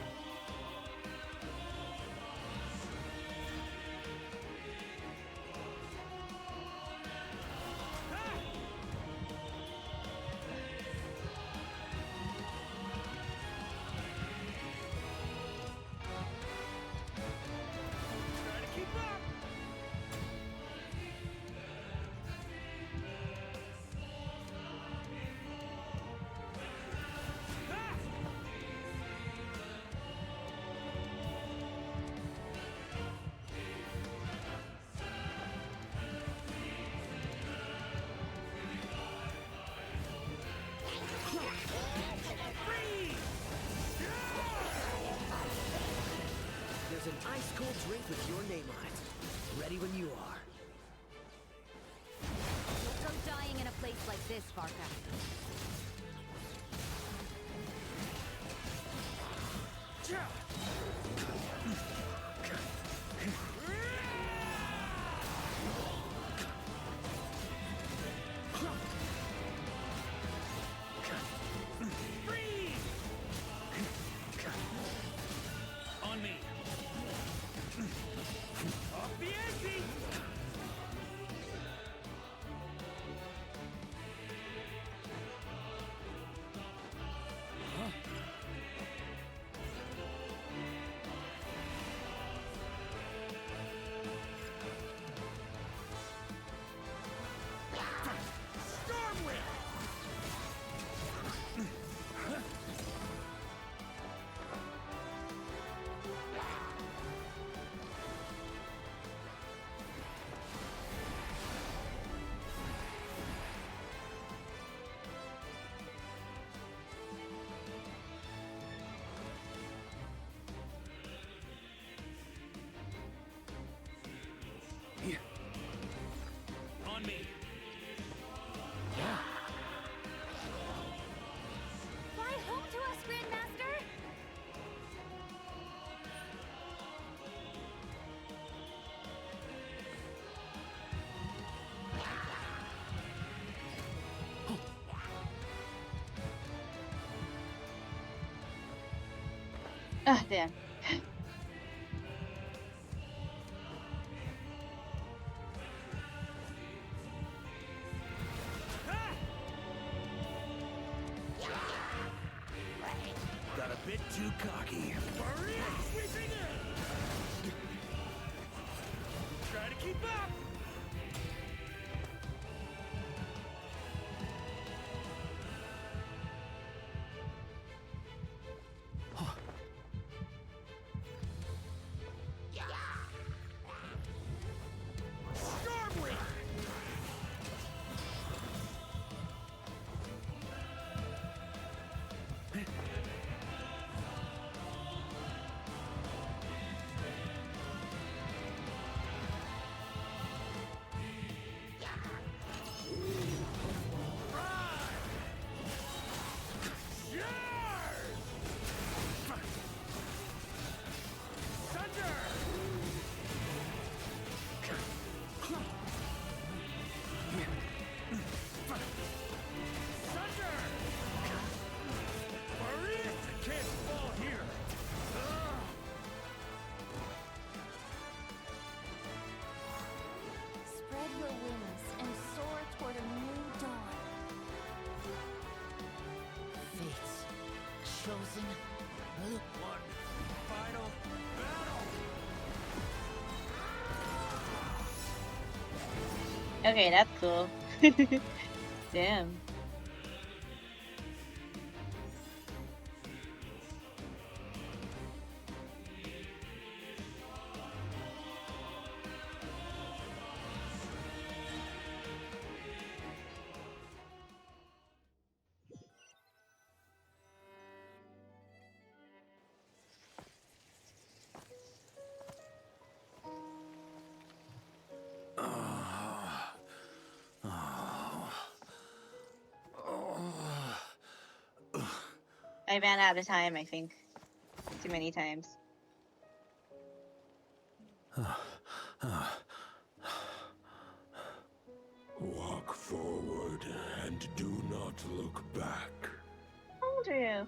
There's an ice-cold drink with your name on it. Ready when you are. You'll go dying in a place like this, Varka. On me. Off the exit. On me. Fly home to us, Grandmaster! Ah, damn. Got a bit too cocky. Sweeping in. Try to keep up. chosen. One final battle! Okay, that's cool. Damn. I ran out of time, I think. Too many times. Walk forward and do not look back. Andrew.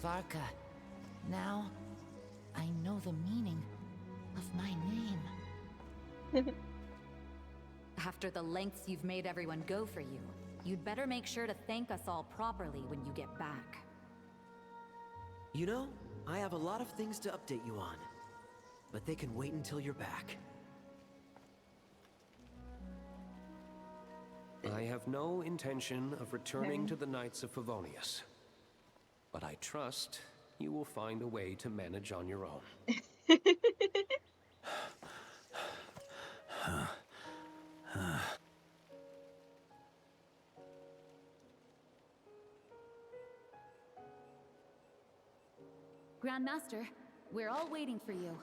Varka, now I know the meaning of my name. After the lengths you've made everyone go for you, you'd better make sure to thank us all properly when you get back. You know, I have a lot of things to update you on, but they can wait until you're back. I have no intention of returning to the Knights of Favonius. But I trust you will find a way to manage on your own. Grandmaster, we're all waiting for you.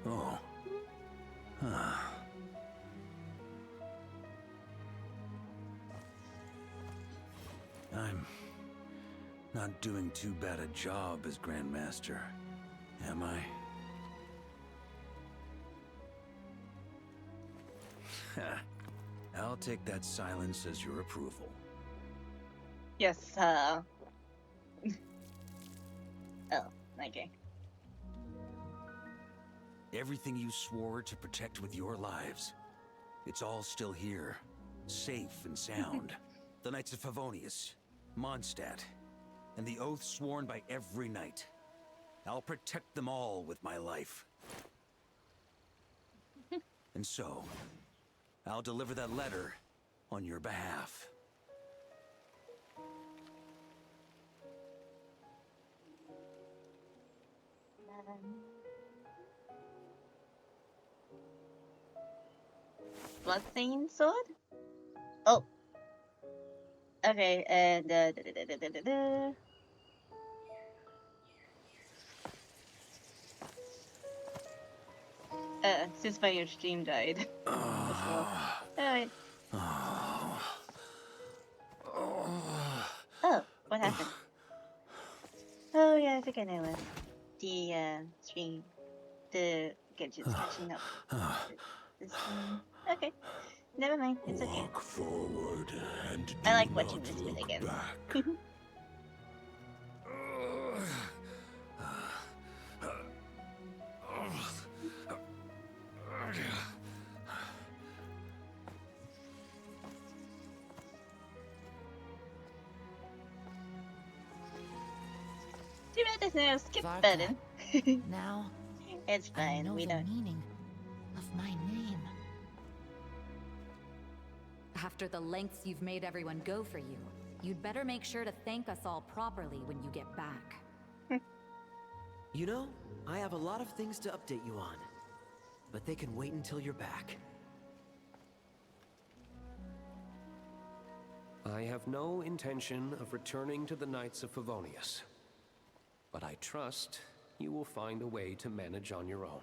Oh. I'm not doing too bad a job as Grandmaster, am I? I'll take that silence as your approval. Yes, oh, okay. Everything you swore to protect with your lives, it's all still here, safe and sound. The Knights of Favonius, Mondstadt, and the oath sworn by every knight. I'll protect them all with my life. And so, I'll deliver that letter on your behalf. Bloodstained sword? Oh. Okay, and since my stream died. Alright. Oh, what happened? Oh yeah, I think I know it. The stream. The gadgets catching up. Okay. Never mind, it's okay. Walk forward and I like watching this bit again. Too bad there's no skip button. Now it's fine. I know We the don't. meaning of my name. After the lengths you've made everyone go for you, you'd better make sure to thank us all properly when you get back. You know, I have a lot of things to update you on, but they can wait until you're back. I have no intention of returning to the Knights of Favonius. But I trust you will find a way to manage on your own.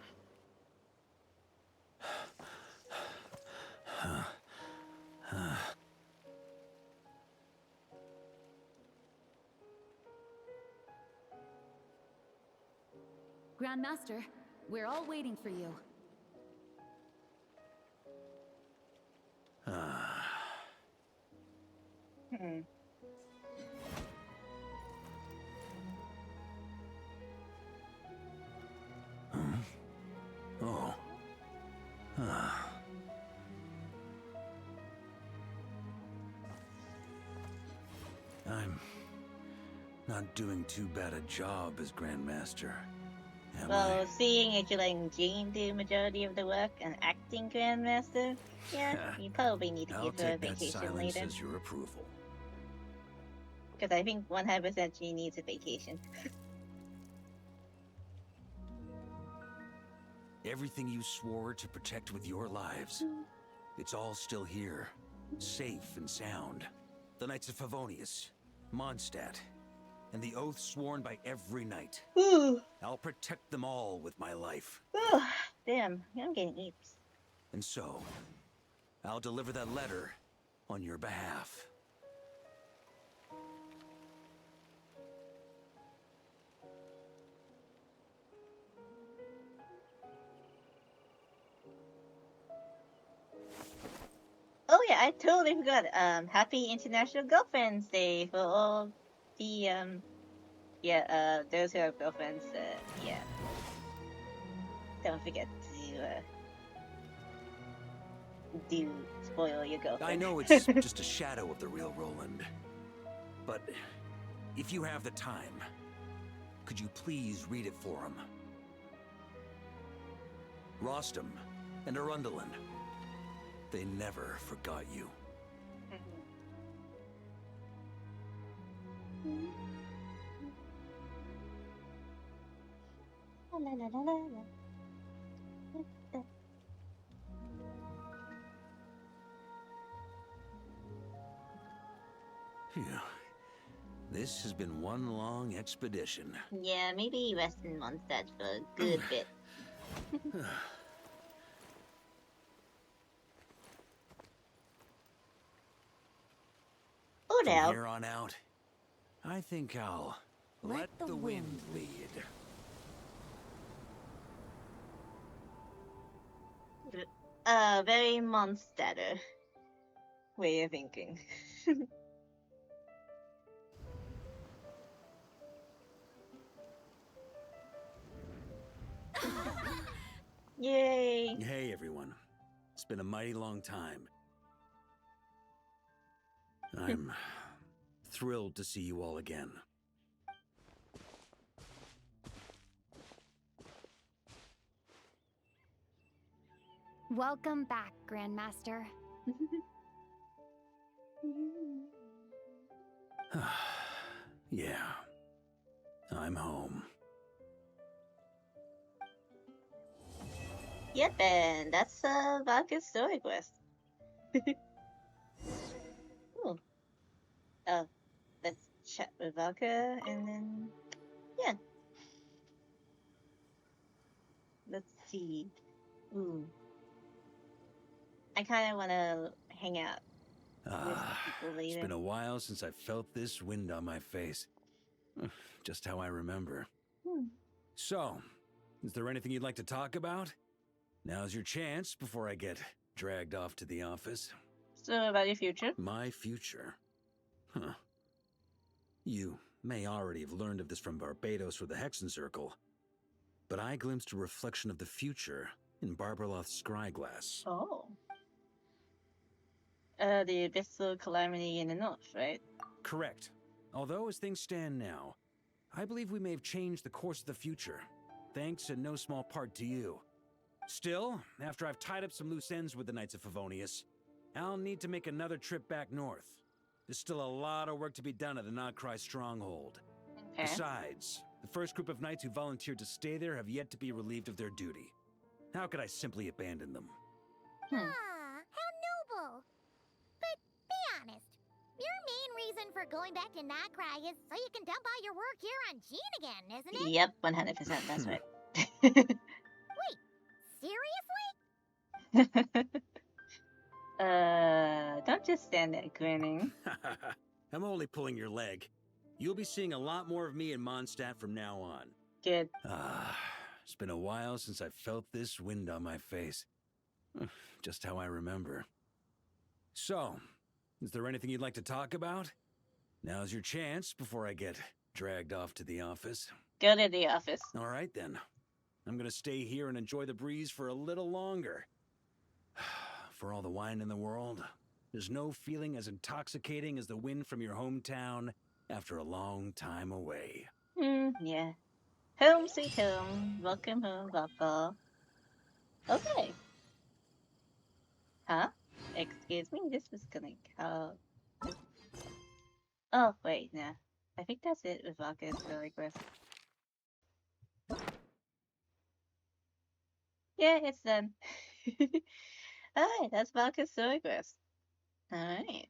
Grandmaster, we're all waiting for you. Oh. I'm not doing too bad a job as Grandmaster, am I? Well, seeing as you're letting Jane do majority of the work and acting Grandmaster, yeah, you probably need to I'll give her a take that vacation silence later. as your approval. Because I think 100% she needs a vacation. Everything you swore to protect with your lives, it's all still here, safe and sound. The Knights of Favonius, Mondstadt, and the oath sworn by every knight. I'll protect them all with my life. Damn, I'm getting eeps. And so, I'll deliver that letter on your behalf. Oh yeah, I totally forgot. Happy International Girlfriend's Day for all the those who have girlfriends. Yeah, don't forget to do spoil your girlfriend. I know it's just a shadow of the real Roland, but if you have the time, could you please read it for him? Rostam and Arundelen, they never forgot you. La, la, la, la, la. Phew. This has been one long expedition. Yeah, maybe rest in Mondstadt for a good bit. Oh, From now. here on out, I think I'll let the wind lead. Very Mondstadter way of thinking. Yay! Hey everyone, it's been a mighty long time. I'm thrilled to see you all again. Welcome back, Grandmaster. Yeah, I'm home. Yep, and that's Varka's story quest. Cool. Let's chat with Varka and then yeah. Let's see. Ooh. I kinda wanna hang out with people It's later. been a while since I felt this wind on my face. Just how I remember. So, is there anything you'd like to talk about? Now's your chance before I get dragged off to the office. So about your future? My future? Huh. You may already have learned of this from Barbados or the Hexen Circle, but I glimpsed a reflection of the future in Barbarloth's scryglass. Oh. The Abyssal calamity in the north, right? Correct. Although as things stand now, I believe we may have changed the course of the future, thanks in no small part to you. Still, after I've tied up some loose ends with the Knights of Favonius, I'll need to make another trip back north. There's still a lot of work to be done at the Nod Krai stronghold. Okay. Besides, the first group of knights who volunteered to stay there have yet to be relieved of their duty. How could I simply abandon them? How noble. But be honest, your main reason for going back to Nod Krai is so you can dump all your work here on Jean again, isn't it? Yep, 100%, that's right. Wait, seriously? Don't just stand there grinning. I'm only pulling your leg. You'll be seeing a lot more of me in Mondstadt from now on. Good. It's been a while since I felt this wind on my face. Just how I remember. So, is there anything you'd like to talk about? Now's your chance before I get dragged off to the office. Go to the office. All right, then. I'm gonna stay here and enjoy the breeze for a little longer. For all the wine in the world, there's no feeling as intoxicating as the wind from your hometown after a long time away. Yeah. Home sweet home. Welcome home, Varka. Okay. Huh? Excuse me, this was gonna count. Oh, wait, nah. I think that's it with Varka's request. Yeah, it's done. Alright, that's Varka's request. Alright.